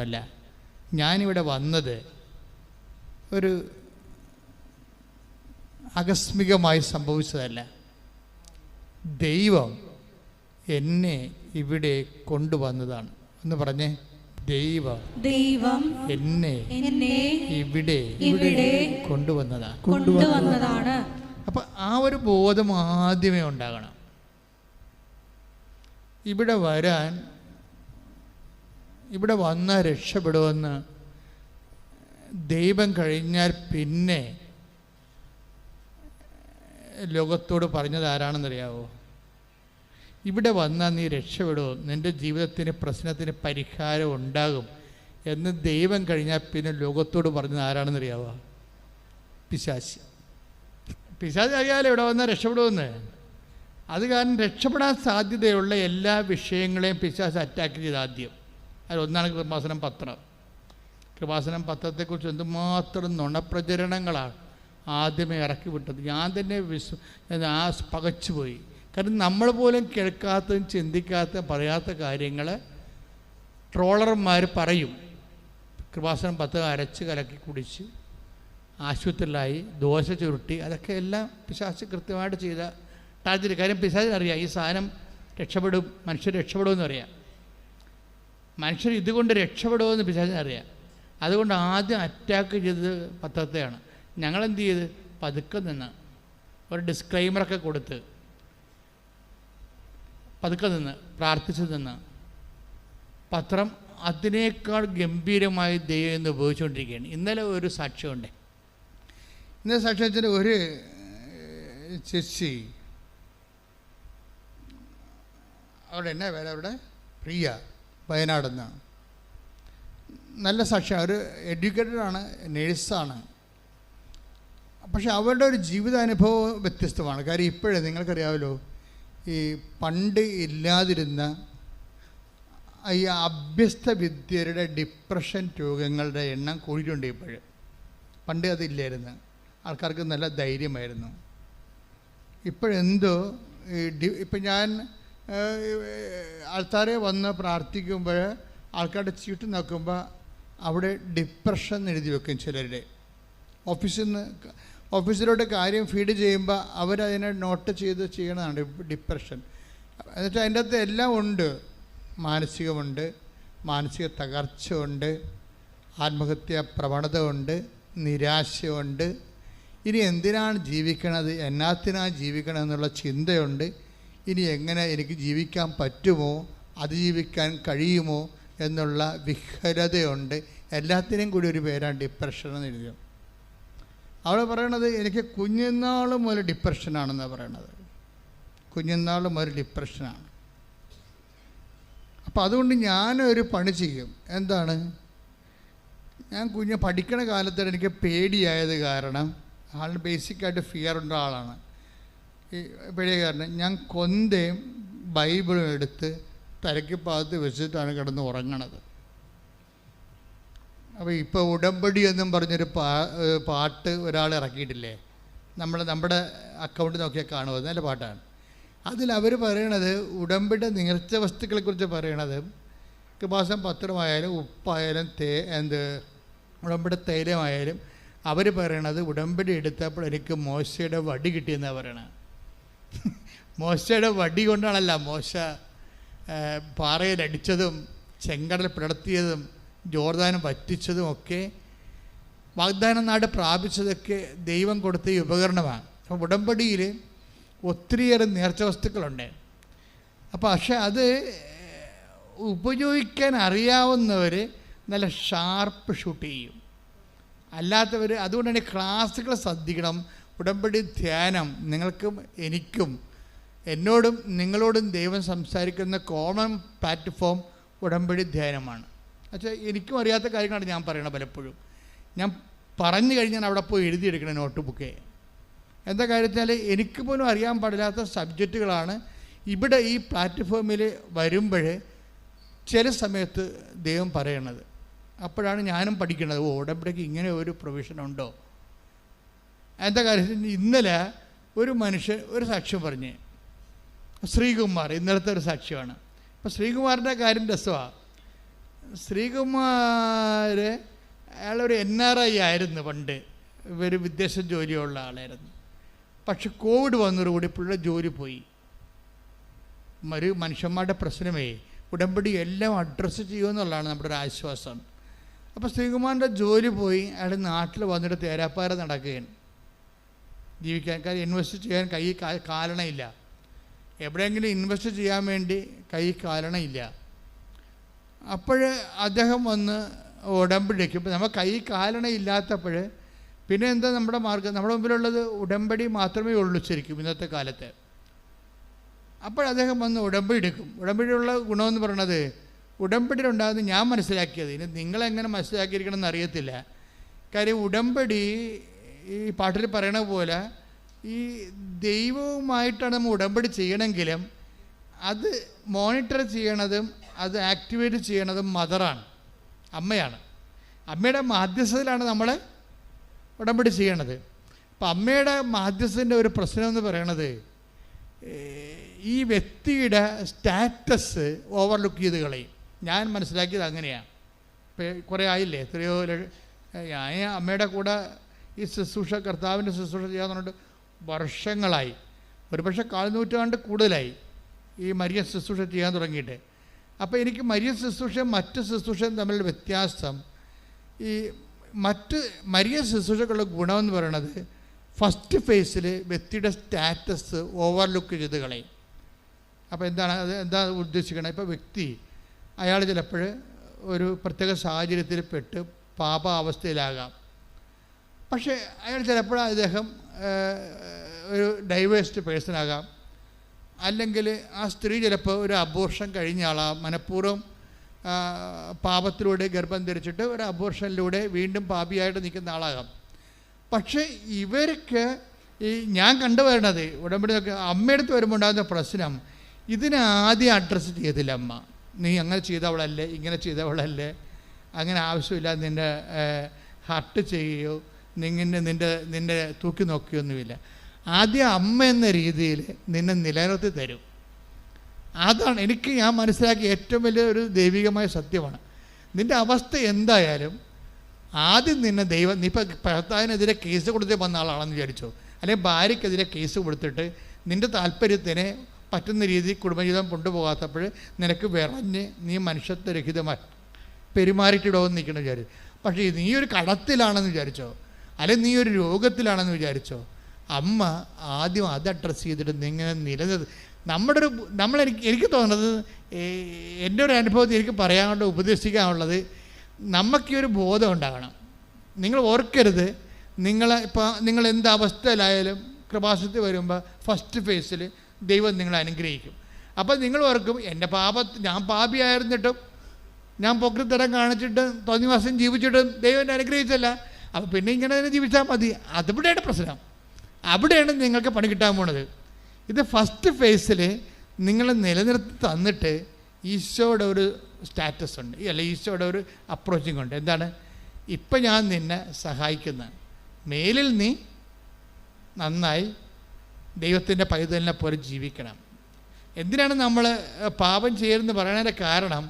അല്ല, ഞാനിവിടെ വന്നത് ഒരു ആകസ്മികമായി സംഭവിച്ചതല്ല. ദൈവം എന്നെ ഇവിടെ കൊണ്ടുവന്നതാണ്. എന്ന് പറഞ്ഞേ, ദൈവം എന്നെ ഇവിടെ കൊണ്ടുവന്നതാണ്. അപ്പം ആ ഒരു ബോധം ആദ്യമേ ഉണ്ടാകണം. ഇവിടെ വന്നാൽ രക്ഷപ്പെടുമെന്ന് ദൈവം കഴിഞ്ഞാൽ പിന്നെ ലോകത്തോട് പറഞ്ഞത് ആരാണെന്നറിയാവോ? ഇവിടെ വന്നാൽ നീ രക്ഷപ്പെടുമോ, നിൻ്റെ ജീവിതത്തിന് പ്രശ്നത്തിന് പരിഹാരം ഉണ്ടാകും എന്ന് ദൈവം കഴിഞ്ഞാൽ പിന്നെ ലോകത്തോട് പറഞ്ഞത് ആരാണെന്നറിയാവോ? പിശാച്. പിശാച് അറിയാലോ ഇവിടെ വന്നാൽ രക്ഷപ്പെടുമെന്ന്. അത് കാരണം രക്ഷപ്പെടാൻ സാധ്യതയുള്ള എല്ലാ വിഷയങ്ങളെയും പിശാച് അറ്റാക്ക് ചെയ്ത് ആദ്യം. അതിലൊന്നാണ് കൃപാസനം പത്രം. കൃപാസനം പത്രത്തെക്കുറിച്ച് എന്തുമാത്രം നുണപ്രചരണങ്ങളാണ് ആദ്യമേ ഇറക്കി വിട്ടത്. ഞാൻ തന്നെ പകച്ചുപോയി. കാരണം നമ്മൾ പോലും കേൾക്കാത്തതും ചിന്തിക്കാത്തതും പറയാത്ത കാര്യങ്ങൾ ട്രോളർമാർ പറയും. കൃപാസനം പത്രം അരച്ച് കലക്കി കുടിച്ച് ആശുപത്രിയിലായി, ദോശ ചുരുട്ടി, അതൊക്കെ എല്ലാം പിശാച് കൃത്യമായിട്ട് ചെയ്ത ടാർജറ്റ്. കാര്യം പിശാചിനറിയാം ഈ സാധനം രക്ഷപ്പെടും, മനുഷ്യർ രക്ഷപ്പെടുമെന്ന് അറിയാം. മനുഷ്യർ ഇതുകൊണ്ട് രക്ഷപ്പെടുമെന്ന് പിശാചിനറിയാം. അതുകൊണ്ട് ആദ്യം അറ്റാക്ക് ചെയ്തത് പത്രത്തെയാണ്. ഞങ്ങളെന്ത് ചെയ്ത് പതുക്കെ നിന്ന് ഒരു ഡിസ്ക്ലൈമറൊക്കെ കൊടുത്ത് പതുക്കെ നിന്ന് പ്രാർത്ഥിച്ചു നിന്ന് പത്രം അതിനേക്കാൾ ഗംഭീരമായി ദൈവം ഇന്ന് ഉപയോഗിച്ചുകൊണ്ടിരിക്കുകയാണ്. ഇന്നലെ ഒരു സാക്ഷ്യമുണ്ട്. ഇന്നലെ സാക്ഷ്യത്തിന് ഒരു ചേച്ചി, അവിടെ എന്നാ പേര്, അവിടെ പ്രിയ, വയനാടെന്ന്, നല്ല സാക്ഷിയാണ്. ഒരു എഡ്യൂക്കേറ്റഡാണ്, നേഴ്സാണ്. പക്ഷെ അവരുടെ ഒരു ജീവിതാനുഭവം വ്യത്യസ്തമാണ്. കാര്യം ഇപ്പോഴേ നിങ്ങൾക്കറിയാമല്ലോ, ഈ പണ്ട് ഇല്ലാതിരുന്ന ഈ അഭ്യസ്ത വിദ്യരുടെ ഡിപ്രഷൻ രോഗങ്ങളുടെ എണ്ണം കൂടിയിട്ടുണ്ട് ഇപ്പോഴും. പണ്ട് അതില്ലായിരുന്നു, ആൾക്കാർക്ക് നല്ല ധൈര്യമായിരുന്നു. ഇപ്പോഴെന്തോ ഇപ്പം ഞാൻ ആൾക്കാരെ വന്ന് പ്രാർത്ഥിക്കുമ്പോൾ ആൾക്കാരുടെ ചീട്ട് നോക്കുമ്പോൾ അവിടെ ഡിപ്രഷൻ എഴുതി വെക്കും. ചിലരുടെ ഓഫീസിലോട്ട് കാര്യം ഫീഡ് ചെയ്യുമ്പോൾ അവരതിനെ നോട്ട് ചെയ്ത് ചെയ്യണതാണ് ഡിപ്രഷൻ. എന്നിട്ട് അതിൻ്റെ അകത്ത് എല്ലാം ഉണ്ട്. മാനസികമുണ്ട്, മാനസിക തകർച്ച ഉണ്ട്, ആത്മഹത്യാ പ്രവണത ഉണ്ട്, നിരാശയുണ്ട്. ഇനി എന്തിനാണ് ജീവിക്കണത്, എന്നാത്തിനാണ് ജീവിക്കണം എന്നുള്ള ചിന്തയുണ്ട്. ഇനി എങ്ങനെ എനിക്ക് ജീവിക്കാൻ പറ്റുമോ, അതിജീവിക്കാൻ കഴിയുമോ എന്നുള്ള വിഹ്വലതയുണ്ട്. എല്ലാത്തിനും കൂടി ഒരു പേരാണ് ഡിപ്രഷൻ എന്ന് എഴുതിയോ. അവൾ പറയണത് എനിക്ക് കുഞ്ഞുനാൾ മുതൽ ഡിപ്രഷനാണെന്നാണ് പറയണത്. കുഞ്ഞുനാൾ മുതൽ ഡിപ്രഷനാണ്. അപ്പോൾ അതുകൊണ്ട് ഞാനൊരു പണി ചെയ്യും. എന്താണ്, ഞാൻ പഠിക്കണ കാലത്താണ് എനിക്ക് പേടിയായത്. കാരണം ആളിന് ബേസിക്കായിട്ട് ഫിയർ ഉള്ള ആളാണ്. ഈ പേടിയ കാരണം ഞാൻ കൊന്തയും ബൈബിളും എടുത്ത് തലയ്ക്ക് പാത്ത് വെച്ചിട്ടാണ് കിടന്ന് ഉറങ്ങണത്. അപ്പോൾ ഇപ്പോൾ ഉടമ്പടി എന്നും പറഞ്ഞൊരു പാട്ട് ഒരാൾ ഇറക്കിയിട്ടില്ലേ, നമ്മുടെ അക്കൗണ്ട് നോക്കിയാൽ കാണുമോ, നല്ല പാട്ടാണ്. അതിലവർ പറയണത് ഉടമ്പടി നേർച്ച വസ്തുക്കളെക്കുറിച്ച് പറയണത് കൃപാസനം പത്രമായാലും ഉപ്പായാലും ഉടമ്പടി തൈലമായാലും അവർ പറയണത് ഉടമ്പടി എടുത്തപ്പോൾ എനിക്ക് മോശയുടെ വടി കിട്ടിയെന്നാണ് പറയണത്. മോശയുടെ വടി കൊണ്ടാണല്ല മോശ പാറയിലടിച്ചതും ചെങ്കടൽ പിളർത്തിയതും ജോർദാനം വറ്റിച്ചതും ഒക്കെ വാഗ്ദാന നാട് പ്രാപിച്ചതൊക്കെ ദൈവം കൊടുത്ത ഈ ഉപകരണമാണ്. അപ്പോൾ ഉടമ്പടിയിൽ ഒത്തിരിയേറെ നേർച്ച വസ്തുക്കളുണ്ട്. അപ്പോൾ പക്ഷെ അത് ഉപയോഗിക്കാൻ അറിയാവുന്നവർ നല്ല ഷാർപ്പ് ഷൂട്ട് ചെയ്യും. അല്ലാത്തവർ അതുകൊണ്ട് തന്നെ ക്ലാസ്സുകൾ ശ്രദ്ധിക്കണം. ഉടമ്പടി ധ്യാനം നിങ്ങൾക്കും എനിക്കും, എന്നോടും നിങ്ങളോടും ദൈവം സംസാരിക്കുന്ന കോമൺ പ്ലാറ്റ്ഫോം ഉടമ്പടി ധ്യാനമാണ്. പക്ഷേ എനിക്കും അറിയാത്ത കാര്യങ്ങളാണ് ഞാൻ പറയണത്. പലപ്പോഴും ഞാൻ പറഞ്ഞു കഴിഞ്ഞാൽ അവിടെ പോയി എഴുതിയെടുക്കണം നോട്ട് ബുക്കേ. എന്താ കാര്യത്തിനാൽ എനിക്ക് പോലും അറിയാൻ പാടില്ലാത്ത സബ്ജക്റ്റുകളാണ് ഇവിടെ ഈ പ്ലാറ്റ്ഫോമിൽ വരുമ്പോൾ ചില സമയത്ത് ദൈവം പറയണത്. അപ്പോഴാണ് ഞാനും പഠിക്കുന്നത്, ഉടമ്പടിക്ക് ഇങ്ങനെ ഒരു പ്രൊവിഷനുണ്ടോ. എന്താ കാര്യത്തിൽ ഇന്നലെ ഒരു മനുഷ്യൻ ഒരു സാക്ഷ്യം പറഞ്ഞ്, ശ്രീകുമാർ, ഇന്നലത്തെ ഒരു സാക്ഷ്യമാണ്. അപ്പോൾ ശ്രീകുമാറിൻ്റെ കാര്യം രസമാണ്. ശ്രീകുമാർ അയാളൊരു NRI ആയിരുന്നു പണ്ട്, ഇവർ വിദേശ ജോലിയുള്ള ആളായിരുന്നു. പക്ഷെ കോവിഡ് വന്നതോടുകൂടി പുള്ളിയുടെ ജോലി പോയി. മനുഷ്യന്മാരുടെ പ്രശ്നമേ ഉടമ്പടി എല്ലാം അഡ്രസ്സ് ചെയ്യുമെന്നുള്ളതാണ് നമ്മുടെ ഒരു ആശ്വാസം. അപ്പോൾ ശ്രീകുമാറിൻ്റെ ജോലി പോയി, അയാൾ നാട്ടിൽ വന്നിട്ട് തേരാപ്പാര നടക്കുകയാണ്. ജീവിക്കാൻ കാര്യം ഇൻവെസ്റ്റ് ചെയ്യാൻ കൈ കാലണയില്ല, എവിടെയെങ്കിലും ഇൻവെസ്റ്റ് ചെയ്യാൻ വേണ്ടി കൈ കാലണയില്ല. അപ്പോൾ അദ്ദേഹം വന്ന് ഉടമ്പടിക്കും. ഇപ്പം നമ്മൾ കൈ കാലണയില്ലാത്തപ്പോൾ പിന്നെ എന്താ നമ്മുടെ മാർഗം? നമ്മുടെ മുമ്പിലുള്ളത് ഉടമ്പടി മാത്രമേ ഉള്ളൂ ശരിക്കും ഇന്നത്തെ കാലത്ത്. അപ്പോൾ അദ്ദേഹം വന്ന് ഉടമ്പടി എടുക്കും. ഉടമ്പടിയുള്ള ഗുണമെന്ന് പറയണത്, ഉടമ്പടിയിലുണ്ടാകുന്നത് ഞാൻ മനസ്സിലാക്കിയത്, ഇനി നിങ്ങളെങ്ങനെ മനസ്സിലാക്കിയിരിക്കണമെന്ന് അറിയത്തില്ല. കാര്യം ഉടമ്പടി ഈ പാട്ടിൽ പറയണ പോലെ ഈ ദൈവവുമായിട്ടാണ് നമ്മൾ ഉടമ്പടി ചെയ്യണമെങ്കിലും അത് മോണിറ്റർ ചെയ്യണതും അത് ആക്ടിവേറ്റ് ചെയ്യണതും മദറാണ്, അമ്മയാണ്. അമ്മയുടെ മാധ്യസ്ഥതയിലാണ് നമ്മൾ ഉടമ്പടി ചെയ്യണത്. അപ്പം അമ്മയുടെ മാധ്യസ്ഥൻ്റെ ഒരു പ്രശ്നം എന്ന് പറയണത് ഈ വ്യക്തിയുടെ സ്റ്റാറ്റസ് ഓവർലുക്ക് ചെയ്ത് കളയും. ഞാൻ മനസ്സിലാക്കിയത് അങ്ങനെയാണ്. ഇപ്പം കുറേ ആയില്ലേ, എത്രയോ ഞാൻ അമ്മയുടെ കൂടെ ഈ ശുശ്രൂഷ, കർത്താവിൻ്റെ ശുശ്രൂഷ ചെയ്യാൻ പറഞ്ഞിട്ട് വർഷങ്ങളായി, ഒരുപക്ഷെ 4 നൂറ്റാണ്ട് കൂടുതലായി ഈ മരിയ ശുശ്രൂഷ ചെയ്യാൻ തുടങ്ങിയിട്ട്. അപ്പോൾ എനിക്ക് മരിയ ശുശ്രൂഷയും മറ്റ് ശുശ്രൂഷയും തമ്മിലുള്ള വ്യത്യാസം, ഈ മറ്റ് മരിയ ശുശ്രൂഷക്കുള്ള ഗുണമെന്ന് പറയണത് ഫസ്റ്റ് ഫേസിൽ വ്യക്തിയുടെ സ്റ്റാറ്റസ് ഓവർലുക്ക് ചെയ്ത് കളയും. അപ്പോൾ എന്താണ് അത്, എന്താ ഉദ്ദേശിക്കണം? ഇപ്പോൾ വ്യക്തി അയാൾ ചിലപ്പോൾ ഒരു പ്രത്യേക സാഹചര്യത്തിൽ പെട്ട് പാപാവസ്ഥയിലാകാം. പക്ഷേ അയാൾ ചിലപ്പോൾ അദ്ദേഹം ഒരു ഡൈവേഴ്സ്ഡ് പേഴ്സണാകാം, അല്ലെങ്കിൽ ആ സ്ത്രീ ചിലപ്പോൾ ഒരു അബോർഷൻ കഴിഞ്ഞ ആളാകാം, മനഃപൂർവ്വം പാപത്തിലൂടെ ഗർഭം ധരിച്ചിട്ട് ഒരു അബോർഷനിലൂടെ വീണ്ടും പാപിയായിട്ട് നിൽക്കുന്ന ആളാകാം. പക്ഷേ ഇവർക്ക് ഈ ഞാൻ കണ്ടുവരണത് ഉടമ്പടി അമ്മയെടുത്ത് വരുമ്പോൾ ഉണ്ടാകുന്ന പ്രശ്നം, ഇതിനെ ആദ്യം അഡ്രസ്സ് ചെയ്തില്ല അമ്മ. നീ അങ്ങനെ ചെയ്തവളല്ലേ, ഇങ്ങനെ ചെയ്തവളല്ലേ, അങ്ങനെ ആവശ്യമില്ല, നിൻ്റെ ഹർട്ട് ചെയ്യുകയോ നിന്നെ തൂക്കി നോക്കുകയൊന്നുമില്ല. ആദ്യം അമ്മ എന്ന രീതിയിൽ നിന്നെ നിലനിർത്തി തരും. അതാണ് എനിക്ക് ഞാൻ മനസ്സിലാക്കിയ ഏറ്റവും വലിയ ഒരു ദൈവികമായ സത്യമാണ്. നിൻ്റെ അവസ്ഥ എന്തായാലും ആദ്യം നിന്നെ ദൈവം, നീ ഇപ്പോൾ ഭർത്താവിനെതിരെ കേസ് കൊടുത്തേ വന്ന ആളാണെന്ന് വിചാരിച്ചോ, അല്ലെങ്കിൽ ഭാര്യയ്ക്കെതിരെ കേസ് കൊടുത്തിട്ട് നിൻ്റെ താല്പര്യത്തിന് പറ്റുന്ന രീതിയിൽ കുടുംബജീവിതം കൊണ്ടുപോകാത്തപ്പോൾ നിനക്ക് വിറഞ്ഞ് നീ മനുഷ്യത്വരഹിതമായി പെരുമാറിയിട്ടിടവെന്ന് നിൽക്കണം വിചാരിച്ചു. പക്ഷേ നീ ഒരു കടത്തിലാണെന്ന് വിചാരിച്ചോ, അല്ലെങ്കിൽ നീ ഒരു രോഗത്തിലാണെന്ന് വിചാരിച്ചോ, അമ്മ ആദ്യം അത് അഡ്രസ്സ് ചെയ്തിട്ട് നിങ്ങനെ എനിക്ക് തോന്നുന്നത്, എൻ്റെ ഒരു അനുഭവത്തിൽ എനിക്ക് പറയാനുള്ള ഉപദേശിക്കാനുള്ളത്, നമുക്കീ ഒരു ബോധം ഉണ്ടാകണം. നിങ്ങൾ ഓർക്കരുത്, നിങ്ങൾ എന്ത് അവസ്ഥയിലായാലും കൃപാസനത്തിൽ വരുമ്പോൾ ഫസ്റ്റ് ഫേസിൽ ദൈവം നിങ്ങളെ അനുഗ്രഹിക്കും. അപ്പോൾ നിങ്ങൾ ഓർക്കും, ഞാൻ പാപിയായിരുന്നിട്ടും ഞാൻ പൊക്കിത്തരം കാണിച്ചിട്ട് തോന്നിവാസം ജീവിച്ചിട്ടും ദൈവം എന്നെ അനുഗ്രഹിച്ചല്ല, അപ്പോൾ പിന്നെ ഇങ്ങനെ തന്നെ ജീവിച്ചാൽ മതി. അതിവിടെയാണ് പ്രശ്നം, അവിടെയാണ് നിങ്ങൾക്ക് പണി കിട്ടാൻ പോണത്. ഇത് ഫസ്റ്റ് ഫേസിൽ നിങ്ങൾ നിലനിർത്തി തന്നിട്ട് ഈശോയുടെ ഒരു സ്റ്റാറ്റസ് ഉണ്ട്, അല്ല ഈശോയുടെ ഒരു അപ്രോച്ചിങ് ഉണ്ട്. എന്താണ്? ഇപ്പം ഞാൻ നിന്നെ സഹായിക്കുന്ന, മേലിൽ നീ നന്നായി ദൈവത്തിൻ്റെ പൈതലിനെ പോലെ ജീവിക്കണം. എന്തിനാണ് നമ്മൾ പാപം ചെയ്യരുതെന്ന് പറയുന്നതിൻ്റെ കാരണം,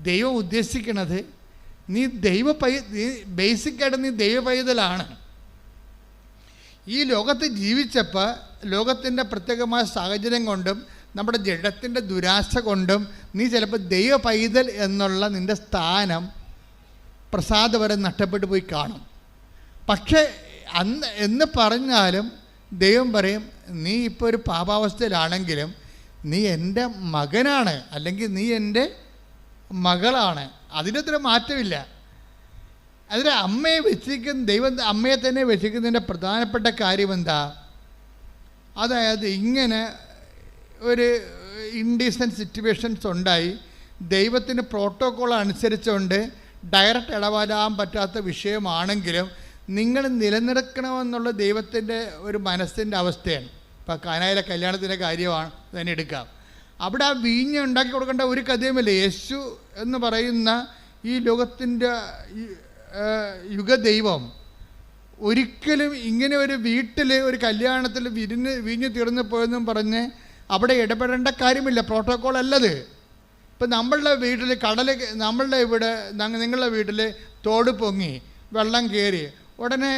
ദൈവം ഉദ്ദേശിക്കുന്നത് നീ ബേസിക്കായിട്ട് നീ ദൈവ പൈതലാണ്. ഈ ലോകത്ത് ജീവിച്ചപ്പോൾ ലോകത്തിൻ്റെ പ്രത്യേകമായ സാഹചര്യം കൊണ്ടും നമ്മുടെ ജഡത്തിൻ്റെ ദുരാശ കൊണ്ടും നീ ചിലപ്പോൾ ദൈവ പൈതൽ എന്നുള്ള നിൻ്റെ സ്ഥാനം പ്രസാദവരെ നഷ്ടപ്പെട്ടു പോയി കാണും. പക്ഷേ എന്ന് പറഞ്ഞാലും ദൈവം പറയും, നീ ഇപ്പോൾ ഒരു പാപാവസ്ഥയിലാണെങ്കിലും നീ എൻ്റെ മകനാണ്, അല്ലെങ്കിൽ നീ എൻ്റെ മകളാണ്. അതിനത്ര മാറ്റമില്ല. അതിന് അമ്മയെ വെച്ചിരിക്കുന്ന ദൈവം അമ്മയെ തന്നെ വെച്ചിരിക്കുന്നതിൻ്റെ പ്രധാനപ്പെട്ട കാര്യം എന്താ? അതായത് ഇങ്ങനെ ഒരു ഇൻഡീസൻറ്റ് സിറ്റുവേഷൻസ് ഉണ്ടായി, ദൈവത്തിന് പ്രോട്ടോക്കോൾ അനുസരിച്ചുകൊണ്ട് ഡയറക്റ്റ് ഇടപെടാൻ പറ്റാത്ത വിഷയമാണെങ്കിലും നിങ്ങൾ നിലനിർത്തണമെന്നുള്ള ദൈവത്തിൻ്റെ ഒരു മനസ്സിൻ്റെ അവസ്ഥയാണ്. ഇപ്പോൾ കാനായിലെ കല്യാണത്തിൻ്റെ കാര്യമാണ് തന്നെ എടുക്കാം. അവിടെ ആ വീഞ്ഞ് ഉണ്ടാക്കി കൊടുക്കേണ്ട ഒരു കഥയുമില്ല. യേശു എന്ന് പറയുന്ന ഈ ലോകത്തിൻ്റെ യുഗദൈവം ഒരിക്കലും ഇങ്ങനെ ഒരു വീട്ടിൽ ഒരു കല്യാണത്തിൽ വീഞ്ഞ് തീർന്നു പോയെന്നും പറഞ്ഞ് അവിടെ ഇടപെടേണ്ട കാര്യമില്ല. പ്രോട്ടോക്കോൾ അല്ലത്. ഇപ്പം നമ്മളുടെ വീട്ടിൽ നമ്മളുടെ ഇവിടെ നിങ്ങളുടെ വീട്ടിൽ തോട് പൊങ്ങി വെള്ളം കയറി ഉടനെ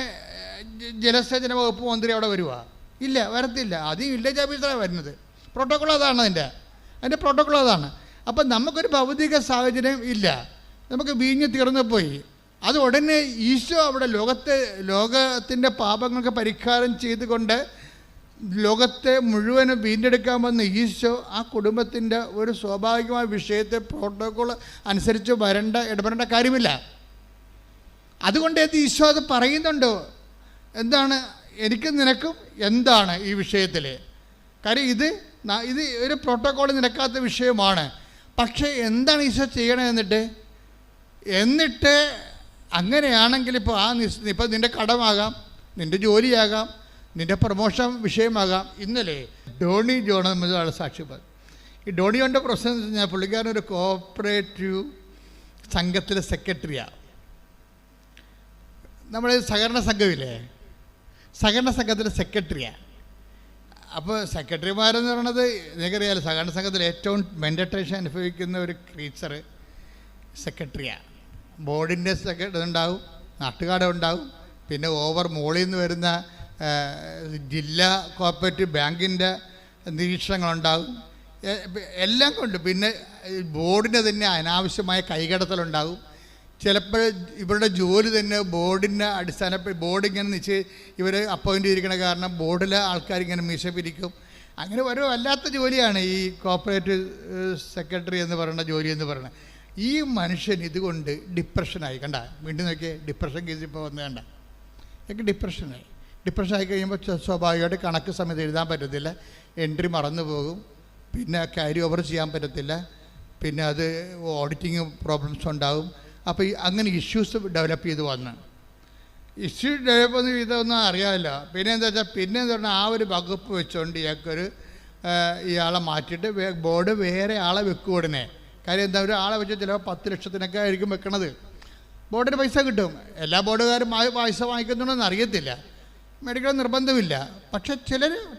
ജലസേചന വകുപ്പ് മന്ത്രി അവിടെ വരുവാ? ഇല്ല, വരത്തില്ല. അത് വില്ലേജ് ഓഫീസറാണ് വരുന്നത്. പ്രോട്ടോക്കോൾ അതാണ്, അതിൻ്റെ പ്രോട്ടോക്കോൾ അതാണ്. അപ്പം നമുക്കൊരു ഭൗതിക സാഹചര്യം ഇല്ല, നമുക്ക് വീഞ്ഞ് തീർന്നു പോയി. അത് ഉടനെ ഈശോ അവിടെ ലോകത്തിൻ്റെ പാപങ്ങൾക്ക് പരിഹാരം ചെയ്തുകൊണ്ട് ലോകത്തെ മുഴുവനും വീണ്ടെടുക്കാൻ വന്ന ഈശോ ആ കുടുംബത്തിൻ്റെ ഒരു സ്വാഭാവികമായ വിഷയത്തെ പ്രോട്ടോക്കോൾ അനുസരിച്ച് ഇടപെടേണ്ട കാര്യമില്ല. അതുകൊണ്ട് ഈശോ അത് പറയുന്നുണ്ടോ, എന്താണ് എനിക്കും നിനക്കും എന്താണ് ഈ വിഷയത്തിൽ? കാര്യം ഇത് ഒരു പ്രോട്ടോക്കോൾ നിരക്കാത്ത വിഷയമാണ്. പക്ഷേ എന്താണ് ഈശോ ചെയ്യണത്? എന്നിട്ട് അങ്ങനെയാണെങ്കിൽ ഇപ്പോൾ നിൻ്റെ കടമാകാം, നിൻ്റെ ജോലിയാകാം, നിൻ്റെ പ്രൊമോഷൻ വിഷയമാകാം. ഇന്നലെ ഡോണി ജോൺ എന്നൊരാൾ സാക്ഷ്യപ്പെടും. ഈ ഡോണി ജോണിൻ്റെ പ്രശ്നം എന്ന് വെച്ച് കഴിഞ്ഞാൽ പുള്ളിക്കാരനൊരു കോഓപ്പറേറ്റീവ് സംഘത്തിലെ സെക്രട്ടറിയാണ്. നമ്മൾ സഹകരണ സംഘമില്ലേ, സഹകരണ സംഘത്തിലെ സെക്രട്ടറിയാണ്. അപ്പോൾ സെക്രട്ടറിമാരെന്ന് പറയണത് നിങ്ങൾക്കറിയാമല്ലോ, സഹകരണ സംഘത്തിൽ ഏറ്റവും മെൻറ്റേഷൻ അനുഭവിക്കുന്ന ഒരു ക്രീച്ചർ സെക്രട്ടറിയാണ്. ബോർഡിൻ്റെ സെക്രട്ടറി ഉണ്ടാവും, നാട്ടുകാട് ഉണ്ടാവും, പിന്നെ മോളിൽ നിന്ന് വരുന്ന ജില്ലാ കോപ്പറേറ്റീവ് ബാങ്കിൻ്റെ നിരീക്ഷണങ്ങളുണ്ടാകും, എല്ലാം കൊണ്ട്. പിന്നെ ബോർഡിന് തന്നെ അനാവശ്യമായ കൈകടത്തലുണ്ടാകും. ചിലപ്പോൾ ഇവരുടെ ജോലി തന്നെ ബോർഡിൻ്റെ ബോർഡ് ഇങ്ങനെ ഇവർ അപ്പോയിൻ്റ് ചെയ്തിരിക്കണ കാരണം ബോർഡിലെ ആൾക്കാരിങ്ങനെ മീശ പിരിക്കും. അങ്ങനെ ഒരു വല്ലാത്ത ജോലിയാണ് ഈ കോപ്പറേറ്റീവ് സെക്രട്ടറി എന്ന് പറയുന്ന ജോലി എന്ന് പറയുന്നത്. ഈ മനുഷ്യൻ ഇതുകൊണ്ട് ഡിപ്രഷനായി. കണ്ട, വീണ്ടും നോക്കിയേ, ഡിപ്രഷൻ കേസ് ഇപ്പോൾ വന്ന് കണ്ട, എനിക്ക് ഡിപ്രഷനായി കഴിയുമ്പോൾ സ്വാഭാവികമായിട്ട് കണക്ക് സമയത്ത് എഴുതാൻ പറ്റത്തില്ല, എൻട്രി മറന്നു പോകും, പിന്നെ ക്യാരി ഓവർ ചെയ്യാൻ പറ്റത്തില്ല, പിന്നെ അത് ഓഡിറ്റിങ് പ്രോബ്ലംസ് ഉണ്ടാകും. അപ്പോൾ അങ്ങനെ ഇഷ്യൂസ് ഡെവലപ്പ് ചെയ്ത് വന്ന് ഇതൊന്നും അറിയാമല്ല. പിന്നെ എന്താ പറഞ്ഞാൽ ആ ഒരു വകുപ്പ് വെച്ചുകൊണ്ട് ഇയാളെ മാറ്റിയിട്ട് ബോർഡ് വേറെ ആളെ വെക്കും ഉടനെ. കാര്യം എന്താ, ഒരാളെ വെച്ച് ചിലപ്പോൾ 10 ലക്ഷത്തിനൊക്കെ ആയിരിക്കും വെക്കണത്. ബോർഡിന് പൈസ കിട്ടും. എല്ലാ ബോർഡുകാരും പൈസ വാങ്ങിക്കുന്നുണ്ടെന്ന് അറിയത്തില്ല, മേടിക്കണം നിർബന്ധമില്ല. പക്ഷേ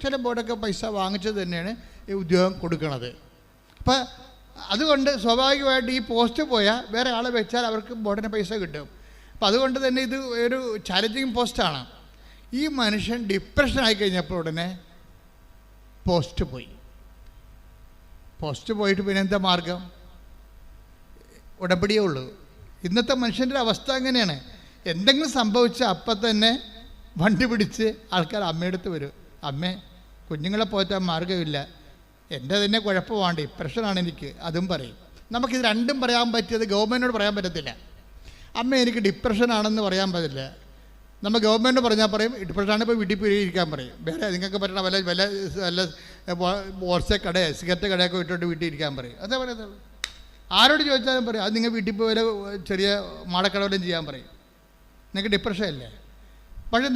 ചില ബോർഡൊക്കെ പൈസ വാങ്ങിച്ചത് തന്നെയാണ് ഈ ഉദ്യോഗം കൊടുക്കണത്. അപ്പം അതുകൊണ്ട് സ്വാഭാവികമായിട്ട് ഈ പോസ്റ്റ് പോയാൽ വേറെ ആളെ വെച്ചാൽ അവർക്ക് ബോർഡിന് പൈസ കിട്ടും. അപ്പം അതുകൊണ്ട് തന്നെ ഇത് ഒരു ചാലഞ്ചിങ് പോസ്റ്റാണ്. ഈ മനുഷ്യൻ ഡിപ്രഷൻ ആയി കഴിഞ്ഞപ്പോൾ ഉടനെ പോസ്റ്റ് പോയിട്ട് പിന്നെ എന്താ മാർഗം? ഉടമ്പടിയേ ഉള്ളൂ. ഇന്നത്തെ മനുഷ്യൻ്റെ അവസ്ഥ അങ്ങനെയാണ്. എന്തെങ്കിലും സംഭവിച്ചാൽ അപ്പം തന്നെ വണ്ടി പിടിച്ച് ആൾക്കാർ അമ്മയെടുത്ത് വരും. അമ്മേ, കുഞ്ഞുങ്ങളെ പോറ്റാൻ മാർഗമില്ല, എൻ്റെ തന്നെ കുഴപ്പമാണ്, ഡിപ്രഷനാണ് എനിക്ക്, അതും പറയും. നമുക്കിത് രണ്ടും പറയാൻ പറ്റിയത് ഗവൺമെൻറ്റിനോട് പറയാൻ പറ്റത്തില്ല. അമ്മ എനിക്ക് ഡിപ്രഷനാണെന്ന് പറയാൻ പറ്റില്ല. നമ്മൾ ഗവൺമെൻറ് പറഞ്ഞാൽ പറയും ഡിപ്രഷനാണ്, ഇപ്പോൾ വീട്ടിൽ പോയി ഇരിക്കാൻ പറയും. വേറെ നിങ്ങൾക്ക് പറ്റണ വല്ല ഹോൾസെയിൽ കടയോ സിഗരറ്റ് കടയൊക്കെ വിട്ടിട്ട് വീട്ടിൽ ഇരിക്കാൻ പറയും. അതേ പറയുന്നത്. ആരോട് ചോദിച്ചാലും പറയും അത് നിങ്ങൾ വീട്ടിൽ പോയി ചെറിയ മാടക്കടവലും ചെയ്യാൻ പറയും. നിങ്ങൾക്ക് ഡിപ്രഷൻ അല്ലേ? പക്ഷേ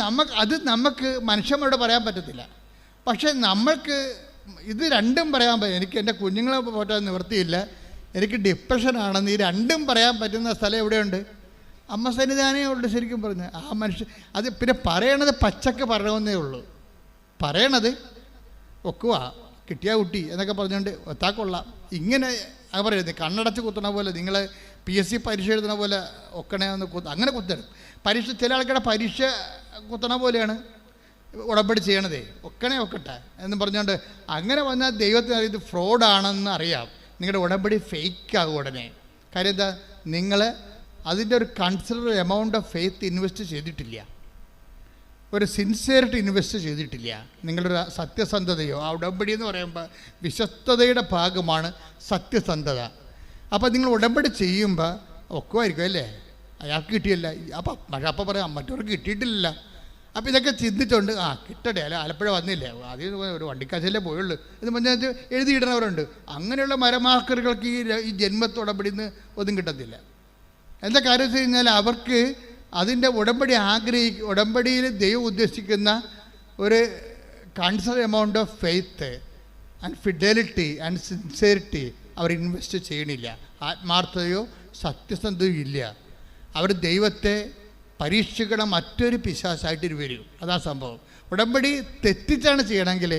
നമുക്ക് മനുഷ്യന്മാരോട് പറയാൻ പറ്റത്തില്ല. പക്ഷേ നമ്മൾക്ക് ഇത് രണ്ടും പറയാൻ പറ്റും. എനിക്ക് എൻ്റെ കുഞ്ഞുങ്ങളെ പോറ്റാൻ നിവൃത്തിയില്ല, എനിക്ക് ഡിപ്രഷനാണെന്ന് ഈ രണ്ടും പറയാൻ പറ്റുന്ന സ്ഥലം എവിടെയുണ്ട്? അമ്മ സന്നിധാനേ ഉള്ളൂ. ശരിക്കും പറഞ്ഞ് ആ മനുഷ്യൻ അത് പിന്നെ പറയണത് പച്ചക്ക് പറയണമെന്നേ ഉള്ളൂ. പറയണത് ഒക്കുക കിട്ടിയ കുട്ടി എന്നൊക്കെ പറഞ്ഞുകൊണ്ട് ഒത്താക്കൊള്ളാം ഇങ്ങനെ അത് പറയുന്നത്. കണ്ണടച്ച് കുത്തണ പോലെ, നിങ്ങൾ PSC പരീക്ഷ എഴുതണ പോലെ ഒക്കണേ ഒന്ന് അങ്ങനെ കുത്തരുത്. ചില ആൾക്കാരുടെ പരീക്ഷ കുത്തണ പോലെയാണ് ഉടമ്പടി ചെയ്യണതേ. ഒക്കട്ടെ എന്ന് പറഞ്ഞുകൊണ്ട് അങ്ങനെ വന്നാൽ ദൈവത്തിന് ഇത് ഫ്രോഡാണെന്ന് അറിയാം. നിങ്ങളുടെ ഉടമ്പടി ഫേക്കാകും ഉടനെ. കാര്യം എന്താ, നിങ്ങൾ അതിൻ്റെ ഒരു consider amount of faith invest ചെയ്തിട്ടില്ല, ഒരു സിൻസിയറിറ്റി ഇൻവെസ്റ്റ് ചെയ്തിട്ടില്ല. നിങ്ങളുടെ സത്യസന്ധതയോ, ആ ഉടമ്പടി എന്ന് പറയുമ്പോൾ വിശ്വസ്തതയുടെ ഭാഗമാണ് സത്യസന്ധത. അപ്പോൾ നിങ്ങൾ ഉടമ്പടി ചെയ്യുമ്പോൾ ഒക്കുമായിരിക്കും അല്ലേ, അയാൾക്ക് കിട്ടിയല്ല, അപ്പം പറയാം മറ്റവർക്ക് കിട്ടിയിട്ടില്ല. അപ്പോൾ ഇതൊക്കെ ചിന്തിച്ചുകൊണ്ട് കിട്ടട്ടെ, അല്ല ആലപ്പുഴ വന്നില്ലേ, ആദ്യം ഒരു വണ്ടിക്കാശല്ലേ പോയുള്ളൂ എന്ന് പറഞ്ഞാൽ എഴുതിയിടണവരുണ്ട്. അങ്ങനെയുള്ള മരമാക്കറുകൾക്ക് ഈ ജന്മത്തുടമ്പടി നിന്ന് ഒന്നും കിട്ടത്തില്ല. എന്താ കാര്യം വെച്ച് കഴിഞ്ഞാൽ അവർക്ക് അതിൻ്റെ ഉടമ്പടിയിൽ ദൈവം ഉദ്ദേശിക്കുന്ന ഒരു consider amount of faith and fidelity and sincerity അവർ ഇൻവെസ്റ്റ് ചെയ്യണില്ല. ആത്മാർത്ഥതയോ സത്യസന്ധതയോ ഇല്ല. അവർ ദൈവത്തെ പരീക്ഷിക്കണ മറ്റൊരു പിശാചായിട്ട് വരും. അതാ സംഭവം. ഉടമ്പടി തെറ്റിച്ചാണ് ചെയ്യണമെങ്കിൽ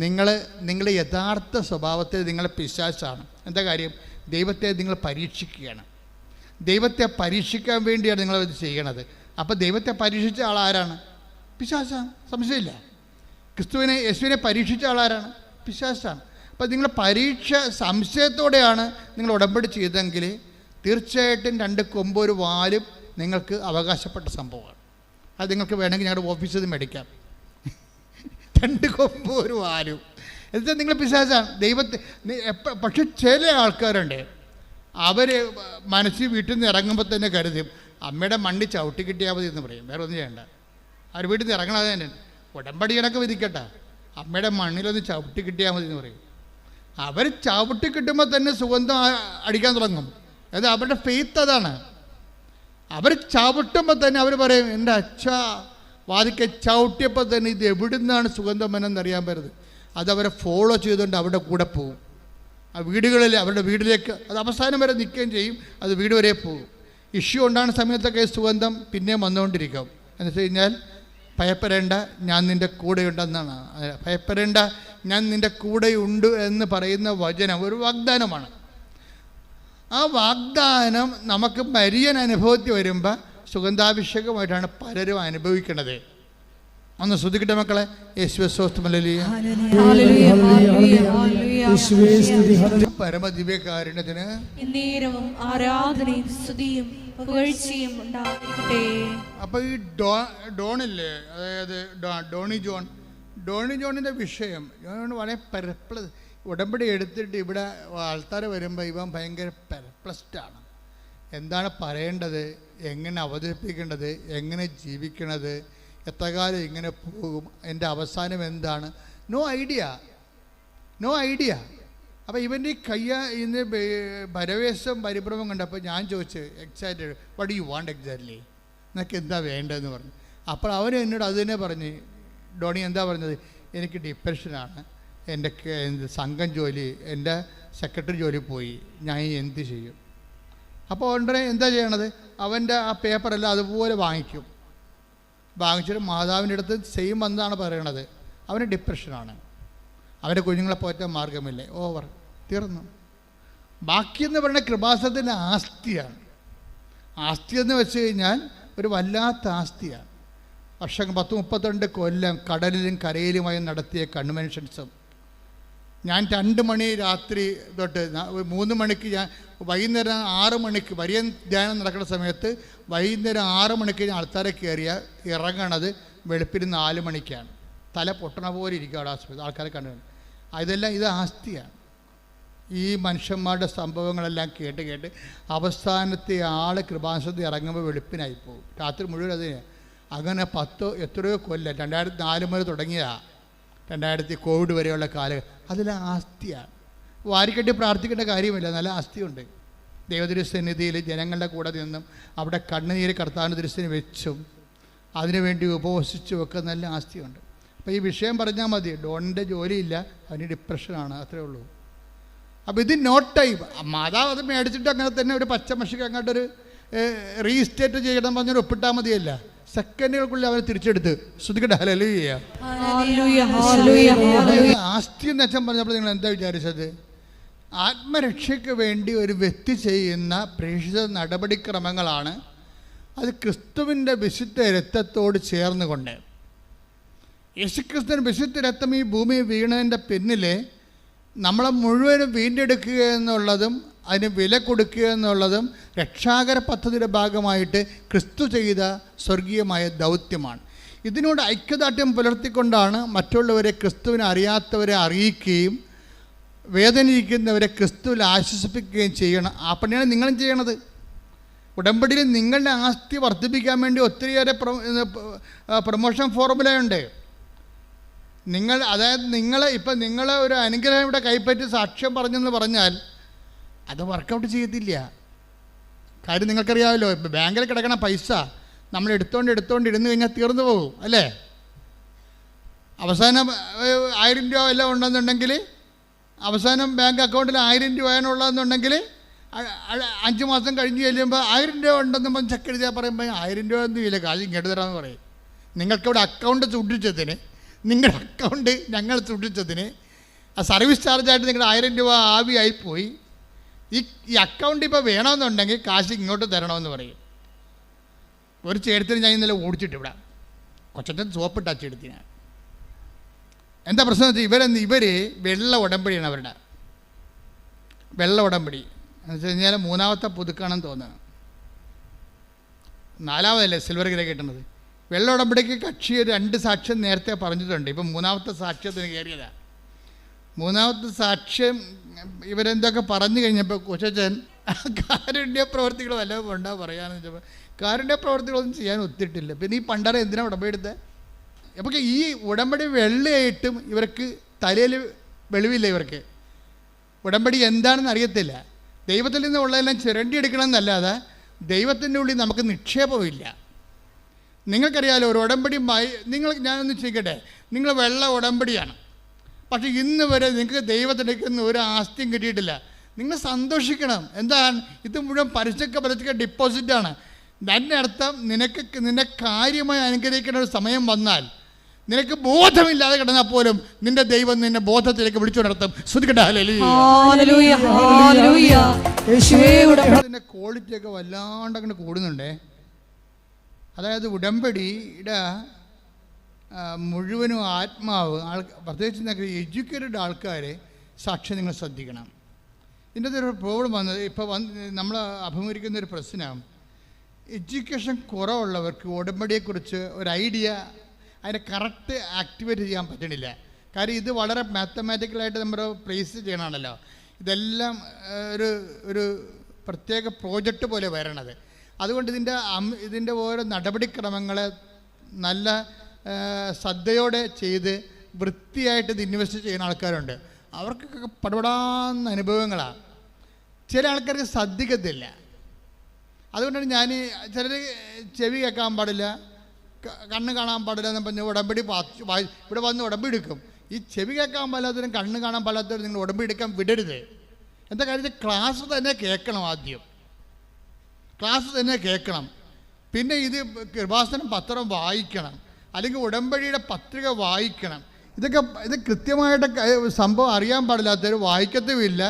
നിങ്ങളുടെ യഥാർത്ഥ സ്വഭാവത്തിൽ നിങ്ങൾ പിശാചാണ്. എന്താ കാര്യം? ദൈവത്തെ നിങ്ങൾ പരീക്ഷിക്കുകയാണ്. ദൈവത്തെ പരീക്ഷിക്കാൻ വേണ്ടിയാണ് നിങ്ങളത് ചെയ്യണത്. അപ്പോൾ ദൈവത്തെ പരീക്ഷിച്ച ആളാരാണ്? പിശാചാണ്, സംശയമില്ല. യേശുവിനെ പരീക്ഷിച്ച ആളാരാണ്? പിശാചാണ്. അപ്പോൾ നിങ്ങൾ പരീക്ഷ സംശയത്തോടെയാണ് നിങ്ങൾ ഉടമ്പടി ചെയ്തെങ്കിൽ തീർച്ചയായിട്ടും 2 കൊമ്പ് ഒരു വാലും നിങ്ങൾക്ക് അവകാശപ്പെട്ട സംഭവമാണ്. അത് നിങ്ങൾക്ക് വേണമെങ്കിൽ ഞങ്ങളുടെ ഓഫീസിൽ നിന്ന് മേടിക്കാം. 2 കൊമ്പ് ഒരു വാലും എന്നുവെച്ചാൽ നിങ്ങൾ പിശാചാണ്. ദൈവത്തെ പക്ഷെ ചില ആൾക്കാരുണ്ട്, അവർ മനസ്സിൽ വീട്ടിൽ നിന്ന് ഇറങ്ങുമ്പോൾ തന്നെ കരുതും അമ്മയുടെ മണ്ണി ചവിട്ടി കിട്ടിയാൽ മതി എന്ന് പറയും. വേറെ ഒന്നും ചെയ്യണ്ട. അവർ വീട്ടിൽ നിന്ന് ഇറങ്ങണത് തന്നെ ഉടമ്പടി കണക്ക് വിധിക്കട്ടെ, അമ്മയുടെ മണ്ണിലൊന്ന് ചവിട്ടി കിട്ടിയാൽ മതി എന്ന് പറയും. അവർ ചവിട്ടി കിട്ടുമ്പോൾ തന്നെ സുഗന്ധം അടിക്കാൻ തുടങ്ങും. അത് അവരുടെ ഫെയ്ത്ത് അതാണ്. അവർ ചവിട്ടുമ്പോൾ തന്നെ അവർ പറയും എൻ്റെ അച്ഛാ വാതിക്കെ ചവിട്ടിയപ്പോൾ തന്നെ ഇത് എവിടുന്നാണ് സുഗന്ധം എന്നറിയാൻ പറ്റുന്നത്. അതവരെ ഫോളോ ചെയ്തുകൊണ്ട് അവരുടെ കൂടെ പോകും. ആ വീടുകളിൽ അവരുടെ വീട്ടിലേക്ക് അത് അവസാനം വരെ നിൽക്കുകയും ചെയ്യും. അത് വീട് വരെ പോകും. ഇഷ്യൂ ഉണ്ടാകുന്ന സമയത്തൊക്കെ സുഗന്ധം പിന്നെയും വന്നുകൊണ്ടിരിക്കും. എന്ന് വെച്ച് കഴിഞ്ഞാൽ ഭയപ്പെടേണ്ട, ഞാൻ നിൻ്റെ കൂടെയുണ്ടെന്നാണ്. ഭയപ്പെടേണ്ട, ഞാൻ നിൻ്റെ കൂടെയുണ്ട് എന്ന് പറയുന്ന വചനം ഒരു വാഗ്ദാനമാണ്. ആ വാഗ്ദാനം നമുക്ക് മരിയൻ അനുഭവത്തിൽ വരുമ്പോൾ സുഗന്ധാഭിഷേകമായിട്ടാണ് പലരും അനുഭവിക്കുന്നത്. ഒന്ന് ശ്രദ്ധിക്കട്ടെ മക്കളെ. യേശുവേ സ്തോത്രം, ഹല്ലേലൂയ, പരമദിവ്യകാരുണ്യത്തിന് എന്നേരവും ആരാധനയും സ്തുതിയും പുകഴ്ചയും ഉണ്ടായിരിക്കട്ടെ. അപ്പോൾ ഈ ഡോണില്ലേ, അതായത് ഡോണി ജോണിൻ്റെ വിഷയം വളരെ പെർപ്ലസ്. ഉടമ്പടി എടുത്തിട്ട് ഇവിടെ ആൾക്കാർ വരുമ്പോൾ ഇവൻ ഭയങ്കര പെർപ്ലസ്ഡാണ്. എന്താണ് പറയേണ്ടത്, എങ്ങനെ അവതരിപ്പിക്കേണ്ടത്, എങ്ങനെ ജീവിക്കണത്, എത്ര കാലം ഇങ്ങനെ പോകും, എൻ്റെ അവസാനം എന്താണ്, നോ ഐഡിയ. അപ്പോൾ ഇവൻ്റെ ഈ ഇന്ന് പരവേശം പരിഭ്രമം കണ്ടപ്പോൾ ഞാൻ ചോദിച്ചു excited, what do you want exactly, നിനക്ക് എന്താ വേണ്ടതെന്ന് പറഞ്ഞു. അപ്പോൾ അവൻ എന്നോട് അത് തന്നെ പറഞ്ഞ്, ഡോണി എന്താ പറഞ്ഞത്, എനിക്ക് ഡിപ്രഷനാണ്, എൻ്റെ സംഘം ജോലി, എൻ്റെ സെക്രട്ടറി ജോലി പോയി, ഞാൻ എന്ത് ചെയ്യും? അപ്പോൾ ഉടനെ എന്താ ചെയ്യണത്, അവൻ്റെ ആ പേപ്പറെല്ലാം അതുപോലെ വാങ്ങിച്ചിട്ട് മാതാവിൻ്റെ അടുത്ത് സെയിം വന്നാണ് പറയണത്, അവന് ഡിപ്രഷനാണ്, അവൻ്റെ കുഞ്ഞുങ്ങളെ പോറ്റാൻ മാർഗമില്ലേ, ഓവർ, തീർന്നു. ബാക്കിയെന്ന് പറയുന്ന കൃപാസനത്തിൻ്റെ ആസ്തിയാണ്. ആസ്തി എന്ന് വെച്ച് കഴിഞ്ഞാൽ ഒരു വല്ലാത്ത ആസ്തിയാണ്. വർഷം 10-32 കൊല്ലം കടലിലും കരയിലുമായി നടത്തിയ കൺവെൻഷൻസും, ഞാൻ 2 മണി രാത്രി തൊട്ട് 3 മണിക്ക്, ഞാൻ വൈകുന്നേരം 6 മണിക്ക് വലിയ ധ്യാനം നടക്കുന്ന സമയത്ത് വൈകുന്നേരം 6 മണിക്ക് ഞാൻ ആൾക്കാരെ കയറിയ ഇറങ്ങണത് വെളുപ്പിന് 4 മണിക്കാണ്. തല പൊട്ടണ പോലെ ഇരിക്കുക അവിടെ ആസ്പത്രി ആൾക്കാരെ കണ്ടു. ഇതെല്ലാം ഇത് ആസ്തിയാണ്. ഈ മനുഷ്യന്മാരുടെ സംഭവങ്ങളെല്ലാം കേട്ട് അവസാനത്തെ ആൾ കൃപാസനത്തിൽ ഇറങ്ങുമ്പോൾ വെളുപ്പിനായി പോകും. രാത്രി മുഴുവൻ അത് അങ്ങനെ 10 എത്രയോ കൊല്ലം, 2004 മുതൽ തുടങ്ങിയതാണ്, 2000 കോവിഡ് വരെയുള്ള കാലം. അതിലെ ആസ്തിയാണ്. വാരിക്കെട്ടി പ്രാർത്ഥിക്കേണ്ട കാര്യമില്ല, നല്ല ആസ്തിയുണ്ട്. ദൈവതിരുസന്നിധിയിൽ ജനങ്ങളുടെ കൂടെ നിന്നും അവിടെ കണ്ണുനീര് കർത്താവിൻ്റെ തിരുസന്നിധി വെച്ചും അതിനുവേണ്ടി ഉപവസിച്ചും ഒക്കെ നല്ല ആസ്തിയുണ്ട്. അപ്പോൾ ഈ വിഷയം പറഞ്ഞാൽ മതി, ഡോണിൻ്റെ ജോലിയില്ല, അവന് ഡിപ്രഷനാണ്, അത്രേ ഉള്ളൂ. അപ്പോൾ ഇത് നോട്ട് ടൈം. മാതാവ് അത് മേടിച്ചിട്ട് അങ്ങനെ തന്നെ ഒരു പച്ചമഷിക്ക് അങ്ങോട്ടൊരു റീസ്റ്റേറ്റ് ചെയ്യണം പറഞ്ഞൊരു ഒപ്പിട്ടാൽ മതിയല്ല, സെക്കൻഡുകൾക്കുള്ളിൽ അവനെ തിരിച്ചെടുത്ത് ശ്രദ്ധിക്കട്ടെ. ഹല്ലേലൂയ. ആസ്തി എന്ന് അച്ഛൻ പറഞ്ഞപ്പോൾ നിങ്ങൾ എന്താ വിചാരിച്ചത്? ആത്മരക്ഷയ്ക്ക് വേണ്ടി ഒരു വ്യക്തി ചെയ്യുന്ന പ്രേക്ഷിത നടപടിക്രമങ്ങളാണ്. അത് ക്രിസ്തുവിൻ്റെ വിശുദ്ധ രക്തത്തോട് ചേർന്നുകൊണ്ട്, യേശുക്രിസ്തുവിൻ്റെ വിശുദ്ധ രക്തം ഈ ഭൂമി വീണതിൻ്റെ പിന്നിൽ നമ്മളെ മുഴുവനും വീണ്ടെടുക്കുക എന്നുള്ളതും അതിന് വില കൊടുക്കുക എന്നുള്ളതും രക്ഷാകര പദ്ധതിയുടെ ഭാഗമായിട്ട് ക്രിസ്തു ചെയ്ത സ്വർഗീയമായ ദൗത്യമാണ്. ഇതിനോട് ഐക്യദാർഢ്യം പുലർത്തിക്കൊണ്ടാണ് മറ്റുള്ളവരെ, ക്രിസ്തുവിനെ അറിയാത്തവരെ അറിയിക്കുകയും വേദനിക്കുന്നവരെ ക്രിസ്തുവിൽ ആശ്വസിപ്പിക്കുകയും ചെയ്യണം. ആ പണിയാണ് നിങ്ങളും ചെയ്യണത്. ഉടമ്പടിയിൽ നിങ്ങളുടെ ആസ്തി വർദ്ധിപ്പിക്കാൻ വേണ്ടി ഒത്തിരിയേറെ പ്രൊമോഷൻ ഫോർമുലയുണ്ട്. അതായത് ഇപ്പം നിങ്ങൾ ഒരു അനുഗ്രഹം ഇവിടെ കൈപ്പറ്റി സാക്ഷ്യം പറഞ്ഞെന്ന് പറഞ്ഞാൽ അത് വർക്കൗട്ട് ചെയ്യത്തില്ല. കാര്യം നിങ്ങൾക്കറിയാമല്ലോ, ബാങ്കിൽ കിടക്കണ പൈസ നമ്മൾ എടുത്തോണ്ട് ഇരുന്ന് കഴിഞ്ഞാൽ തീർന്നു പോകും അല്ലേ. അവസാനം 1000 രൂപ എല്ലാം ഉണ്ടെന്നുണ്ടെങ്കിൽ, അവസാനം ബാങ്ക് അക്കൗണ്ടിൽ 1000 രൂപയാണുള്ളതെന്നുണ്ടെങ്കിൽ 5 മാസം കഴിഞ്ഞ് ചെല്ലുമ്പോൾ 1000 രൂപ ഉണ്ടെന്ന് പറഞ്ഞ് ചെക്ക് എഴുതിയാൽ പറയുമ്പോൾ 1000 രൂപ ഒന്നും ഇല്ല, കാശ് ഇങ്ങോട്ട് തരാമെന്ന് പറയും. നിങ്ങൾക്കിവിടെ അക്കൗണ്ട് സൂക്ഷിച്ചതിന്, നിങ്ങളുടെ അക്കൗണ്ട് ഞങ്ങൾ സൂക്ഷിച്ചതിന്, ആ സർവീസ് ചാർജായിട്ട് നിങ്ങളുടെ 1000 രൂപ ആവിയായിപ്പോയി. ഈ അക്കൗണ്ട് ഇപ്പോൾ വേണമെന്നുണ്ടെങ്കിൽ കാശ് ഇങ്ങോട്ട് തരണമെന്ന് പറയും. ഒരു ചേട്ടത്തിന് ഞാൻ ഇന്നലെ ഓടിച്ചിട്ട് ഇവിടെ കൊച്ചത്തെ സോപ്പിട്ട് ആ ചേട്ടത്തിന്. എന്താ പ്രശ്നം വെച്ചാൽ ഇവർ വെള്ള ഉടമ്പടിയാണ് അവരുടെ. വെള്ള ഉടമ്പടി എന്ന് വെച്ച് കഴിഞ്ഞാൽ മൂന്നാമത്തെ പുതുക്കാണെന്ന് തോന്നുന്നു, 4ാമതല്ലേ സിൽവർ ഗ്രേ കിട്ടുന്നത്. വെള്ള ഉടമ്പടിക്ക് കക്ഷി 2 സാക്ഷ്യം നേരത്തെ പറഞ്ഞിട്ടുണ്ട്. ഇപ്പം 3ാമത്തെ സാക്ഷ്യത്തിന് കയറിയതാണ്. 3ാമത്തെ സാക്ഷ്യം ഇവരെന്തൊക്കെ പറഞ്ഞു കഴിഞ്ഞപ്പോൾ കൊച്ചൻ കാരുണ്യ പ്രവർത്തികൾ വല്ലതും ഉണ്ടാ പറയാമെന്ന് വെച്ചപ്പോൾ കാരുണ്യ പ്രവർത്തികളൊന്നും ചെയ്യാൻ ഒത്തിട്ടില്ല. പിന്നെ ഈ പണ്ടാര എന്തിനാണ് ഉടമ്പടി എടുത്തത്? അപ്പോൾ ഈ ഉടമ്പടി വെള്ളയായിട്ടും ഇവർക്ക് തലയിൽ വെളിവില്ല. ഇവർക്ക് ഉടമ്പടി എന്താണെന്ന് അറിയത്തില്ല. ദൈവത്തിൽ നിന്നുള്ളതെല്ലാം ചിരണ്ടിയെടുക്കണമെന്നല്ലാതെ ദൈവത്തിൻ്റെ ഉള്ളിൽ നമുക്ക് നിക്ഷേപമില്ല. നിങ്ങൾക്കറിയാലോ, ഒരു ഉടമ്പടി ഞാനൊന്ന് ചോദിക്കട്ടെ, നിങ്ങൾ വെള്ള ഉടമ്പടിയാണ്, പക്ഷേ ഇന്ന് വരെ നിങ്ങൾക്ക് ദൈവത്തിൻ്റെ ഒരു ആസ്തിയും കിട്ടിയിട്ടില്ല. നിങ്ങൾ സന്തോഷിക്കണം. എന്താണ്? ഇത് മുഴുവൻ പരസ്യ ഡിപ്പോസിറ്റാണ്. അതിൻ്റെ അർത്ഥം നിന്നെ കാര്യമായി അനുഗ്രഹിക്കുന്ന ഒരു സമയം വന്നാൽ നിനക്ക് ബോധമില്ലാതെ കിടന്നാൽ പോലും നിന്റെ ദൈവം നിന്നെ ബോധത്തിലേക്ക് വിളിച്ചുണർത്തും. ഇതിൻ്റെ ക്വാളിറ്റിയൊക്കെ വല്ലാണ്ട് അങ്ങനെ കൂടുന്നുണ്ടേ. അതായത് ഉടമ്പടിയുടെ മുഴുവനും ആത്മാവ് പ്രത്യേകിച്ച് എഡ്യൂക്കേറ്റഡ് ആൾക്കാരെ സാക്ഷ്യം നിങ്ങൾ ശ്രദ്ധിക്കണം. ഇതിൻ്റെ ഒരു പ്രോബ്ലം വന്നത് ഇപ്പോൾ നമ്മൾ അഭിമുഖീകരിക്കുന്നൊരു പ്രശ്നം, എഡ്യൂക്കേഷൻ കുറവുള്ളവർക്ക് ഉടമ്പടിയെക്കുറിച്ച് ഒരു ഐഡിയ അതിനെ കറക്റ്റ് ആക്ടിവേറ്റ് ചെയ്യാൻ പറ്റണില്ല. കാര്യം ഇത് വളരെ മാത്തമാറ്റിക്കലായിട്ട് നമ്മൾ പ്ലേസ് ചെയ്യണമല്ലോ. ഇതെല്ലാം ഒരു പ്രത്യേക പ്രോജക്റ്റ് പോലെ വരണത്. അതുകൊണ്ട് ഇതിൻ്റെ ഓരോ നടപടിക്രമങ്ങളെ നല്ല ശ്രദ്ധയോടെ ചെയ്ത് വൃത്തിയായിട്ട് ഇത് ഇൻവെസ്റ്റ് ചെയ്യുന്ന ആൾക്കാരുണ്ട്. അവർക്കൊക്കെ പടപടാന്ന അനുഭവങ്ങളാണ്. ചില ആൾക്കാർക്ക് ശ്രദ്ധിക്കത്തില്ല. അതുകൊണ്ടാണ് ഞാൻ ചിലർ ചെവി കേൾക്കാൻ പാടില്ല, കണ്ണ് കാണാൻ പാടില്ല എന്ന് പറഞ്ഞ് ഉടമ്പടി ഇവിടെ വന്ന് ഉടമ്പടി എടുക്കും. ഈ ചെവി കേൾക്കാൻ പാടില്ലാത്തവരും കണ്ണ് കാണാൻ പാടില്ലാത്തവരും നിങ്ങൾ ഉടമ്പടി എടുക്കാൻ വിടരുത്. എന്താ കാര്യത്തിൽ ക്ലാസ് തന്നെ കേൾക്കണം. ആദ്യം ക്ലാസ് തന്നെ കേൾക്കണം. പിന്നെ ഇത് കൃപാസനം പത്രം വായിക്കണം, അല്ലെങ്കിൽ ഉടമ്പടിയുടെ പത്രിക വായിക്കണം. ഇത് കൃത്യമായിട്ട് സംഭവം അറിയാൻ പാടില്ലാത്തവർ വായിക്കത്തുമില്ല,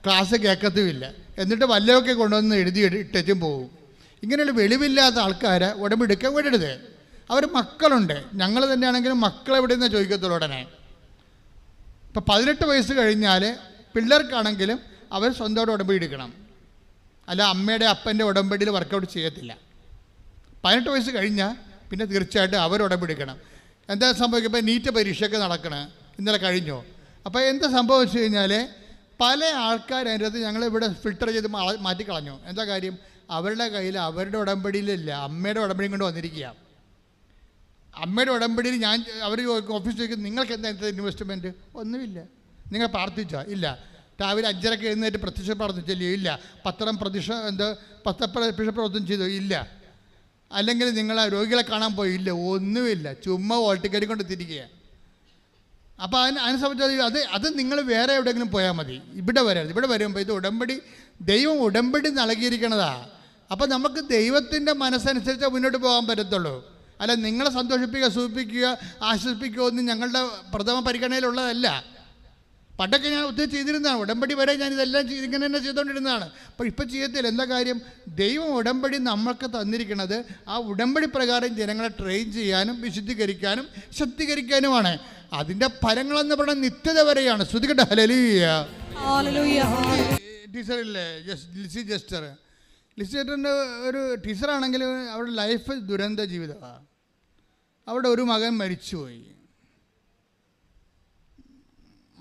ക്ലാസ് കേൾക്കത്തുമില്ല. എന്നിട്ട് വല്ലതൊക്കെ കൊണ്ടുവന്ന് എഴുതി ഇട്ടും പോകും. ഇങ്ങനെയുള്ള വെളിവില്ലാത്ത ആൾക്കാരെ ഉടമ്പടി എടുക്കാൻ വിടരുത്. അവർ മക്കളുണ്ട്, ഞങ്ങൾ തന്നെയാണെങ്കിലും മക്കളെവിടെ നിന്നാണ് ചോദിക്കത്തുള്ളൂ ഉടനെ. ഇപ്പം 18 വയസ്സ് കഴിഞ്ഞാൽ പിള്ളേർക്കാണെങ്കിലും അവർ സ്വന്തമായിട്ട് ഉടമ്പടി എടുക്കണം. അല്ല അമ്മയുടെ അപ്പൻ്റെ ഉടമ്പടിയിൽ വർക്കൗട്ട് ചെയ്യത്തില്ല. 18 വയസ്സ് കഴിഞ്ഞാൽ പിന്നെ തീർച്ചയായിട്ടും അവർ ഉടമ്പടി എടുക്കണം. എന്താ സംഭവിക്കുക? ഇപ്പോൾ നീറ്റ് പരീക്ഷയൊക്കെ നടക്കണേ, ഇന്നലെ കഴിഞ്ഞോ. അപ്പോൾ എന്താ സംഭവിച്ചു കഴിഞ്ഞാൽ പല ആൾക്കാർ അതിൻ്റെ അകത്ത് ഞങ്ങളിവിടെ ഫിൽട്ടർ ചെയ്ത് മാറ്റിക്കളഞ്ഞു. എന്താ കാര്യം? അവരുടെ കയ്യിൽ അവരുടെ ഉടമ്പടിയിലില്ല, അമ്മയുടെ ഉടമ്പടിയും കൊണ്ട് വന്നിരിക്കുക. അമ്മയുടെ ഉടമ്പടിയിൽ അവർ ഓഫീസിൽ ചോദിക്കും, നിങ്ങൾക്ക് എന്താ ഇൻവെസ്റ്റ്മെൻറ്റ്? ഒന്നുമില്ല. നിങ്ങൾ പ്രാർത്ഥിച്ചോ? ഇല്ല. രാവിലെ 5:30 എഴുന്നേറ്റ് പ്രത്യക്ഷ പ്രാർത്ഥിച്ചല്ലോ? ഇല്ല. പത്രം പ്രവർത്തനം ചെയ്തോ? ഇല്ല. അല്ലെങ്കിൽ നിങ്ങൾ രോഗികളെ കാണാൻ പോയി? ഇല്ല. ഒന്നുമില്ല. ചുമ്മാ ഓൾട്ടിക്കരി കൊണ്ട് തിരിക്കുക. അപ്പോൾ അതിനെ സംബന്ധിച്ച് അത് നിങ്ങൾ വേറെ എവിടെയെങ്കിലും പോയാൽ മതി, ഇവിടെ വരരുത്. ഇവിടെ വരുമ്പോൾ ഇത് ഉടമ്പടി, ദൈവം ഉടമ്പടി നൽകിയിരിക്കണതാ. അപ്പോൾ നമുക്ക് ദൈവത്തിൻ്റെ മനസ്സനുസരിച്ച് മുന്നോട്ട് പോകാൻ പറ്റത്തുള്ളൂ. അല്ല നിങ്ങളെ സന്തോഷിപ്പിക്കുക, സൂചിപ്പിക്കുക, ആശ്വസിപ്പിക്കുക ഒന്നും ഞങ്ങളുടെ പ്രഥമ പരിഗണനയിലുള്ളതല്ല. പണ്ടൊക്കെ ഞാൻ ഒത്തിരി ചെയ്തിരുന്നതാണ്. ഉടമ്പടി വരെ ഞാൻ ഇതെല്ലാം ഇങ്ങനെ തന്നെ ചെയ്തുകൊണ്ടിരുന്നതാണ്. അപ്പോൾ ഇപ്പം ചെയ്യത്തില്ല. എന്താ കാര്യം? ദൈവം ഉടമ്പടി നമ്മൾക്ക് തന്നിരിക്കുന്നത് ആ ഉടമ്പടി പ്രകാരം ജനങ്ങളെ ട്രെയിൻ ചെയ്യാനും വിശുദ്ധീകരിക്കാനും ശക്തീകരിക്കാനുമാണ്. അതിൻ്റെ ഫലങ്ങളെന്ന് പറഞ്ഞാൽ നിത്യത വരെയാണ്. ശ്രുതികട്ടെ ഹല്ലേലൂയ. ടീച്ചറില്ലേ ലിസി ജസ്റ്റർ? ലിസി ജസ്റ്ററിൻ്റെ ഒരു ടീച്ചറാണെങ്കിൽ അവരുടെ ലൈഫ് ദുരന്ത ജീവിതമാണ്. അവിടെ ഒരു മകൻ മരിച്ചുപോയി.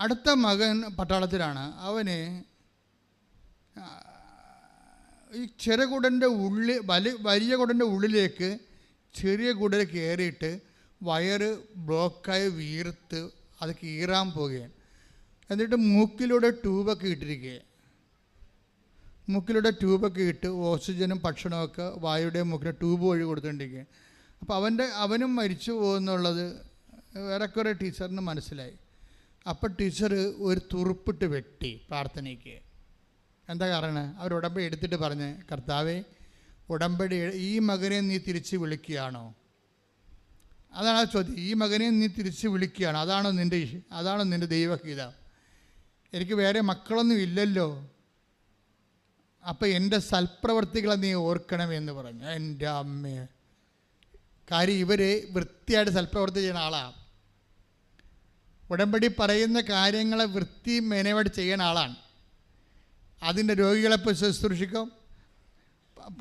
അടുത്ത മകൻ പട്ടാളത്തിലാണ്. അവന് ഈ ചെറുകുടൻ്റെ വലിയ കുടൻ്റെ ഉള്ളിലേക്ക് ചെറിയ കുടൽ കയറിയിട്ട് വയറ് ബ്ലോക്കായി വീർത്ത് അത് കീറാൻ പോവുകയാണ്. എന്നിട്ട് മൂക്കിലൂടെ ട്യൂബൊക്കെ ഇട്ടിരിക്കുക. മൂക്കിലൂടെ ട്യൂബൊക്കെ ഇട്ട് ഓക്സിജനും ഭക്ഷണമൊക്കെ വായുടെ മൂക്കിലെ ട്യൂബ് വഴി കൊടുത്തുകൊണ്ടിരിക്കുക. അപ്പോൾ അവനും മരിച്ചു പോകുന്നുള്ളത് ഏറെക്കുറെ ടീച്ചറിന് മനസ്സിലായി. അപ്പോൾ ടീച്ചർ ഒരു തുറുപ്പിട്ട് വെട്ടി പ്രാർത്ഥനയ്ക്ക്. എന്താ കാരണം? അവർ ഉടമ്പടി എടുത്തിട്ട് പറഞ്ഞ്, കർത്താവേ, ഉടമ്പടി ഈ മകനെ നീ തിരിച്ച് വിളിക്കുകയാണോ? അതാണ് ആ ചോദ്യം. ഈ മകനെ നീ തിരിച്ച് വിളിക്കുകയാണ്, അതാണോ നിൻ്റെ ദൈവഗീത? എനിക്ക് വേറെ മക്കളൊന്നും ഇല്ലല്ലോ. അപ്പം എൻ്റെ സൽപ്രവർത്തികളെ നീ ഓർക്കണമെന്ന് പറഞ്ഞു. എൻ്റെ അമ്മ, കാര്യം ഇവർ വൃത്തിയായിട്ട് സൽപ്രവർത്തി ചെയ്യുന്ന ആളാണ്. ഉടമ്പടി പറയുന്ന കാര്യങ്ങളെ വൃത്തി മെനവായിട്ട് ചെയ്യുന്ന ആളാണ്. അതിൻ്റെ രോഗികളെ ശുശ്രൂഷിക്കും,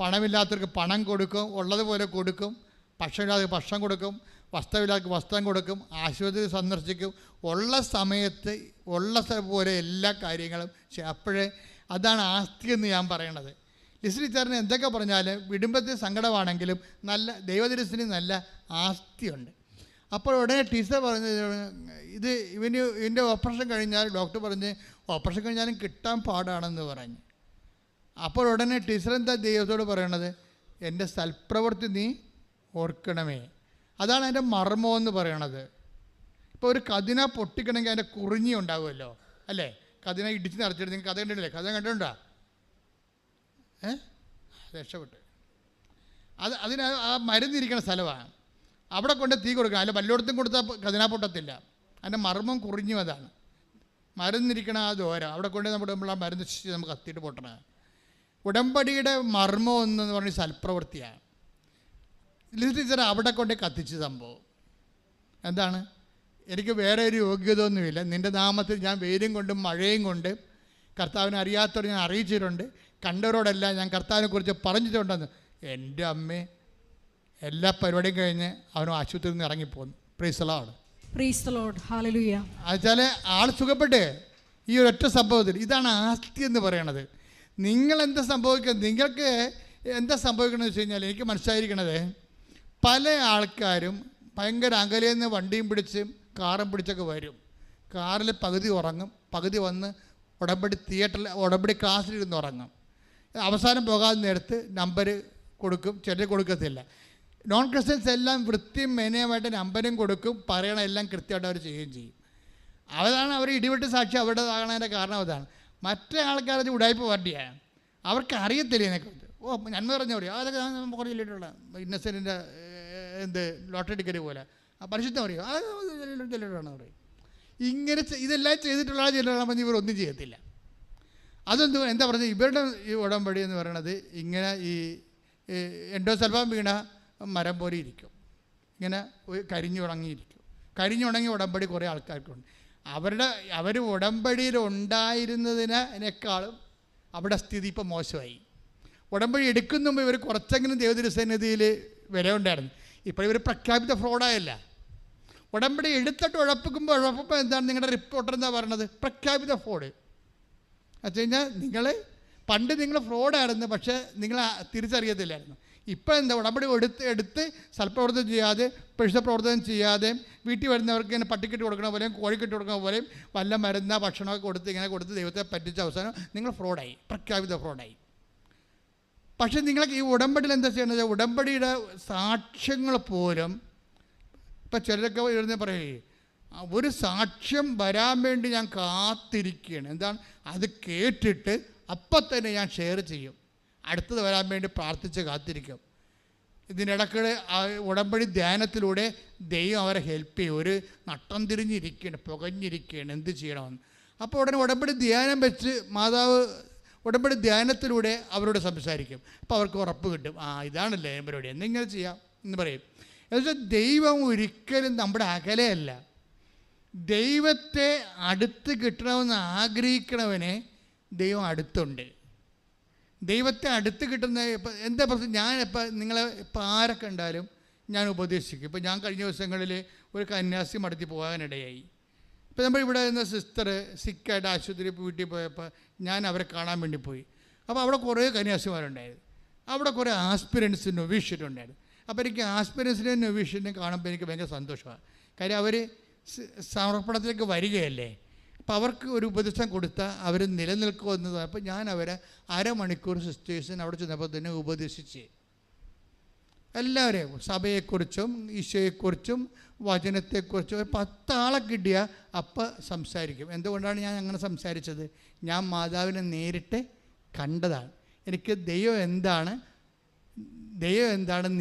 പണമില്ലാത്തവർക്ക് പണം കൊടുക്കും, ഉള്ളതുപോലെ കൊടുക്കും, ഭക്ഷണമില്ലാത്തവർക്ക് ഭക്ഷണം കൊടുക്കും, വസ്ത്രമില്ലാത്തവർക്ക് വസ്ത്രം കൊടുക്കും, ആശുപത്രി സന്ദർശിക്കും, ഉള്ള സമയത്ത് ഉള്ള പോലെ എല്ലാ കാര്യങ്ങളും. അപ്പോഴേ അതാണ് ആസ്തി എന്ന് ഞാൻ പറയണത്. ലിസ്ലി ടീച്ചറിന് എന്തൊക്കെ പറഞ്ഞാലും വിടുംബത്തിൽ സങ്കടമാണെങ്കിലും നല്ല ദൈവദൃശ്യത്തിന് നല്ല ആസ്തിയുണ്ട്. അപ്പോൾ ഉടനെ ടീച്ചർ പറഞ്ഞ ഇതിൻ്റെ ഓപ്പറേഷൻ കഴിഞ്ഞാൽ ഡോക്ടർ പറഞ്ഞ് ഓപ്പറേഷൻ കഴിഞ്ഞാലും കിട്ടാൻ പാടാണെന്ന് പറഞ്ഞു. അപ്പോൾ ഉടനെ ടീച്ചർ എന്താ ദൈവത്തോട് പറയണത്? എൻ്റെ സൽപ്രവൃത്തി നീ ഓർക്കണമേ. അതാണ് അതിൻ്റെ മർമ്മമെന്ന് പറയണത്. ഇപ്പോൾ ഒരു കതിന പൊട്ടിക്കണമെങ്കിൽ അതിൻ്റെ കുറിഞ്ഞി ഉണ്ടാകുമല്ലോ, അല്ലേ? കതിന ഇടിച്ച് നിറച്ചിട്ട് നിങ്ങൾ കഥ കണ്ടിട്ടില്ലേ? കഥ കണ്ടിട്ടുണ്ടോ? രക്ഷപ്പെട്ട് അതിന് ആ മരുന്നിരിക്കുന്ന സ്ഥലമാണ്. അവിടെ കൊണ്ട് തീ കൊടുക്കണം. അതിൽ വല്ലയിടത്തും കൊടുത്താൽ കതിനാ പൊട്ടത്തില്ല. അതിൻ്റെ മർമ്മം കുറിഞ്ഞു. അതാണ് മരുന്നിരിക്കണ ആ ദോര. അവിടെ കൊണ്ട് നമ്മൾ ആ മരുന്ന് നമുക്ക് കത്തിയിട്ട് പൊട്ടണം. ഉടമ്പടിയുടെ മർമ്മം എന്ന് പറഞ്ഞ സൽപ്രവൃത്തിയാണ്. ടീച്ചർ അവിടെ കൊണ്ട് കത്തിച്ച് സംഭവം എന്താണ്? എനിക്ക് വേറെ ഒരു യോഗ്യതയൊന്നുമില്ല, നിൻ്റെ നാമത്തിൽ ഞാൻ വെയിലും കൊണ്ടും മഴയും കൊണ്ട് കർത്താവിനെ അറിയാത്തവർ ഞാൻ അറിയിച്ചിട്ടുണ്ട്, കണ്ടവരോടെല്ലാം ഞാൻ കർത്താവിനെക്കുറിച്ച് പറഞ്ഞിട്ടുണ്ടെന്ന്. എൻ്റെ അമ്മേ, എല്ലാ പരിപാടിയും കഴിഞ്ഞ് അവനും ആശുപത്രിയിൽ നിന്ന് ഇറങ്ങിപ്പോന്നു. Praise the Lord. Praise the Lord. Hallelujah. എന്നുവെച്ചാൽ ആൾ സുഖപ്പെട്ടേ ഈ ഒരൊറ്റ സംഭവത്തിൽ. ഇതാണ് ആസ്തി എന്ന് പറയണത്. നിങ്ങളെന്താ സംഭവിക്കുന്നത്? നിങ്ങൾക്ക് എന്താ സംഭവിക്കണമെന്ന് വെച്ച് കഴിഞ്ഞാൽ എനിക്ക് മനസ്സിലായിരിക്കണത്, പല ആൾക്കാരും ഭയങ്കര അകലേന്ന് വണ്ടിയും പിടിച്ചും കാറും പിടിച്ചൊക്കെ വരും. കാറിൽ പകുതി ഉറങ്ങും, പകുതി വന്ന് ഉടമ്പടി തിയേറ്ററിൽ ഉടമ്പടി ക്ലാസ്സിലിരുന്ന് ഉറങ്ങും. അവസാനം പോകാതെ നേരത്ത് നമ്പർ കൊടുക്കും, ചിലർ കൊടുക്കത്തില്ല. നോൺ ക്രിസ്ത്യൻസ് എല്ലാം വൃത്തിയും മെനയുമായിട്ട് നമ്പരും കൊടുക്കും, പറയണ എല്ലാം കൃത്യമായിട്ട് അവർ ചെയ്യുകയും ചെയ്യും. അതാണ് അവർ ഇടിവെട്ട് സാക്ഷി അവരുടേതാകണതിൻ്റെ കാരണം. അതാണ് മറ്റേ ആൾക്കാരത് ഉടായ്പ പാർട്ടിയാണ്. അവർക്ക് അറിയത്തില്ല ഇതിനെക്കുറിച്ച്. നന്മ പറഞ്ഞ പറയും, അതൊക്കെ നമുക്ക് ചെല്ലിട്ടുള്ള ഇന്നസെൻറ്റിൻ്റെ ലോട്ടറി ടിക്കറ്റ് പോലെ പരിശുദ്ധം പറയും, ചെല്ലിട്ടാണ് പറയും. ഇങ്ങനെ ഇതെല്ലാം ചെയ്തിട്ടുള്ള ചെല്ലുകളാകുമ്പോൾ ഇവർ ഒന്നും ചെയ്യത്തില്ല. അതെന്ത് എന്താ പറഞ്ഞത്? ഇവരുടെ ഈ ഉടമ്പടി എന്ന് പറയണത് ഇങ്ങനെ ഈ എൻഡോസൾഫാൻ വീണ മരം പോലെ ഇരിക്കും, ഇങ്ങനെ കരിഞ്ഞുണങ്ങിയിരിക്കും. കരിഞ്ഞുണങ്ങി ഉടമ്പടി കുറേ ആൾക്കാർക്കുണ്ട്. അവർ ഉടമ്പടിയിൽ ഉണ്ടായിരുന്നതിനേക്കാളും അവിടെ സ്ഥിതി ഇപ്പം മോശമായി. ഉടമ്പടി എടുക്കുന്ന മുമ്പ് ഇവർ കുറച്ചെങ്കിലും ദൈവതിരുസന്നിധിയിൽ വില ഉണ്ടായിരുന്നു. ഇപ്പോൾ ഇവർ പ്രഖ്യാപിത ഫ്രോഡായല്ല. ഉടമ്പടി എടുത്തിട്ട് ഉഴപ്പിക്കുമ്പോൾ എന്താണ് നിങ്ങളുടെ റിപ്പോർട്ടർ എന്താ പറയണത്? പ്രഖ്യാപിത ഫ്രോഡ്. വെച്ച് കഴിഞ്ഞാൽ പണ്ട് നിങ്ങൾ ഫ്രോഡായിരുന്നു, പക്ഷേ നിങ്ങൾ തിരിച്ചറിയത്തില്ലായിരുന്നു. ഇപ്പോൾ എന്താ? ഉടമ്പടി എടുത്ത് സൽപ്രവർത്തനം ചെയ്യാതെ, പെഴുത്ത പ്രവർത്തനം ചെയ്യാതെ, വീട്ടിൽ വരുന്നവർക്ക് ഇങ്ങനെ പട്ടിക്കെട്ട് കൊടുക്കണ പോലെയും കോഴിക്കെട്ട് കൊടുക്കണ പോലെയും വല്ല മരുന്ന ഭക്ഷണമൊക്കെ കൊടുത്ത് ഇങ്ങനെ കൊടുത്ത് ദൈവത്തെ പറ്റിച്ച അവസാനം നിങ്ങൾ ഫ്രോഡായി, പ്രഖ്യാപിത ഫ്രോഡായി. പക്ഷേ നിങ്ങൾക്ക് ഈ ഉടമ്പടിയിൽ എന്താ ചെയ്യണത്? ഉടമ്പടിയുടെ സാക്ഷ്യങ്ങൾ പോലും ഇപ്പം ചിലരൊക്കെ ഇരുന്ന് പറയേ, ഒരു സാക്ഷ്യം വരാൻ വേണ്ടി ഞാൻ കാത്തിരിക്കുകയാണ്. എന്താണ്? അത് കേട്ടിട്ട് അപ്പം തന്നെ ഞാൻ ഷെയർ ചെയ്യും, അടുത്തത് വരാൻ വേണ്ടി പ്രാർത്ഥിച്ച് കാത്തിരിക്കും. ഇതിനിടയ്ക്ക് ഉടമ്പടി ധ്യാനത്തിലൂടെ ദൈവം അവരെ ഹെൽപ്പ് ചെയ്യും. ഒരു നട്ടം തിരിഞ്ഞിരിക്കുകയാണ്, പുകഞ്ഞിരിക്കുകയാണ്, എന്ത് ചെയ്യണമെന്ന്. അപ്പോൾ ഉടനെ ഉടമ്പടി ധ്യാനം വെച്ച് മാതാവ് ഉടമ്പടി ധ്യാനത്തിലൂടെ അവരോട് സംസാരിക്കും. അപ്പോൾ അവർക്ക് ഉറപ്പ് കിട്ടും, ഇതാണല്ലേ പരിപാടി, എന്തെങ്കിലും ചെയ്യാം എന്ന് പറയും. എന്നുവെച്ചാൽ ദൈവം ഒരിക്കലും നമ്മുടെ അകലെയല്ല. ദൈവത്തെ അടുത്ത് കിട്ടണമെന്ന് ആഗ്രഹിക്കണവനെ ദൈവം അടുത്തുണ്ട്. ദൈവത്തെ അടുത്ത് കിട്ടുന്ന എന്താ പ്രശ്നം? ഞാൻ നിങ്ങളെ ആരെ കണ്ടാലും ഞാൻ ഉപദേശിക്കും. ഇപ്പോൾ ഞാൻ കഴിഞ്ഞ ദിവസങ്ങളിൽ ഒരു കന്യാസ്ത്രീ മടത്തി പോകാനിടയായി. ഇപ്പോൾ നമ്മളിവിടെ നിന്ന് സിസ്റ്റർ സിക്കായിട്ട് ആശുപത്രി വീട്ടിൽ പോയപ്പോൾ ഞാൻ അവരെ കാണാൻ വേണ്ടി പോയി. അപ്പോൾ അവിടെ കുറേ കന്യാസ്ത്രീമാരുണ്ടായിരുന്നു. അവിടെ കുറേ ആസ്പിരൻസ് നൊവീഷ്യനുണ്ടായിരുന്നു. അപ്പോൾ എനിക്ക് ആസ്പിരൻസിനെയും നൊവീഷ്യനെയും കാണുമ്പോൾ എനിക്ക് ഭയങ്കര സന്തോഷമാണ്. കാര്യം അവർ സമർപ്പണത്തിലേക്ക് വരികയല്ലേ. അപ്പോൾ അവർക്ക് ഒരു ഉപദേശം കൊടുത്താൽ അവർ നിലനിൽക്കുമെന്നത്. അപ്പോൾ ഞാൻ അവരെ അരമണിക്കൂർ സിസ്റ്റേഴ്സിന് അവിടെ ചെന്നപ്പോൾ തന്നെ ഉപദേശിച്ച് എല്ലാവരെയും സഭയെക്കുറിച്ചും ഈശോയെക്കുറിച്ചും വചനത്തെക്കുറിച്ചും 10 ആളെ കിട്ടിയ അപ്പം സംസാരിക്കും. എന്തുകൊണ്ടാണ് ഞാൻ അങ്ങനെ സംസാരിച്ചത്? ഞാൻ മാതാവിനെ നേരിട്ട് കണ്ടതാണ്. എനിക്ക് ദൈവം എന്താണ്,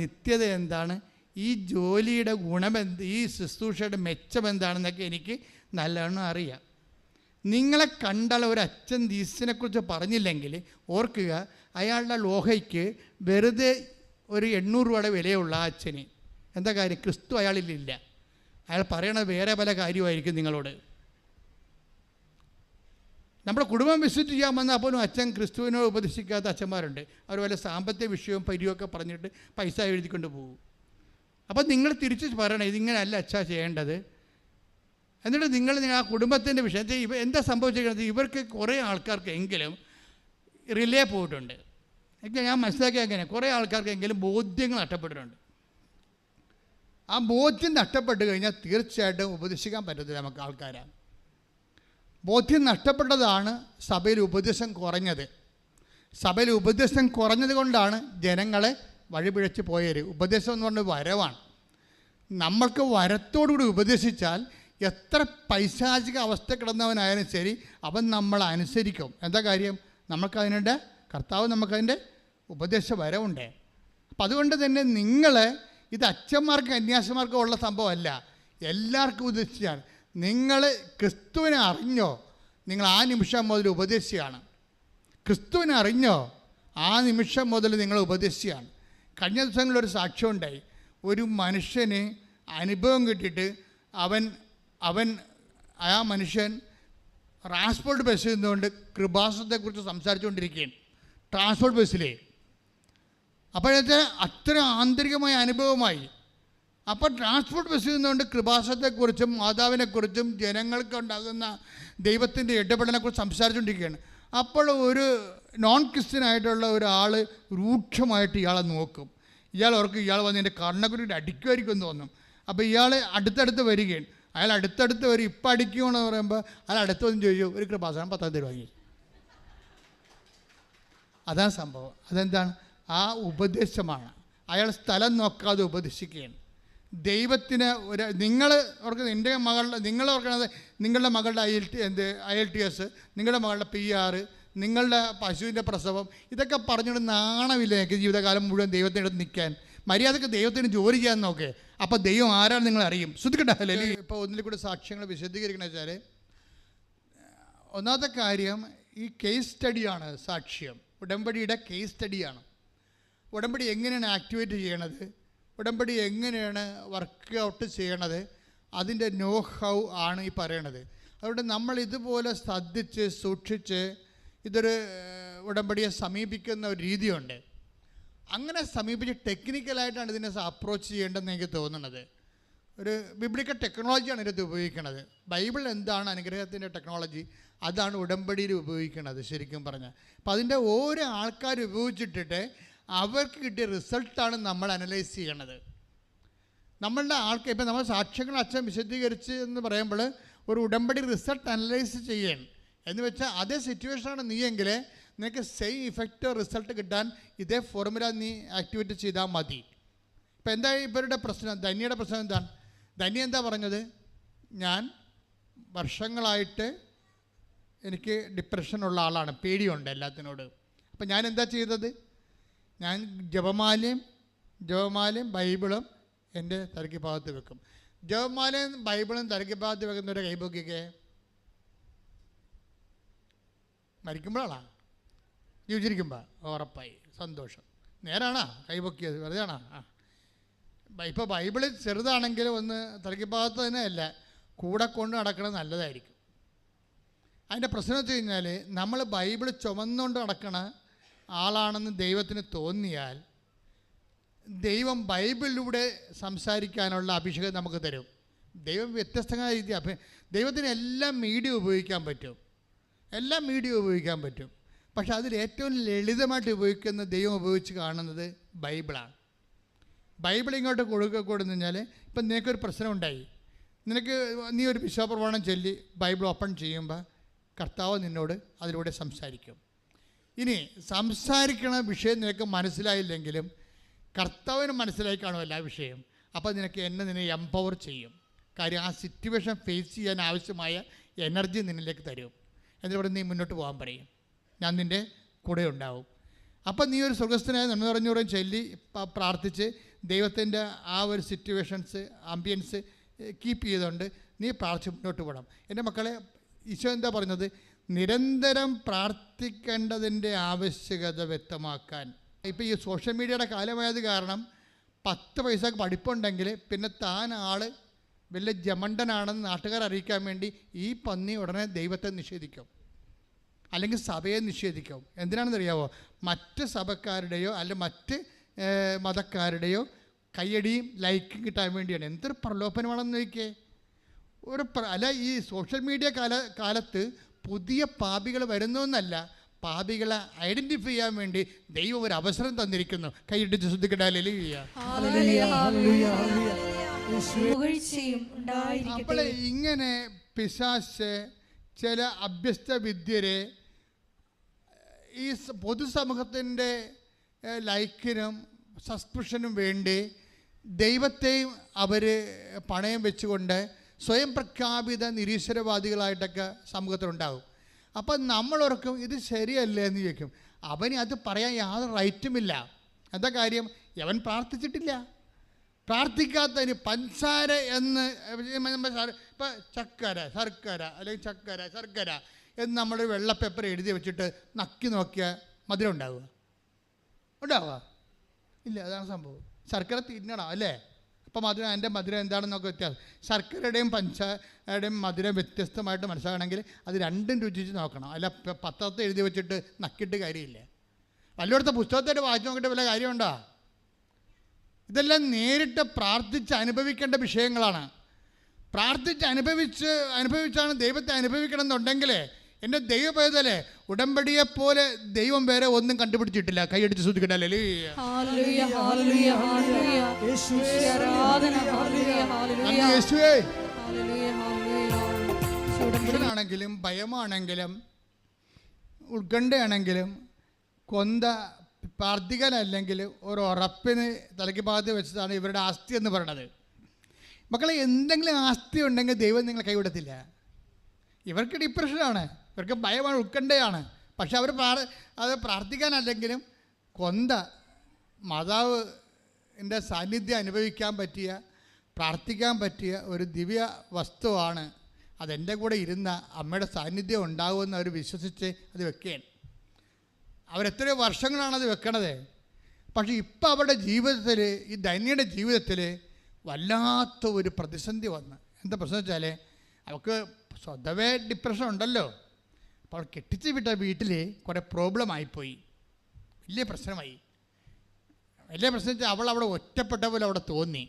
നിത്യത എന്താണ്, ഈ ജോലിയുടെ ഗുണമെന്ത്, ഈ ശുശ്രൂഷയുടെ മെച്ചം എന്താണെന്നൊക്കെ എനിക്ക് നല്ലവണ്ണം അറിയാം. നിങ്ങളെ കണ്ടാൽ ഒരു അച്ഛൻ ദീസിനെക്കുറിച്ച് പറഞ്ഞില്ലെങ്കിൽ ഓർക്കുക, അയാളുടെ ലോഹയ്ക്ക് വെറുതെ ഒരു 800 രൂപയുടെ വിലയുള്ള ആ അച്ഛന് എന്താ കാര്യം? ക്രിസ്തു അയാളിലില്ല. അയാൾ പറയണത് വേറെ പല കാര്യമായിരിക്കും നിങ്ങളോട്. നമ്മുടെ കുടുംബം വിസിറ്റ് ചെയ്യാൻ വന്ന അപ്പോഴും അച്ഛൻ ക്രിസ്തുവിനോട് ഉപദേശിക്കാത്ത അച്ഛന്മാരുണ്ട്. അവർ വല്ല സാമ്പത്തിക വിഷയവും പരിയൊക്കെ പറഞ്ഞിട്ട് പൈസ എഴുതിക്കൊണ്ട് പോകും. അപ്പം നിങ്ങൾ തിരിച്ച് പറയണം, ഇതിങ്ങനെയല്ല അച്ഛാ ചെയ്യേണ്ടത്. എന്നിട്ട് നിങ്ങൾ ആ കുടുംബത്തിൻ്റെ വിഷയം എന്താ സംഭവിച്ചിരിക്കുന്നത്? ഇവർക്ക് കുറേ ആൾക്കാർക്കെങ്കിലും റിലേ പോയിട്ടുണ്ട്. ഞാൻ മനസ്സിലാക്കിയ അങ്ങനെ കുറേ ആൾക്കാർക്കെങ്കിലും ബോധ്യങ്ങൾ നഷ്ടപ്പെട്ടിട്ടുണ്ട്. ആ ബോധ്യം നഷ്ടപ്പെട്ട് കഴിഞ്ഞാൽ തീർച്ചയായിട്ടും ഉപദേശിക്കാൻ പറ്റത്തില്ല നമുക്ക് ആൾക്കാരാണ്. ബോധ്യം നഷ്ടപ്പെട്ടതാണ് സഭയിൽ ഉപദേശം കുറഞ്ഞത്. സഭയിൽ ഉപദേശം കുറഞ്ഞത് കൊണ്ടാണ് ജനങ്ങളെ വഴിപിഴച്ച് പോയത്. ഉപദേശം എന്ന് പറഞ്ഞാൽ വരവാണ്. നമ്മൾക്ക് വരത്തോടുകൂടി ഉപദേശിച്ചാൽ എത്ര പൈശാചിക അവസ്ഥ കിടന്നവനായാലും ശരി, അവൻ നമ്മളെ അനുസരിക്കും. എന്താ കാര്യം? നമുക്കതിനുണ്ട്, കർത്താവ് നമുക്കതിൻ്റെ ഉപദേശ വരവുണ്ട്. അപ്പം അതുകൊണ്ട് തന്നെ നിങ്ങൾ ഇത് അച്ഛന്മാർക്കും കന്യാസിമാർക്കും ഉള്ള സംഭവമല്ല, എല്ലാവർക്കും ഉപദേശിച്ചാണ്. നിങ്ങൾ ക്രിസ്തുവിനെ അറിഞ്ഞോ, നിങ്ങൾ ആ നിമിഷം മുതൽ ഉപദേശിയാണ്. ക്രിസ്തുവിനെ അറിഞ്ഞോ, ആ നിമിഷം മുതൽ നിങ്ങൾ ഉപദേശിയാണ്. കഴിഞ്ഞ ദിവസങ്ങളിലൊരു സാക്ഷ്യം ഉണ്ടായി. ഒരു മനുഷ്യന് അനുഭവം കിട്ടിയിട്ട് ആ മനുഷ്യൻ ട്രാൻസ്പോർട്ട് ബസ്സിൽ നിന്നുകൊണ്ട് കൃപാസനത്തെക്കുറിച്ച് സംസാരിച്ചുകൊണ്ടിരിക്കുകയാണ് ട്രാൻസ്പോർട്ട് ബസ്സിലേ. അപ്പോഴത്തെ അത്ര ആന്തരികമായ അനുഭവമായി. അപ്പോൾ ട്രാൻസ്പോർട്ട് ബസ്സിൽ നിന്നുകൊണ്ട് കൃപാസനത്തെക്കുറിച്ചും മാതാവിനെക്കുറിച്ചും ജനങ്ങൾക്ക് ഉണ്ടാകുന്ന ദൈവത്തിൻ്റെ ഇടപെടലിനെക്കുറിച്ച് സംസാരിച്ചുകൊണ്ടിരിക്കുകയാണ്. അപ്പോൾ ഒരു നോൺ ക്രിസ്ത്യനായിട്ടുള്ള ഒരാൾ രൂക്ഷമായിട്ട് ഇയാളെ നോക്കും. ഇയാൾ ഓർക്കും ഇയാൾ വന്ന് എൻ്റെ കർണക്കുരിട്ട് അടിക്കുമായിരിക്കും എന്ന് തോന്നും. അപ്പോൾ ഇയാൾ അടുത്തടുത്ത് വരികയാണ്. അയാൾ അടുത്തടുത്ത് വരും. ഇപ്പം അടിക്കുമെന്ന് പറയുമ്പോൾ അയാൾ അടുത്ത് വന്ന് ചോദിച്ചു, ഒരു കൃപാസനം 10 രൂപ വാങ്ങി. അതാണ് സംഭവം. അതെന്താണ്? ആ ഉപദേശമാണ്. അയാൾ സ്ഥലം നോക്കാതെ ഉപദേശിക്കുകയാണ്. ദൈവത്തിന് ഒരു നിങ്ങൾ ഓർക്കുന്നത് എൻ്റെ മകളുടെ, നിങ്ങൾ ഓർക്കണത് നിങ്ങളുടെ മകളുടെ IELTS, നിങ്ങളുടെ മകളുടെ PR, നിങ്ങളുടെ പശുവിൻ്റെ പ്രസവം, ഇതൊക്കെ പറഞ്ഞുകൊണ്ട് നാണമില്ല എനിക്ക് ജീവിതകാലം മുഴുവൻ ദൈവത്തിൻ്റെ അടുത്ത് നിൽക്കാൻ. മര്യാദക്ക് ദൈവത്തിന് ജോലി ചെയ്യാൻ നോക്കേ. അപ്പോൾ ദൈവം ആരാണ് നിങ്ങൾ അറിയും. ശ്രദ്ധിക്കട്ടെ. ഇപ്പോൾ ഒന്നിൽ കൂടെ സാക്ഷ്യങ്ങൾ വിശദീകരിക്കണമെന്ന് വെച്ചാൽ, ഒന്നാമത്തെ കാര്യം ഈ കേസ് സ്റ്റഡിയാണ് സാക്ഷ്യം. ഉടമ്പടിയുടെ കേസ് സ്റ്റഡിയാണ്. ഉടമ്പടി എങ്ങനെയാണ് ആക്ടിവേറ്റ് ചെയ്യണത്, ഉടമ്പടി എങ്ങനെയാണ് വർക്ക് ഔട്ട് ചെയ്യണത്, അതിൻ്റെ നോ ഹൗ ആണ് ഈ പറയണത്. അതുകൊണ്ട് നമ്മൾ ഇതുപോലെ ശ്രദ്ധിച്ച് സൂക്ഷിച്ച് ഇതൊരു ഉടമ്പടിയെ സമീപിക്കുന്ന ഒരു രീതിയുണ്ട്. അങ്ങനെ സമീപിച്ച് ടെക്നിക്കലായിട്ടാണ് ഇതിനെ അപ്രോച്ച് ചെയ്യേണ്ടതെന്ന് എനിക്ക് തോന്നുന്നത്. ഒരു ബിബ്ലിക്കൽ ടെക്നോളജിയാണ് ഇതിനകത്ത് ഉപയോഗിക്കുന്നത്. ബൈബിൾ എന്താണ് അനുഗ്രഹത്തിൻ്റെ ടെക്നോളജി, അതാണ് ഉടമ്പടിയിൽ ഉപയോഗിക്കുന്നത് ശരിക്കും പറഞ്ഞാൽ. അപ്പോൾ അതിൻ്റെ ഓരോ ആൾക്കാർ ഉപയോഗിച്ചിട്ടിട്ട് അവർക്ക് കിട്ടിയ റിസൾട്ടാണ് നമ്മൾ അനലൈസ് ചെയ്യണത്. നമ്മളുടെ ആൾക്കാർ ഇപ്പം നമ്മൾ സാക്ഷ്യങ്ങൾ അച്ഛൻ വിശദീകരിച്ച് എന്ന് പറയുമ്പോൾ ഒരു ഉടമ്പടി റിസൾട്ട് അനലൈസ് ചെയ്യണം എന്ന് വെച്ചാൽ അതേ സിറ്റുവേഷനാണ് നീയെങ്കിൽ നിനക്ക് സെയിം ഇഫക്റ്റ് റിസൾട്ട് കിട്ടാൻ ഇതേ ഫോർമുല നീ ആക്ടിവേറ്റ് ചെയ്താൽ മതി. ഇപ്പം എന്താ ഇവരുടെ പ്രശ്നം? ധന്യയുടെ പ്രശ്നം എന്താണ്? ധന്യ എന്താ പറഞ്ഞത്? ഞാൻ വർഷങ്ങളായിട്ട് എനിക്ക് ഡിപ്രഷനുള്ള ആളാണ്, പേടിയുണ്ട് എല്ലാത്തിനോട്. അപ്പം ഞാൻ എന്താ ചെയ്തത്? ഞാൻ ജപമാലയും ബൈബിളും എൻ്റെ തലയ്ക്ക് ഭാഗത്ത് വെക്കും. ജപമാലയും ബൈബിളും തലയ്ക്ക് ഭാഗത്ത് വെക്കുന്നവരെ കൈപൊക്കിക്കേ. മരിക്കുമ്പോഴാണോ? ജീവിച്ചിരിക്കുമ്പോൾ ഉറപ്പായി സന്തോഷം. നേരാണോ കൈപൊക്കിയത്? വെറുതെയാണോ? ഇപ്പോൾ ബൈബിൾ ചെറുതാണെങ്കിലും ഒന്ന് തലയ്ക്ക് ഭാഗത്ത് തന്നെ അല്ല, കൂടെ കൊണ്ട് നടക്കണത് നല്ലതായിരിക്കും. അതിൻ്റെ പ്രശ്നം വെച്ച് കഴിഞ്ഞാൽ നമ്മൾ ബൈബിൾ ചുമന്നുകൊണ്ട് നടക്കണ ആളാണെന്ന് ദൈവത്തിന് തോന്നിയാൽ ദൈവം ബൈബിളിലൂടെ സംസാരിക്കാനുള്ള അഭിഷേകം നമുക്ക് തരും. ദൈവം വ്യത്യസ്തമായ രീതി ദൈവത്തിന് എല്ലാ മീഡിയ ഉപയോഗിക്കാൻ പറ്റും. പക്ഷെ അതിൽ ഏറ്റവും ലളിതമായിട്ട് ഉപയോഗിക്കുന്ന ദൈവം ഉപയോഗിച്ച് കാണുന്നത് ബൈബിളാണ്. ബൈബിൾ ഇങ്ങോട്ട് കൊടുന്നു കഴിഞ്ഞാൽ ഇപ്പം നിനക്കൊരു പ്രശ്നം ഉണ്ടായി, നീ ഒരു വിശ്വാസപ്രമാണം ചൊല്ലി ബൈബിൾ ഓപ്പൺ ചെയ്യുമ്പോൾ കർത്താവ് നിന്നോട് അതിലൂടെ സംസാരിക്കും. ഇനി സംസാരിക്കണ വിഷയം നിനക്ക് മനസ്സിലായില്ലെങ്കിലും കർത്താവിന് മനസ്സിലായി കാണുമല്ലോ ആ വിഷയം. അപ്പോൾ നിന്നെ എംപവർ ചെയ്യും. കാര്യം ആ സിറ്റുവേഷൻ ഫേസ് ചെയ്യാൻ ആവശ്യമായ എനർജി നിന്നിലേക്ക് തരും. എന്നിട്ട് ഇവിടെ നീ മുന്നോട്ട് പോകാൻ പറയും, ഞാൻ നിൻ്റെ കൂടെ ഉണ്ടാവും. അപ്പം നീ ഒരു സ്വർഗസ്ഥനായ നന്മ നിറഞ്ഞൂറും ചൊല്ലി പ്രാർത്ഥിച്ച് ദൈവത്തിൻ്റെ ആ ഒരു സിറ്റുവേഷൻസ് ആംബിയൻസ് കീപ്പ് ചെയ്തുകൊണ്ട് നീ പ്രാർത്ഥിച്ച് മുന്നോട്ട് പോകണം. എൻ്റെ മക്കളെ, ഈശോ എന്താ പറഞ്ഞത്? നിരന്തരം പ്രാർത്ഥിക്കേണ്ടതിൻ്റെ ആവശ്യകത വ്യക്തമാക്കാൻ. ഇപ്പോൾ ഈ സോഷ്യൽ മീഡിയയുടെ കാലമായത് കാരണം 10 പൈസക്ക് പഠിപ്പുണ്ടെങ്കിൽ പിന്നെ താൻ ആൾ വലിയ ജമണ്ടനാണെന്ന് നാട്ടുകാർ അറിയിക്കാൻ വേണ്ടി ഈ പന്നി ഉടനെ ദൈവത്തെ നിഷേധിക്കും, അല്ലെങ്കിൽ സഭയെ നിഷേധിക്കും. എന്തിനാണെന്നറിയാവോ? മറ്റ് സഭക്കാരുടെയോ അല്ല മറ്റ് മതക്കാരുടെയോ കയ്യടിയും ലൈക്കും കിട്ടാൻ വേണ്ടിയാണ്. എന്തൊരു പ്രലോഭനമാണെന്ന് നോക്കിയേ. അല്ല, ഈ സോഷ്യൽ മീഡിയ കാലത്ത് പുതിയ പാപികൾ വരുന്നതെന്നല്ല, പാപികളെ ഐഡൻറ്റിഫൈ ചെയ്യാൻ വേണ്ടി ദൈവം ഒരു അവസരം തന്നിരിക്കുന്നു. കൈയിട്ടിച്ച് ശ്രദ്ധിക്കട്ടെ. അപ്പോൾ ഇങ്ങനെ പിശാച് ചില അഭ്യസ്ത വിദ്യരെ ഈ പൊതുസമൂഹത്തിൻ്റെ ലൈക്കിനും സബ്സ്ക്രിപ്ഷനും വേണ്ടി ദൈവത്തെയും അവർ പണയം വെച്ചുകൊണ്ട് സ്വയം പ്രഖ്യാപിത നിരീശ്വരവാദികളായിട്ടൊക്കെ സമൂഹത്തിലുണ്ടാകും. അപ്പം നമ്മളോർക്കും ഇത് ശരിയല്ലേ എന്ന് ചോദിക്കും. അവന് അത് പറയാൻ യാതൊരു റൈറ്റുമില്ല. എന്താ കാര്യം? അവൻ പ്രാർത്ഥിച്ചിട്ടില്ല. പ്രാർത്ഥിക്കാത്തതിന് പഞ്ചസാര എന്ന് ഇപ്പം ചക്കര ശർക്കര അല്ലെങ്കിൽ ചക്കര ശർക്കര എന്ന് നമ്മളൊരു വെള്ള പേപ്പർ എഴുതി വെച്ചിട്ട് നക്കി നോക്കിയാൽ മധുരം ഉണ്ടാവുക? ഇല്ല. അതാണ് സംഭവം. ശർക്കര തിന്നണം അല്ലേ? അപ്പം മധുരം, എൻ്റെ മധുരം എന്താണെന്നൊക്കെ വ്യത്യാസം. ശർക്കരയുടെയും പഞ്ചസാരയുടെയും മധുരം വ്യത്യസ്തമായിട്ട് മനസ്സിലാകണമെങ്കിൽ അത് രണ്ടും രുചിച്ച് നോക്കണം. അല്ല പത്രത്തിൽ എഴുതി വെച്ചിട്ട് നക്കിയിട്ട് കാര്യമില്ല. വല്ലയിടത്തെ പുസ്തകത്തായിട്ട് വായിച്ചു നോക്കിയിട്ട് വല്ല കാര്യമുണ്ടോ? ഇതെല്ലാം നേരിട്ട് പ്രാർത്ഥിച്ച് അനുഭവിക്കേണ്ട വിഷയങ്ങളാണ്. പ്രാർത്ഥിച്ച് അനുഭവിച്ചാണ് ദൈവത്തെ അനുഭവിക്കണം എന്നുണ്ടെങ്കിൽ എൻ്റെ ദൈവപേതലെ ഉടമ്പടിയെപ്പോലെ ദൈവം വേറെ ഒന്നും കണ്ടുപിടിച്ചിട്ടില്ല. കൈയടിച്ച് ശ്രദ്ധിക്കട്ടെ. ാണെങ്കിലും ഭയമാണെങ്കിലും ഉത്കണ്ഠയാണെങ്കിലും കൊന്ത പ്രാർത്ഥിക്കാനല്ലെങ്കിൽ ഒരു ഉറപ്പിന് തലയ്ക്ക് ഭാഗത്ത് വെച്ചതാണ് ഇവരുടെ ആസ്തി എന്ന് പറയുന്നത്. മക്കളെ, എന്തെങ്കിലും ആസ്തി ഉണ്ടെങ്കിൽ ദൈവം നിങ്ങളെ കൈവിടത്തില്ല. ഇവർക്ക് ഡിപ്രഷനാണ്, ഇവർക്ക് ഭയമാണ്, ഉത്കണ്ഠയാണ്. പക്ഷെ അത് പ്രാർത്ഥിക്കാനല്ലെങ്കിലും കൊന്ത മാതാവിൻ്റെ സാന്നിധ്യം അനുഭവിക്കാൻ പറ്റിയ, പ്രാർത്ഥിക്കാൻ പറ്റിയ ഒരു ദിവ്യ വസ്തുവാണ്. അതെൻ്റെ കൂടെ ഇരുന്ന അമ്മയുടെ സാന്നിധ്യം ഉണ്ടാകുമെന്ന് അവർ വിശ്വസിച്ച് അത് വെക്കുകയാണ്. അവരെത്രയോ വർഷങ്ങളാണത് വെക്കണത്. പക്ഷേ ഇപ്പം അവരുടെ ജീവിതത്തിൽ, ഈ ധന്യയുടെ ജീവിതത്തിൽ വല്ലാത്ത ഒരു പ്രതിസന്ധി വന്ന്. എന്താ പ്രശ്നം വെച്ചാൽ അവൾക്ക് സ്വതവേ ഡിപ്രഷൻ ഉണ്ടല്ലോ. അപ്പോൾ അവൾ കെട്ടിച്ച് വിട്ട വീട്ടിൽ കുറേ പ്രോബ്ലം ആയിപ്പോയി. വലിയ പ്രശ്നമായി. വലിയ പ്രശ്നം വെച്ചാൽ അവൾ അവിടെ ഒറ്റപ്പെട്ട പോലെ അവിടെ തോന്നി.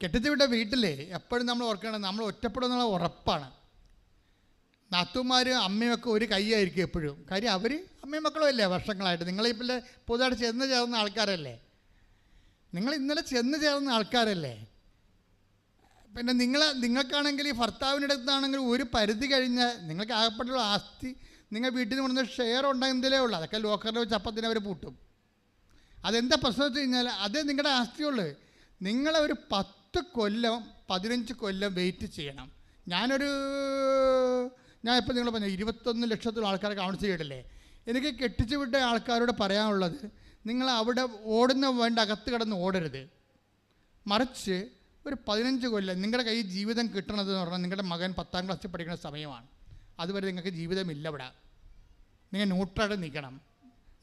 കെട്ടിച്ച് വിട്ട വീട്ടിൽ എപ്പോഴും നമ്മൾ ഓർക്കണം, നമ്മൾ ഒറ്റപ്പെടുന്നുള്ള ഉറപ്പാണ്. നാത്തുമാരും അമ്മയൊക്കെ ഒരു കൈയായിരിക്കും എപ്പോഴും. കാര്യം അവർ അമ്മയും മക്കളും അല്ലേ വർഷങ്ങളായിട്ട്. നിങ്ങളിപ്പോൾ പുതുതായിട്ട് ചെന്ന് ചേർന്ന ആൾക്കാരല്ലേ, നിങ്ങൾ ഇന്നലെ ചെന്ന് ചേർന്ന ആൾക്കാരല്ലേ. പിന്നെ നിങ്ങൾക്കാണെങ്കിൽ ഈ ഭർത്താവിൻ്റെ അടുത്താണെങ്കിൽ ഒരു പരിധി കഴിഞ്ഞ് നിങ്ങൾക്ക് ആകപ്പെട്ടുള്ള ആസ്തി നിങ്ങൾ വീട്ടിൽ നിന്ന് കൊണ്ടുവന്ന ഷെയർ ഉണ്ടെങ്കിലേ ഉള്ളൂ. അതൊക്കെ ലോക്കറിൽ വെച്ച് അപ്പത്തിന് അവർ പൂട്ടും. അതെന്താ പ്രശ്നം വെച്ച് കഴിഞ്ഞാൽ അതേ നിങ്ങളുടെ ആസ്തിയുള്ളൂ. നിങ്ങളെ ഒരു 10 കൊല്ലം 15 കൊല്ലം വെയിറ്റ് ചെയ്യണം. ഞാനിപ്പോൾ നിങ്ങൾ പറഞ്ഞു 21 ലക്ഷത്തോളം ആൾക്കാരെ കൗൺസ് ചെയ്തിട്ടില്ലേ. എനിക്ക് കെട്ടിച്ചു വിട്ട ആൾക്കാരോട് പറയാനുള്ളത്, നിങ്ങൾ അവിടെ വേണ്ട അകത്ത് കിടന്ന് ഓടരുത്. മറിച്ച് ഒരു 15 കൊല്ലം നിങ്ങളുടെ കയ്യിൽ ജീവിതം കിട്ടണതെന്ന് പറഞ്ഞാൽ നിങ്ങളുടെ മകൻ 10ാം ക്ലാസ്സിൽ പഠിക്കുന്ന സമയമാണ്. അതുവരെ നിങ്ങൾക്ക് ജീവിതമില്ല ഇവിടെ. നിങ്ങൾ ന്യൂട്രലായിട്ട് നിൽക്കണം.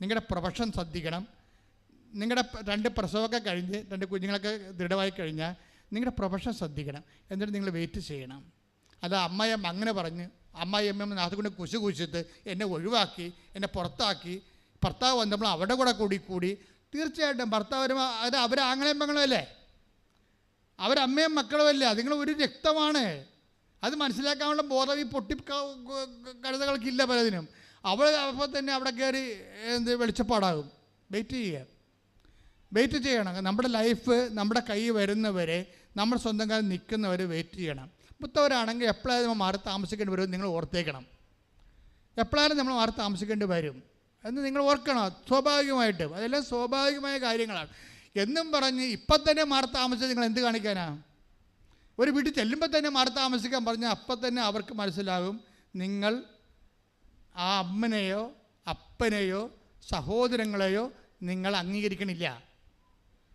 നിങ്ങളുടെ പ്രൊഫഷൻ ശ്രദ്ധിക്കണം. നിങ്ങളുടെ 2 പ്രസവമൊക്കെ കഴിഞ്ഞ് 2 കുഞ്ഞുങ്ങളൊക്കെ ദൃഢമായി കഴിഞ്ഞാൽ നിങ്ങളുടെ പ്രൊഫഷൻ ശ്രദ്ധിക്കണം. എന്നിട്ട് നിങ്ങൾ വെയിറ്റ് ചെയ്യണം. അല്ല അമ്മയമ്മ അങ്ങനെ പറഞ്ഞ് അമ്മയമ്മ നാത്തുകൊണ്ട് കുശിച്ചിട്ട് എന്നെ ഒഴിവാക്കി, എന്നെ പുറത്താക്കി, ഭർത്താവ് വന്നപ്പോൾ അവിടെ കൂടി തീർച്ചയായിട്ടും ഭർത്താവ് അത് അവരാങ്ങളെയും മക്കളും അല്ലേ, അവരമ്മയും മക്കളും അല്ലേ, അതുങ്ങൾ ഒരു രക്തമാണ്. അത് മനസ്സിലാക്കാനുള്ള ബോധം ഈ കഴുതകൾക്കില്ല പലതിനും. അപ്പോൾ തന്നെ അവിടെ കയറി വെളിച്ചപ്പാടാകും. വെയിറ്റ് ചെയ്യണം. നമ്മുടെ ലൈഫ് നമ്മുടെ കൈ വരുന്നവരെ, നമ്മുടെ സ്വന്തം കാലം നിൽക്കുന്നവരെ വെയിറ്റ് ചെയ്യണം. മുത്തവരാണെങ്കിൽ എപ്പോഴായാലും നമ്മൾ മാറി താമസിക്കേണ്ടി വരും നിങ്ങൾ ഓർത്തേക്കണം. എപ്പോഴായാലും നമ്മൾ മാറി താമസിക്കേണ്ടി വരും എന്ന് നിങ്ങൾ ഓർക്കണം. സ്വാഭാവികമായിട്ടും അതെല്ലാം സ്വാഭാവികമായ കാര്യങ്ങളാണ് എന്നും പറഞ്ഞ് ഇപ്പം തന്നെ മാറി താമസിച്ച് നിങ്ങൾ എന്ത് കാണിക്കാനാ? ഒരു വീട്ടിൽ ചെല്ലുമ്പോൾ തന്നെ മാറി താമസിക്കാൻ പറഞ്ഞാൽ അപ്പം തന്നെ അവർക്ക് മനസ്സിലാകും നിങ്ങൾ ആ അമ്മനെയോ അപ്പനെയോ സഹോദരങ്ങളെയോ നിങ്ങൾ അംഗീകരിക്കണില്ല.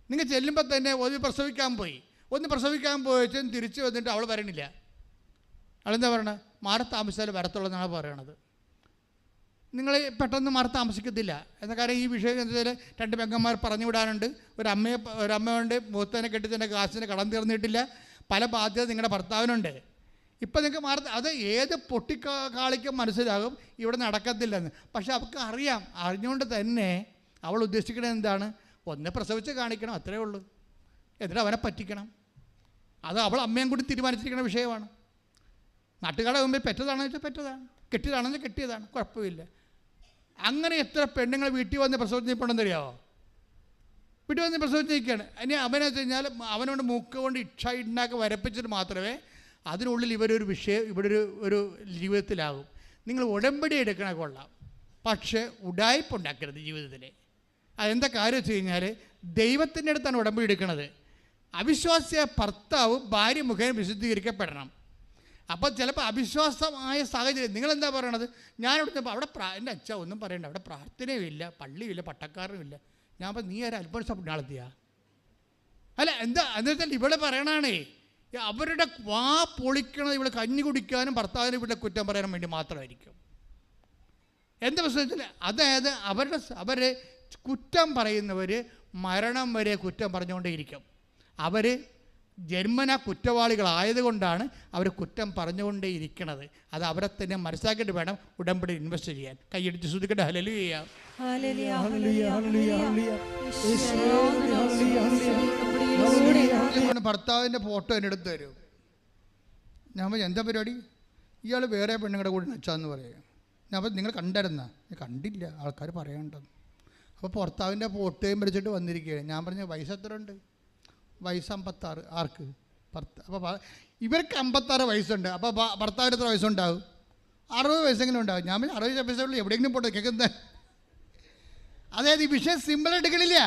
നിങ്ങൾ ചെല്ലുമ്പോൾ തന്നെ ഒന്ന് പ്രസവിക്കാൻ പോയി വെച്ചും തിരിച്ചു വന്നിട്ട് അവൾ വരണില്ല. അതെന്താ പറയണത്? മാറി താമസിച്ചാൽ വരത്തുള്ളൂ എന്നാണ് പറയണത്. നിങ്ങൾ പെട്ടെന്ന് മാറി താമസിക്കത്തില്ല എന്ന കാര്യം ഈ വിഷയം എന്താ വെച്ചാൽ 2 പെങ്ങന്മാർ പറഞ്ഞു വിടാനുണ്ട്. ഒരമ്മയുണ്ട്, മൂത്തനെ കെട്ടിച്ചതിൻ്റെ കാശിന് കടം തീർന്നിട്ടില്ല, പല ബാധ്യത നിങ്ങളുടെ ഭർത്താവിനുണ്ട്. ഇപ്പം നിങ്ങൾക്ക് അത് ഏത് പൊട്ടിക്കാളിക്കും മനസ്സിലാകും ഇവിടെ നടക്കത്തില്ലെന്ന്. പക്ഷെ അവൾക്ക് അറിയാം. അറിഞ്ഞുകൊണ്ട് തന്നെ അവൾ ഉദ്ദേശിക്കുന്നത് എന്താണ്? ഒന്ന് പ്രസവിച്ച് കാണിക്കണം, അത്രേ ഉള്ളൂ. എന്നിട്ട് അവനെ പറ്റിക്കണം. അത് അവൾ അമ്മയും കൂടി തീരുമാനിച്ചിരിക്കുന്ന വിഷയമാണ്. നാട്ടുകാരുടെ മുമ്പിൽ പെറ്റതാണെന്ന് വെച്ചാൽ പെറ്റതാണ്, കെട്ടിയതാണെന്ന് കെട്ടിയതാണ്, കുഴപ്പമില്ല. അങ്ങനെ എത്ര പെണ്ണുങ്ങൾ വീട്ടിൽ വന്ന് പ്രസവിച്ചിട്ടുണ്ടെന്ന് അറിയാമോ? വീട്ടിൽ വന്ന് പ്രസവിച്ചിരിക്കുകയാണ്. ഇനി അവനെ വെച്ച് കഴിഞ്ഞാൽ അവനോട് മൂക്ക് കൊണ്ട് ഇണ്ടാക്കി വരപ്പിച്ചിട്ട് മാത്രമേ അതിനുള്ളിൽ ഇവരൊരു വിഷയം ഇവിടെ ഒരു ജീവിതത്തിലാകും. നിങ്ങൾ ഉടമ്പടി എടുക്കണ കൊള്ളാം, പക്ഷേ ഉടായ്പുണ്ടാക്കരുത് ജീവിതത്തിൽ. അതെന്താ കാര്യം വെച്ച് കഴിഞ്ഞാൽ ദൈവത്തിൻ്റെ അടുത്താണ് ഉടമ്പടി എടുക്കുന്നത്. അവിശ്വാസിയായ ഭർത്താവ് ഭാര്യ മുഖേന വിശുദ്ധീകരിക്കപ്പെടണം. അപ്പോൾ ചിലപ്പോൾ അവിശ്വാസമായ സാഹചര്യം നിങ്ങളെന്താ പറയണത്? ഞാനിവിടെ അവിടെ എൻ്റെ അച്ഛ ഒന്നും പറയണ്ട, അവിടെ പ്രാർത്ഥനയുമില്ല, പള്ളിയുമില്ല, പട്ടക്കാരനുമില്ല. ഞാൻ അപ്പോൾ നീ ഒരു അത്ഭുത സ്വപ്നം നടത്തിയ അല്ല എന്താ വെച്ചാൽ ഇവിടെ പറയണാണേ, അവരുടെ വാ പൊളിക്കണത് ഇവിടെ കഞ്ഞി കുടിക്കാനും ഭർത്താവിനെ ഇവിടെ കുറ്റം പറയാനും വേണ്ടി മാത്രമായിരിക്കും. എന്താ പ്രശ്നം? അതായത് അവരെ കുറ്റം പറയുന്നവർ മരണം വരെ കുറ്റം പറഞ്ഞുകൊണ്ടേയിരിക്കും. അവർ ജന്മന കുറ്റവാളികളായതുകൊണ്ടാണ് അവർ കുറ്റം പറഞ്ഞുകൊണ്ടേയിരിക്കണത്. അത് അവരെ തന്നെ മനസ്സിലാക്കിയിട്ട് വേണം ഉടമ്പടി ഇൻവെസ്റ്റ് ചെയ്യാൻ. കൈയടിച്ച് ശ്രദ്ധിക്കട്ടെ. ഹല്ലേലൂയ. ഭർത്താവിൻ്റെ ഫോട്ടോ എൻ്റെ അടുത്ത് തരും. ഞാൻ എന്താ പരിപാടി? ഇയാൾ വേറെ പെണ്ണുങ്ങളുടെ കൂടെ നച്ചാന്ന് പറയാം. ഞാൻ അപ്പോൾ നിങ്ങൾ കണ്ടായിരുന്ന? കണ്ടില്ല, ആൾക്കാർ പറയാനുണ്ടെന്ന്. അപ്പോൾ ഭർത്താവിൻ്റെ ഫോട്ടോയും പിടിച്ചിട്ട് വന്നിരിക്കുകയാണ്. ഞാൻ പറഞ്ഞ വയസ്സ് എത്ര ഉണ്ട്? വയസ്സ് 56. ആർക്ക്? അപ്പോൾ ഇവർക്ക് 56 വയസ്സുണ്ട്. അപ്പോൾ ഭർത്താവിന് എത്ര വയസ്സുണ്ടാവും? 60 വയസ്സെങ്കിലും ഉണ്ടാകും. ഞാൻ 60 വയസ്സുള്ള എവിടെയെങ്കിലും പോട്ടെ, കേൾക്കുന്നത്. അതായത് ഈ വിഷയം സിമ്പിൾ എടുക്കണില്ല.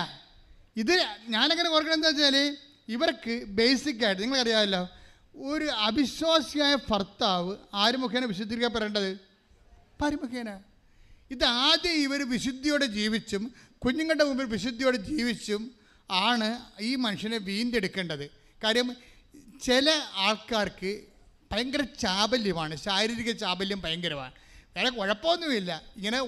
ഇത് ഞാനങ്ങനെ ഓർക്കണം എന്താ വെച്ചാൽ ഇവർക്ക് ബേസിക്കായിട്ട് നിങ്ങൾക്കറിയാമല്ലോ, ഒരു അവിശ്വാസിയായ ഭർത്താവ് ആര് മുഖേന വിശുദ്ധീകരിക്കപ്പെടേണ്ടത്? ഭാര്യ മുഖേന. ഇത് ആദ്യം ഇവർ വിശുദ്ധിയോടെ ജീവിച്ചും കുഞ്ഞുങ്ങളുടെ മുമ്പിൽ വിശുദ്ധിയോടെ ജീവിച്ചും ആണ് ഈ മനുഷ്യനെ വീണ്ടെടുക്കേണ്ടത്. കാര്യം ചില ആൾക്കാർക്ക് ഭയങ്കര ചാബല്യമാണ്, ശാരീരിക ചാബല്യം ഭയങ്കരമാണ്. വേറെ കുഴപ്പമൊന്നുമില്ല, ഇങ്ങനെ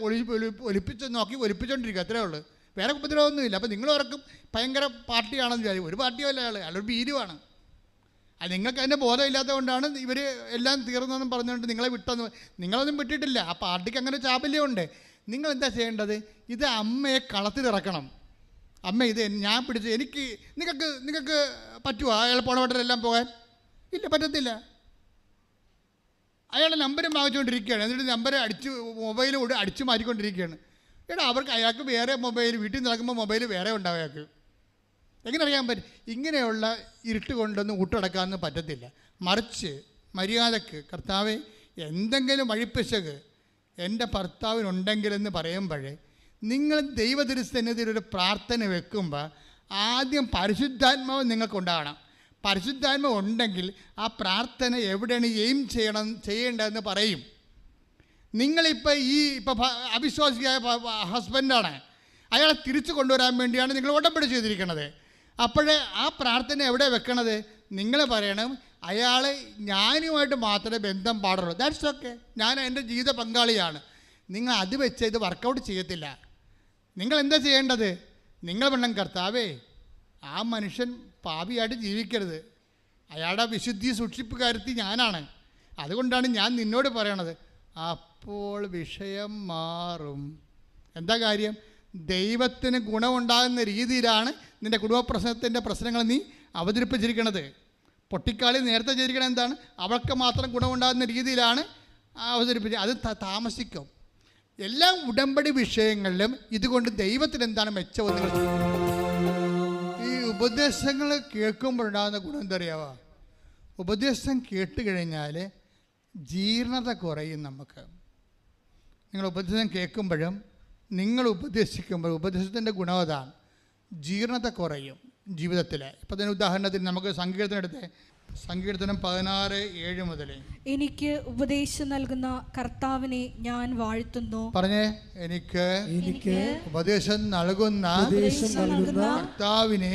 ഒലിപ്പിച്ച് നോക്കി ഒലിപ്പിച്ചുകൊണ്ടിരിക്കുക, അത്രേ ഉള്ളൂ. വേറെ ഉപദ്രവമൊന്നുമില്ല. അപ്പോൾ നിങ്ങൾ ഓർക്കും ഭയങ്കര പാർട്ടിയാണെന്ന് വിചാരിക്കും. ഒരു പാർട്ടിയോ അല്ല അയാളൊരു ഭീരുവാണ്. അത് നിങ്ങൾക്ക് അതിൻ്റെ ബോധമില്ലാത്തത് കൊണ്ടാണ് ഇവർ എല്ലാം തീർന്നെന്നും പറഞ്ഞുകൊണ്ട് നിങ്ങളെ വിട്ടെന്ന്. നിങ്ങളൊന്നും വിട്ടിട്ടില്ല, ആ പാർട്ടിക്ക് അങ്ങനെ ചാബല്യമുണ്ട്. നിങ്ങളെന്താ ചെയ്യേണ്ടത്? ഇത് അമ്മയെ കളത്തിലിറക്കണം. അമ്മ ഇത് ഞാൻ പിടിച്ച് നിങ്ങൾക്ക് പറ്റുമോ അയാൾ പോണവട്ടെല്ലാം പോകാൻ? ഇല്ല, പറ്റത്തില്ല. അയാളുടെ നമ്പരും വാങ്ങിച്ചുകൊണ്ടിരിക്കുകയാണ്. എന്നിട്ട് നമ്പർ മൊബൈലും അടിച്ചു മാറ്റിക്കൊണ്ടിരിക്കുകയാണ്. അയാൾക്ക് വേറെ മൊബൈൽ, വീട്ടിൽ നടക്കുമ്പോൾ മൊബൈൽ വേറെ ഉണ്ടാവും അയാൾക്ക്. എങ്ങനെ അറിയാൻ പറ്റും? ഇങ്ങനെയുള്ള ഇരുട്ട് കൊണ്ടൊന്നും ഊട്ടടക്കാനൊന്നും പറ്റത്തില്ല. മറിച്ച് മര്യാദക്ക് കർത്താവേ എന്തെങ്കിലും വഴിപ്പിശക് എൻ്റെ ഭർത്താവിനുണ്ടെങ്കിലെന്ന് പറയുമ്പോഴേ നിങ്ങൾ ദൈവതിരുസന്നിധിയിൽ ഒരു പ്രാർത്ഥന വെക്കുമ്പോൾ ആദ്യം പരിശുദ്ധാത്മാവ് നിങ്ങൾക്കുണ്ടാകണം. പരിശുദ്ധാത്മാവ് ഉണ്ടെങ്കിൽ ആ പ്രാർത്ഥന എവിടെയാണ് ചെയ്യേണ്ടതെന്ന് പറയും. നിങ്ങളിപ്പോൾ ഇപ്പോൾ അവിശ്വാസിയായ ഹസ്ബൻഡാണ്, അയാളെ തിരിച്ചു കൊണ്ടുവരാൻ വേണ്ടിയാണ് നിങ്ങൾ ഉടമ്പടി ചെയ്തിരിക്കുന്നത്. അപ്പോഴേ ആ പ്രാർത്ഥന എവിടെ വെക്കണത്? നിങ്ങൾ പറയണം അയാൾ ഞാനുമായിട്ട് മാത്രമേ ബന്ധം പാടുള്ളൂ. ദാറ്റ്സ് ഓക്കെ, ഞാൻ എൻ്റെ ജീവിത പങ്കാളിയാണ്. നിങ്ങൾ അത് വെച്ച് ഇത് വർക്കൗട്ട് ചെയ്യത്തില്ല. നിങ്ങൾ എന്താ ചെയ്യേണ്ടത്? നിങ്ങൾ വേണം കർത്താവേ ആ മനുഷ്യൻ പാപിയായിട്ട് ജീവിക്കരുത്, അയാളുടെ വിശുദ്ധി സൂക്ഷിപ്പുകാരത്തി ഞാനാണ്, അതുകൊണ്ടാണ് ഞാൻ നിന്നോട് പറയണത്. അപ്പോൾ വിഷയം മാറും. എന്താ കാര്യം? ദൈവത്തിന് ഗുണമുണ്ടാകുന്ന രീതിയിലാണ് നിൻ്റെ കുടുംബ പ്രശ്നങ്ങൾ നീ അവതരിപ്പിച്ചിരിക്കണത്. പൊട്ടിക്കാളി നേരത്തെ ചെയ്തിരിക്കണത് എന്താണ്? അവൾക്ക് മാത്രം ഗുണമുണ്ടാകുന്ന രീതിയിലാണ് അവതരിപ്പിച്ചത്. അത് താമസിക്കും. എല്ലാ ഉടമ്പടി വിഷയങ്ങളിലും ഇതുകൊണ്ട് ദൈവത്തിന് എന്താണ് മെച്ചമെന്ന് ഈ ഉപദേശങ്ങൾ കേൾക്കുമ്പോഴുണ്ടാകുന്ന ഗുണം എന്താ അറിയാവോ? ഉപദേശം കേട്ട് കഴിഞ്ഞാൽ ജീർണത കുറയും നമുക്ക്. നിങ്ങൾ ഉപദേശം കേൾക്കുമ്പോഴും നിങ്ങൾ ഉപദേശിക്കുമ്പോഴും ഉപദേശത്തിൻ്റെ ഗുണം അതാണ്, ജീർണത കുറയും ജീവിതത്തിൽ. ഇപ്പം അതിന് ഉദാഹരണത്തിന് നമുക്ക് സങ്കീർത്തനം എടുത്തേ. സങ്കീർത്തനം 16:7 മുതൽ. എനിക്ക് ഉപദേശം നൽകുന്ന കർത്താവിനെ ഞാൻ വാഴ്ത്തുന്നു. പറഞ്ഞേ, എനിക്ക് ഉപദേശം നൽകുന്ന കർത്താവിനെ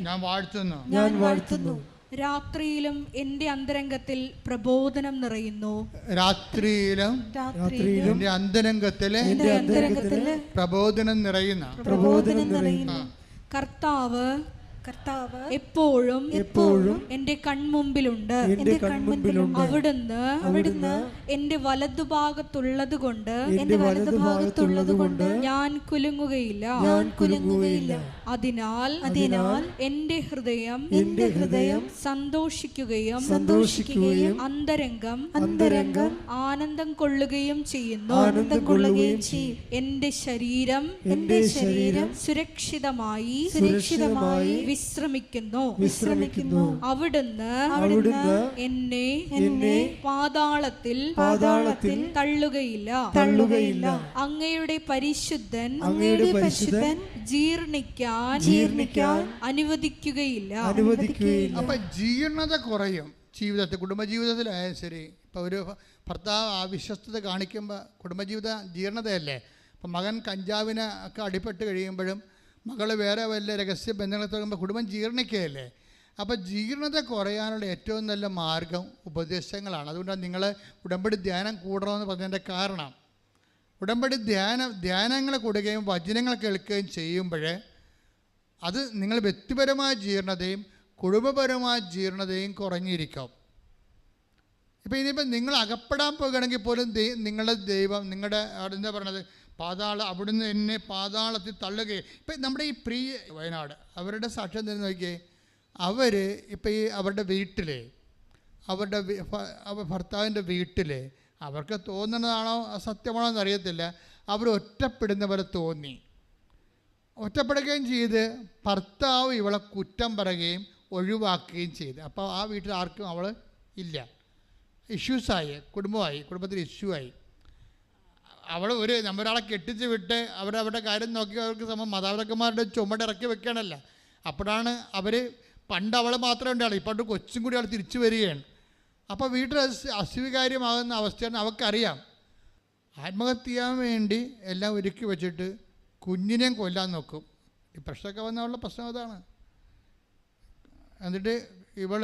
ഞാൻ വാഴ്ത്തുന്നു. രാത്രിയിലും എൻ്റെ അന്തരംഗത്തിൽ പ്രബോധനം നിറയുന്നു. രാത്രിയിലും എൻ്റെ അന്തരംഗത്തില് പ്രബോധനം നിറയുന്ന കർത്താവ് എപ്പോഴും എന്റെ കൺമുമ്പിലുണ്ട്. അവിടുന്ന് എന്റെ വലതുഭാഗത്തുള്ളത് കൊണ്ട് ഞാൻ കുലുങ്ങുകയില്ല. അതിനാൽ എന്റെ ഹൃദയം സന്തോഷിക്കുകയും അന്തരംഗം ആനന്ദം കൊള്ളുകയും ചെയ്യുന്നു. എന്റെ ശരീരം സുരക്ഷിതമായി വിശ്രമിക്കുന്നു. അവിടുന്ന് എന്നെ പാതാളത്തിൽ തള്ളുകയില്ല. അങ്ങയുടെ പരിശുദ്ധൻ ജീർണിക്കാൻ അനുവദിക്കുകയില്ല. അപ്പൊ ജീർണത കുറയും ജീവിതത്തിൽ, കുടുംബജീവിതത്തിലായാലും ശരി. ഇപ്പൊ ഒരു ഭർത്താവ് അവിശ്വസ്തത കാണിക്കുമ്പോൾ കുടുംബജീവിത ജീർണതയല്ലേ. അപ്പം മകൻ കഞ്ചാവിന് ഒക്കെ അടിപ്പെട്ട് കഴിയുമ്പോഴും മകൾ വേറെ വല്ല രഹസ്യ ബന്ധങ്ങളെ തുടങ്ങുമ്പോൾ കുടുംബം ജീർണിക്കുകയല്ലേ. അപ്പോൾ ജീർണത കുറയാനുള്ള ഏറ്റവും നല്ല മാർഗം ഉപദേശങ്ങളാണ്. അതുകൊണ്ടാണ് നിങ്ങൾ ഉടമ്പടി ധ്യാനം കൂടണമെന്ന് പറഞ്ഞതിൻ്റെ കാരണം. ഉടമ്പടി ധ്യാനങ്ങൾ കൂടുകയും വചനങ്ങൾ കേൾക്കുകയും ചെയ്യുമ്പോൾ അത് നിങ്ങൾ വ്യക്തിപരമായ ജീർണതയും കുടുംബപരമായ ജീർണതയും കുറഞ്ഞിരിക്കും. ഇപ്പോൾ ഇനിയിപ്പോൾ നിങ്ങൾ അകപ്പെടാൻ പോകുകയാണെങ്കിൽ പോലും നിങ്ങളുടെ ദൈവം, നിങ്ങളുടെ എന്താ പറയണത്, അവിടുന്ന് എന്നെ പാതാളത്തിൽ തള്ളുകയും. ഇപ്പം നമ്മുടെ ഈ പ്രിയ വയനാട് അവരുടെ സാക്ഷ്യം തന്നെ നോക്കിയേ. അവർ ഇപ്പം ഈ അവരുടെ വീട്ടിൽ, അവരുടെ ഭർത്താവിൻ്റെ വീട്ടിൽ അവർക്ക് തോന്നുന്നതാണോ സത്യമാണോ എന്നറിയത്തില്ല, അവർ ഒറ്റപ്പെടുന്ന പോലെ തോന്നി. ഒറ്റപ്പെടുകയും ചെയ്ത് ഭർത്താവ് ഇവളെ കുറ്റം പറയുകയും ഒഴിവാക്കുകയും ചെയ്ത്. അപ്പോൾ ആ വീട്ടിൽ ആർക്കും അവൾ ഇല്ല. ഇഷ്യൂസായി, കുടുംബത്തിൽ ഇഷ്യൂ ആയി. അവൾ നമ്മളൊരാളെ കെട്ടിച്ച് വിട്ട് അവരുടെ കാര്യം നോക്കി അവർക്ക് മാതാപിതാക്കന്മാരുടെ ചുമട് ഇറക്കി വെക്കണമല്ല. അപ്പോഴാണ് അവർ പണ്ട് അവൾ മാത്രമേ ഉണ്ടാവുള്ളൂ, ഇപ്പോൾ കൊച്ചും കൂടി അവൾ തിരിച്ചു വരികയാണ്. അപ്പോൾ വീട്ടിൽ അസ്വീകാര്യമാകുന്ന അവസ്ഥയാണ് അവൾക്കറിയാം. ആത്മഹത്യ ചെയ്യാൻ വേണ്ടി എല്ലാം ഒരുക്കി വെച്ചിട്ട് കുഞ്ഞിനെയും കൊല്ലാൻ നോക്കും. ഈ പ്രശ്നമൊക്കെ വന്നുള്ള പ്രശ്നം അതാണ്. എന്നിട്ട് ഇവൾ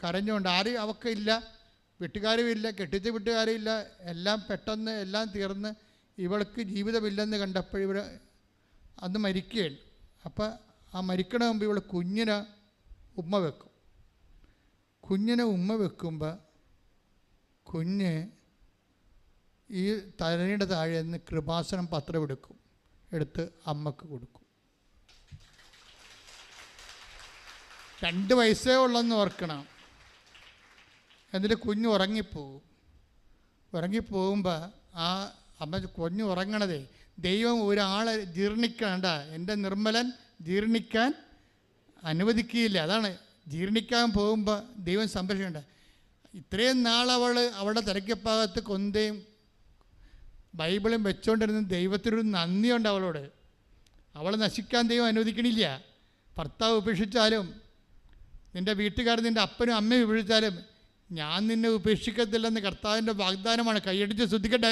കരഞ്ഞുകൊണ്ട് ആരും അവൾക്കില്ല, വീട്ടുകാരുമില്ല, കെട്ടിച്ച വീട്ടുകാരുമില്ല, എല്ലാം പെട്ടെന്ന് എല്ലാം തീർന്ന് ഇവൾക്ക് ജീവിതമില്ലെന്ന് കണ്ടപ്പോൾ ഇവർ അന്ന് മരിക്കുകയാണ്. അപ്പം ആ മരിക്കണ മുമ്പ് ഇവൾ കുഞ്ഞിനെ ഉമ്മ വെക്കും. കുഞ്ഞിനെ ഉമ്മ വെക്കുമ്പോൾ കുഞ്ഞ് ഈ തലയുടെ താഴെ നിന്ന് കൃപാസനം പത്രം എടുത്ത് അമ്മക്ക് കൊടുക്കും. 2 വയസ്സേ ഉള്ളെന്ന് ഓർക്കണം. എന്നിട്ട് കുഞ്ഞ് ഉറങ്ങിപ്പോകുമ്പോൾ ആ അമ്മ കുഞ്ഞ് ഉറങ്ങണതേ ദൈവം ഒരാളെ ജീർണിക്കണ്ട, എൻ്റെ നിർമ്മലൻ ജീർണിക്കാൻ അനുവദിക്കുകയില്ല. അതാണ് ജീർണിക്കാൻ പോകുമ്പോൾ ദൈവം സംരക്ഷിക്കേണ്ട. ഇത്രയും നാൾ അവളുടെ തിരക്കഭാഗത്ത് കൊന്തയും ബൈബിളും വെച്ചുകൊണ്ടിരുന്ന ദൈവത്തിനൊരു നന്ദിയുണ്ട് അവളോട്. അവളെ നശിക്കാൻ ദൈവം അനുവദിക്കണില്ല. ഭർത്താവ് ഉപേക്ഷിച്ചാലും നിൻ്റെ വീട്ടുകാർ നിൻ്റെ അപ്പനും അമ്മയും ഉപേക്ഷിച്ചാലും ഞാൻ നിന്നെ ഉപേക്ഷിക്കത്തില്ലെന്ന് കർത്താവിൻ്റെ വാഗ്ദാനമാണ്. കൈയടിച്ച് ശ്രദ്ധിക്കട്ടെ.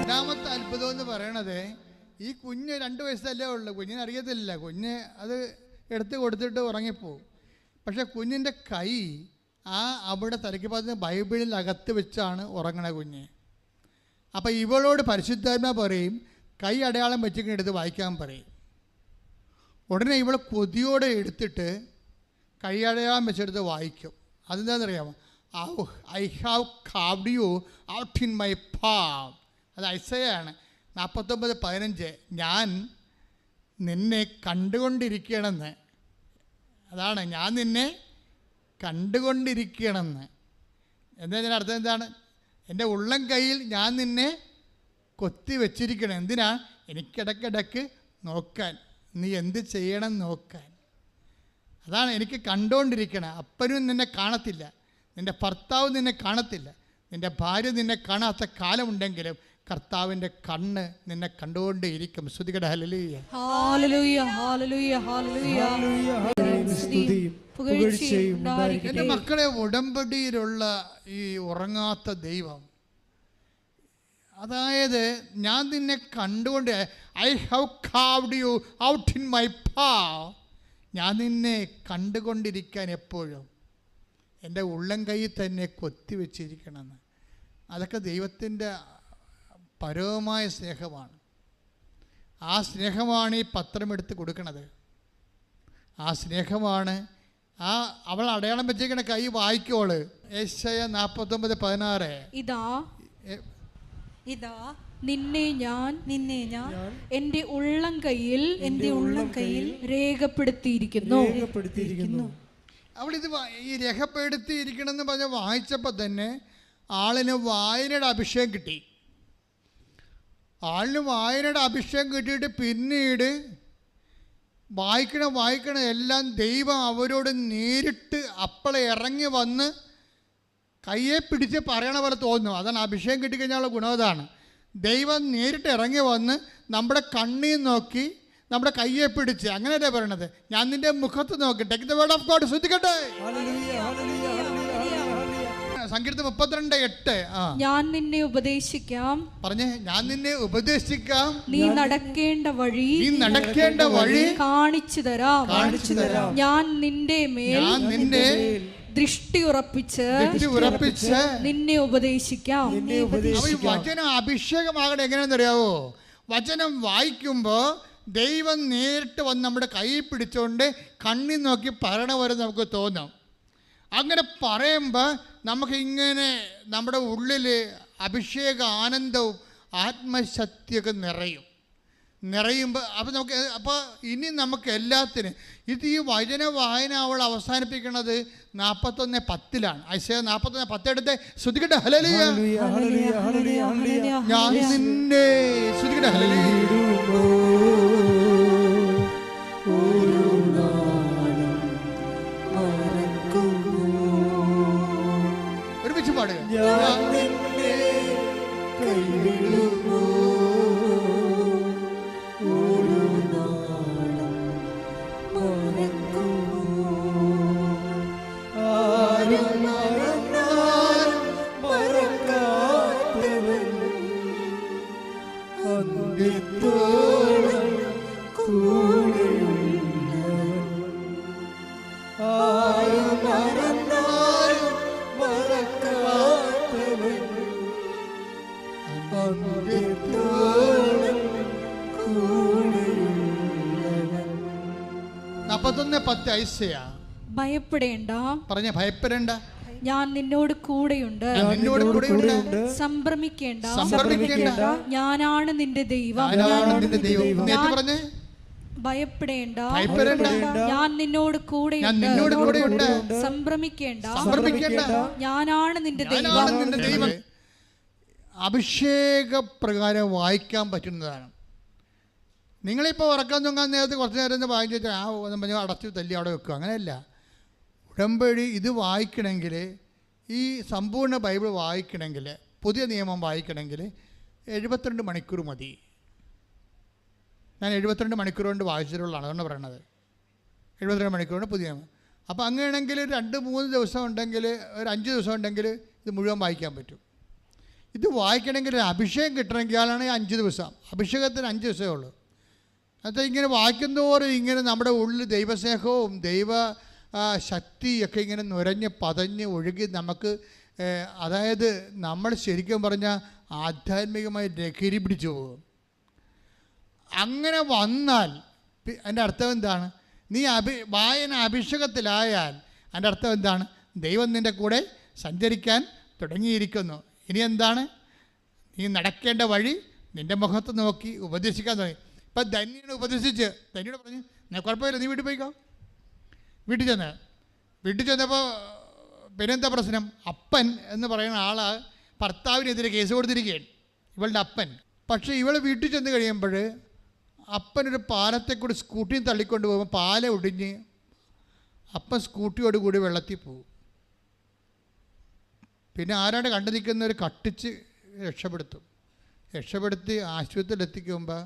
രണ്ടാമത്തെ അത്ഭുതം എന്ന് പറയണത് ഈ കുഞ്ഞ് 2 വയസ്സല്ലേ ഉള്ളൂ, കുഞ്ഞിന് അറിയത്തില്ല. കുഞ്ഞ് അത് എടുത്ത് കൊടുത്തിട്ട് ഉറങ്ങിപ്പോവും. പക്ഷെ കുഞ്ഞിൻ്റെ കൈ അവിടെ തലയ്ക്ക് ബൈബിളിൽ അകത്ത് വെച്ചാണ് ഉറങ്ങണ കുഞ്ഞ്. അപ്പം ഇവളോട് പരിശുദ്ധാത്മാ പറയും കൈ അടയാളം വെച്ചിങ്ങനെ എടുത്ത് വായിക്കാൻ പറയും. ഉടനെ ഇവൾ കൊതിയോടെ എടുത്തിട്ട് കൈ അടയാളം വെച്ചെടുത്ത് വായിക്കും. അതെന്താണെന്നറിയാമോ? I have carved you out in my palm. അത് ഐസയാണ് 49:15. ഞാൻ നിന്നെ കണ്ടുകൊണ്ടിരിക്കണമെന്ന്. അതാണ് ഞാൻ നിന്നെ കണ്ടുകൊണ്ടിരിക്കണമെന്ന്. എന്നതിൻ്റെ അർത്ഥം എന്താണ്? എൻ്റെ ഉള്ളം കയ്യിൽ ഞാൻ നിന്നെ കൊത്തി വെച്ചിരിക്കണം. എന്തിനാ? എനിക്കിടയ്ക്കിടയ്ക്ക് നോക്കാൻ, നീ എന്ത് ചെയ്യണം നോക്കാൻ. അതാണ് എനിക്ക് കണ്ടുകൊണ്ടിരിക്കണം. അപ്പനും നിന്നെ കാണത്തില്ല, നിൻ്റെ ഭർത്താവ് നിന്നെ കാണത്തില്ല, നിൻ്റെ ഭാര്യ നിന്നെ കാണാത്ത കാലമുണ്ടെങ്കിലും കർത്താവിൻ്റെ കണ്ണ് നിന്നെ കണ്ടുകൊണ്ടേയിരിക്കും. സ്തുതിക്കട്ടെ. Hallelujah, hallelujah, hallelujah, hallelujah. എൻ്റെ മക്കളെ, ഉടമ്പടിയിലുള്ള ഈ ഉറങ്ങാത്ത ദൈവം അതായത് ഞാൻ നിന്നെ കണ്ടുകൊണ്ട് I have carved you out in my പാവ്. ഞാൻ നിന്നെ കണ്ടുകൊണ്ടിരിക്കാൻ എപ്പോഴും എൻ്റെ ഉള്ളം കൈയിൽ തന്നെ കൊത്തിവെച്ചിരിക്കണമെന്ന്. അതൊക്കെ ദൈവത്തിൻ്റെ പരമമായ സ്നേഹമാണ്. ആ സ്നേഹമാണ് ഈ പത്രമെടുത്ത് കൊടുക്കണത്. ആ സ്നേഹമാണ് അവൾ അടയാളം വെച്ചിരിക്കണ കൈ വായിക്കോള്. യെശയ്യാ 49:16. ഇതാ നിന്നെ ഞാൻ എൻ്റെ ഉള്ളം കയ്യിൽ രേഖപ്പെടുത്തിയിരിക്കുന്നു. അവൾ ഇത് ഈ രേഖപ്പെടുത്തിയിരിക്കണമെന്ന് പറഞ്ഞ് വായിച്ചപ്പോൾ തന്നെ ആളിന് വായനയുടെ അഭിഷേകം കിട്ടി. വായനയുടെ അഭിഷേകം കിട്ടിയിട്ട് പിന്നീട് വായിക്കണ എല്ലാം ദൈവം അവരോട് നേരിട്ട് അപ്പളെ ഇറങ്ങി വന്ന് കയ്യെ പിടിച്ച് പറയണ പോലെ തോന്നുന്നു. അതാണ് അഭിഷേകം കിട്ടിക്കഴിഞ്ഞാലുള്ള ഗുണം. അതാണ് ദൈവം നേരിട്ട് ഇറങ്ങി വന്ന് നമ്മുടെ കണ്ണിൽ നോക്കി നമ്മുടെ കയ്യെ പിടിച്ച്, അങ്ങനെയല്ലേ പറയണത്, ഞാൻ നിന്റെ മുഖത്ത് നോക്കി. Take the word of God. ശ്രദ്ധിക്കട്ടെ. സങ്കീർത്തനം 32:8. ഞാൻ നിന്നെ ഉപദേശിക്കാം. പറഞ്ഞേ, ഞാൻ നിന്നെ ഉപദേശിക്കാം. നീ നടക്കേണ്ട വഴി കാണിച്ചു തരാം. ഞാൻ നിന്റെ മേൽ ദൃഷ്ടി ഉറപ്പിച്ച് നിന്നെ ഉപദേശിക്കാം. വചനം അഭിഷേകമാകണം. എങ്ങനെയാണെന്നറിയാവോ? വചനം വായിക്കുമ്പോൾ ദൈവം നേരിട്ട് വന്ന് നമ്മുടെ കൈ പിടിച്ചുകൊണ്ട് കണ്ണി നോക്കി പറയണ പോലെ നമുക്ക് തോന്നും. അങ്ങനെ പറയുമ്പോൾ നമുക്കിങ്ങനെ നമ്മുടെ ഉള്ളിൽ അഭിഷേക ആനന്ദവും ആത്മശക്തിയൊക്കെ നിറയുമ്പോൾ അപ്പോൾ ഇനി നമുക്ക് എല്ലാത്തിനും ഇത് ഈ വചന വായന അവൾ അവസാനിപ്പിക്കുന്നത് 41:10. ഐശയ്യാ 41:10 എടുത്ത് ശ്രദ്ധിക്കട്ടെ. ഹല്ലേലൂയ. ഞാൻ നിന്നെ ശ്രദ്ധിക്കട്ടെ. ഹല്ലേലൂയ. ഒരുമിച്ച് പാടുക. ഭയപ്പെടേണ്ട. പറഞ്ഞ ഭയപ്പെടേണ്ട. ഞാൻ നിന്നോട് കൂടെയുണ്ട്. സംഭ്രമിക്കേണ്ട. ഞാനാണ് നിന്റെ ദൈവം. ഭയപ്പെടേണ്ട. ഞാൻ നിന്നോട് കൂടെയുണ്ട്. സംഭ്രമിക്കേണ്ട. ഞാനാണ് നിന്റെ ദൈവം. അഭിഷേകപ്രകാരം വായിക്കാൻ പറ്റുന്നതാണ്. നിങ്ങളിപ്പോൾ ഉറക്കം തൂങ്ങാൻ നേരത്ത് കുറച്ച് നേരം വായിച്ചിട്ട് പറഞ്ഞാൽ അടച്ചു തല്ലി അവിടെ വെക്കുക. അങ്ങനെയല്ല. ഉടമ്പടി ഇത് വായിക്കണമെങ്കിൽ, ഈ സമ്പൂർണ്ണ ബൈബിൾ വായിക്കണമെങ്കിൽ, പുതിയ നിയമം വായിക്കണമെങ്കിൽ 72 മണിക്കൂർ മതി. ഞാൻ 72 മണിക്കൂർ കൊണ്ട് വായിച്ചിട്ടുള്ളതാണ്, അതുകൊണ്ട് പറയണത്. 72 മണിക്കൂർ കൊണ്ട് പുതിയ നിയമം. അപ്പോൾ അങ്ങനെയാണെങ്കിൽ 2-3 ദിവസം ഉണ്ടെങ്കിൽ, ഒരു 5 ദിവസം ഉണ്ടെങ്കിൽ ഇത് മുഴുവൻ വായിക്കാൻ പറ്റും. ഇത് വായിക്കണമെങ്കിൽ അഭിഷേകം കിട്ടണമെങ്കിൽ ആളാണ് 5 ദിവസം. അഭിഷേകത്തിന് 5 ദിവസമേ ഉള്ളൂ. എന്നിട്ട് ഇങ്ങനെ വായിക്കുന്നതോറും ഇങ്ങനെ നമ്മുടെ ഉള്ളിൽ ദൈവസ്നേഹവും ദൈവ ശക്തിയൊക്കെ ഇങ്ങനെ നുരഞ്ഞ് പതഞ്ഞ് ഒഴുകി നമുക്ക്, അതായത് നമ്മൾ ശരിക്കും പറഞ്ഞാൽ ആധ്യാത്മികമായി ലഹരി പിടിച്ചു പോകും. അങ്ങനെ വന്നാൽ അതിൻ്റെ അർത്ഥം എന്താണ്? നീ വായന അഭിഷേകത്തിലായാൽ അതിൻ്റെ അർത്ഥം എന്താണ്? ദൈവം നിൻ്റെ കൂടെ സഞ്ചരിക്കാൻ തുടങ്ങിയിരിക്കുന്നു. ഇനി എന്താണ്? നീ നടക്കേണ്ട വഴി നിൻ്റെ മുഖത്ത് നോക്കി ഉപദേശിക്കാൻ തുടങ്ങി. ഇപ്പം ധന്യനെ ഉപദേശിച്ച് ധന്യോട് പറഞ്ഞു, കുഴപ്പമില്ല, നീ വീട്ടിൽ പോയിക്കോ. വീട്ടിൽ ചെന്നപ്പോൾ പിന്നെന്താ പ്രശ്നം? അപ്പൻ എന്ന് പറയുന്ന ആൾ ഭർത്താവിനെതിരെ കേസ് കൊടുത്തിരിക്കുകയാണ്, ഇവളുടെ അപ്പൻ. പക്ഷേ ഇവൾ വീട്ടിൽ ചെന്ന് കഴിയുമ്പോൾ അപ്പനൊരു പാലത്തെക്കൂടി സ്കൂട്ടിയും തള്ളിക്കൊണ്ട് പോകുമ്പോൾ പാല ഒടിഞ്ഞ് അപ്പൻ സ്കൂട്ടിയോടുകൂടി വെള്ളത്തിൽ പോകും. പിന്നെ ആരാണ്ട് കണ്ടു നിൽക്കുന്നവർ കട്ടിച്ച് രക്ഷപ്പെടുത്തി ആശുപത്രിയിൽ എത്തിക്കുമ്പോൾ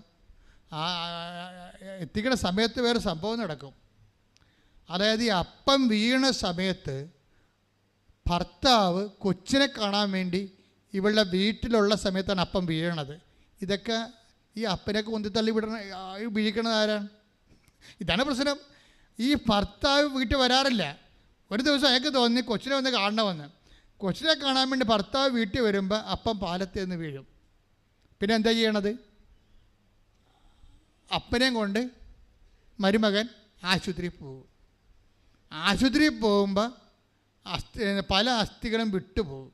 എത്തിക്കണ സമയത്ത് വേറെ സംഭവം നടക്കും. അതായത് ഈ അപ്പം വീണ സമയത്ത് ഭർത്താവ് കൊച്ചിനെ കാണാൻ വേണ്ടി ഇവളുടെ വീട്ടിലുള്ള സമയത്താണ് അപ്പം വീഴണത്. ഇതൊക്കെ ഈ അപ്പനൊക്കെ ഉന്തിത്തള്ളി വീഴിക്കണത് ആരാണ്? ഇതാണ് പ്രശ്നം. ഈ ഭർത്താവ് വീട്ടിൽ വരാറില്ല. ഒരു ദിവസം അയാൾക്ക് തോന്നി കൊച്ചിനെ വന്ന് കാണണമെന്ന്. കൊച്ചിനെ കാണാൻ വേണ്ടി ഭർത്താവ് വീട്ടിൽ വരുമ്പോൾ അപ്പം പാലത്തിൽ നിന്ന് വീഴും. പിന്നെ എന്താ ചെയ്യണത്? അപ്പനെയും കൊണ്ട് മരുമകൻ ആശുപത്രിയിൽ പോകും. ആശുപത്രിയിൽ പോകുമ്പോൾ പല അസ്ഥികളും വിട്ടുപോകും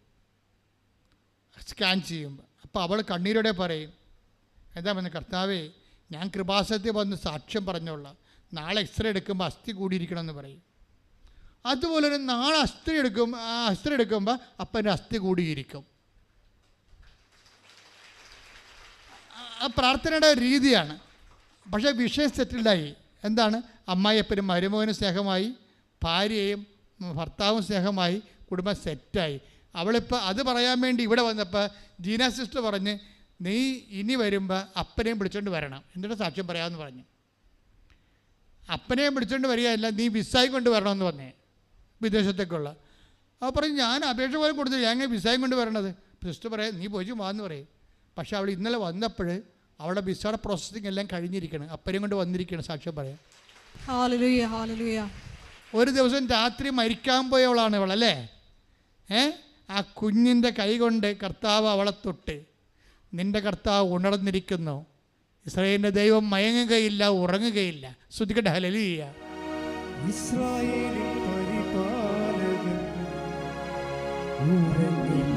സ്കാൻ ചെയ്യുമ്പോൾ. അപ്പോൾ അവൾ കണ്ണീരോടെ പറയും, എന്താ പറഞ്ഞത്, കർത്താവേ ഞാൻ കൃപാസനത്തിൽ വന്ന് സാക്ഷ്യം പറഞ്ഞോളാം, നാളെ എക്സ്റേ എടുക്കുമ്പോൾ അസ്ഥി കൂടിയിരിക്കണമെന്ന് പറയും. അതുപോലെ ഒരു നാളെ അസ്ഥി എടുക്കുമ്പോൾ അപ്പൻ്റെ അസ്ഥി കൂടിയിരിക്കും. ആ പ്രാർത്ഥനയുടെ രീതിയാണ്. പക്ഷേ വിഷയം സെറ്റിൽഡായി. എന്താണ്? അമ്മായിയപ്പനും മരുമകനും സ്നേഹമായി, ഭാര്യയും ഭർത്താവും സ്നേഹമായി, കുടുംബം സെറ്റായി. അവളിപ്പോൾ അത് പറയാൻ വേണ്ടി ഇവിടെ വന്നപ്പോൾ ജീന സിസ്റ്റർ പറഞ്ഞ്, നീ ഇനി വരുമ്പോൾ അപ്പനെയും വിളിച്ചുകൊണ്ട് വരണം, എന്നിട്ട് സാക്ഷ്യം പറയാമെന്ന് പറഞ്ഞു. അപ്പനെയും വിളിച്ചുകൊണ്ട് വരികയല്ല, നീ വിസായും കൊണ്ട് വരണമെന്ന് പറഞ്ഞേ, വിദേശത്തേക്കുള്ള. അപ്പോൾ പറയും, ഞാൻ അപേക്ഷ പോലും കൊടുത്തില്ല, ഞാൻ വിസായും കൊണ്ട് വരണത്. സിസ്റ്റർ പറയാം, നീ പോയി വാന്ന് പറയും. പക്ഷേ അവൾ ഇന്നലെ വന്നപ്പോൾ അവളുടെ വിസയുടെ പ്രോസസ്സിങ് എല്ലാം കഴിഞ്ഞിരിക്കണം, അപ്പനെയും കൊണ്ട് വന്നിരിക്കണം സാക്ഷ്യം പറയാം. Hallelujah, hallelujah. ഒരു ദിവസം രാത്രി മരിക്കാൻ പോയവളാണ് ഇവളല്ലേ. ആ കുഞ്ഞിൻ്റെ കൈ കൊണ്ട് കർത്താവ് അവളെ തൊട്ട്, നിൻ്റെ കർത്താവ് ഉണർന്നിരിക്കുന്നു, ഇസ്രായേലിൻ്റെ ദൈവം മയങ്ങുകയില്ല, ഉറങ്ങുകയില്ല. ശ്രുതിക്കട്ടെ ഹല്ലേലൂയ.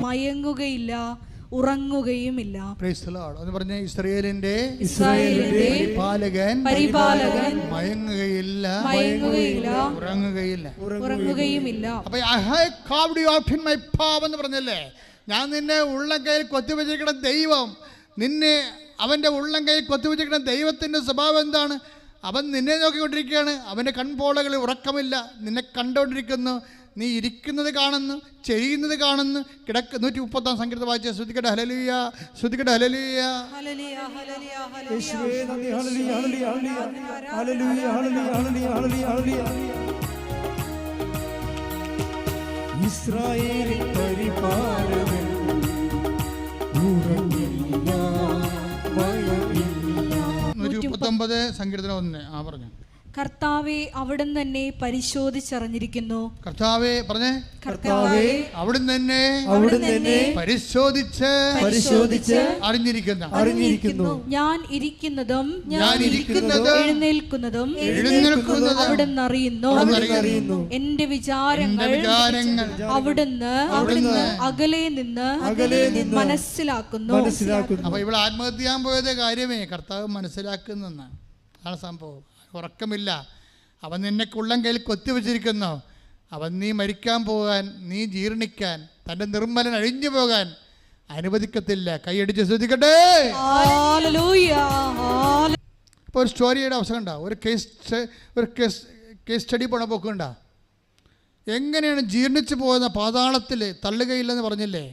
മയങ്ങുകയില്ല, ഉറങ്ങുകയുമില്ല. Praise the Lord. എന്ന് പറഞ്ഞ ഇസ്രായേലിന്റെ പരിപാലകൻ മയങ്ങുകയില്ല, ഉറങ്ങുകയുമില്ല. അപ്പൊ I have carved you out in my palm എന്ന് പറഞ്ഞല്ലേ, ഞാൻ നിന്നെ ഉള്ളം കയ്യിൽ കൊത്തിവെച്ചിരിക്കുന്ന ദൈവം, നിന്നെ അവൻ്റെ ഉള്ളം കയ്യിൽ കൊത്തിവെച്ചിരിക്കുന്ന ദൈവത്തിൻ്റെ സ്വഭാവം എന്താണ്? അവൻ നിന്നെ നോക്കിക്കൊണ്ടിരിക്കുകയാണ്. അവൻ്റെ കൺപോളകളിൽ ഉറക്കമില്ല, നിന്നെ കണ്ടുകൊണ്ടിരിക്കുന്നു. നീ ഇരിക്കുന്നത് കാണുന്നു, ചെയ്യുന്നത് കാണുന്നു, 130 സങ്കീർത്തനം വായിച്ച ശ്രുതിക്കട്ടെ ഹല്ലേലൂയ, ശ്രുതിക്കട്ടെ ഹല്ലേലൂയ. ഇസ്രായേലിൻ പരിപാലകൻ ഉറങ്ങില്ല, ഭയമില്ല. 139 സങ്കീർത്തനം 1 പറഞ്ഞു. കർത്താവെ അവിടുന്ന് തന്നെ പരിശോധിച്ചറിഞ്ഞിരിക്കുന്നു. കർത്താവെ പറഞ്ഞേ, കർത്താവെ അവിടുന്ന് തന്നെ പരിശോധിച്ച് അറിഞ്ഞിരിക്കുന്നു. ഞാൻ ഇരിക്കുന്നതും എഴുന്നേൽക്കുന്നതും അവിടുന്ന് അറിയുന്നു. എന്റെ വിചാരങ്ങൾ അവിടുന്ന് അകലെ നിന്ന് മനസ്സിലാക്കുന്നു. അപ്പൊ ഇവിടെ ആത്മഹത്യ ചെയ്യാൻ പോയത് കാര്യമേ കർത്താവ് മനസ്സിലാക്കുന്നെന്നാണ്. അതാണ് സംഭവം. ഉറക്കമില്ല, അവൻ നിന്നെ ഉള്ളം കയ്യിൽ കൊത്തിവെച്ചിരിക്കുന്നു. അവൻ നീ മരിക്കാൻ പോകാൻ, നീ ജീർണിക്കാൻ, തൻ്റെ നിർമ്മലൻ അഴിഞ്ഞു പോകാൻ അനുവദിക്കത്തില്ല. കൈയടിച്ച് ശ്രദ്ധിക്കട്ടെ. ഇപ്പോൾ ഒരു സ്റ്റോറിയുടെ അവസരം ഉണ്ടാവും. ഒരു കേസ് സ്റ്റഡി പോണ പോക്കുണ്ടാ. എങ്ങനെയാണ് ജീർണിച്ചു പോകുന്ന പാതാളത്തിൽ തള്ളുകയില്ലെന്ന് പറഞ്ഞില്ലേ,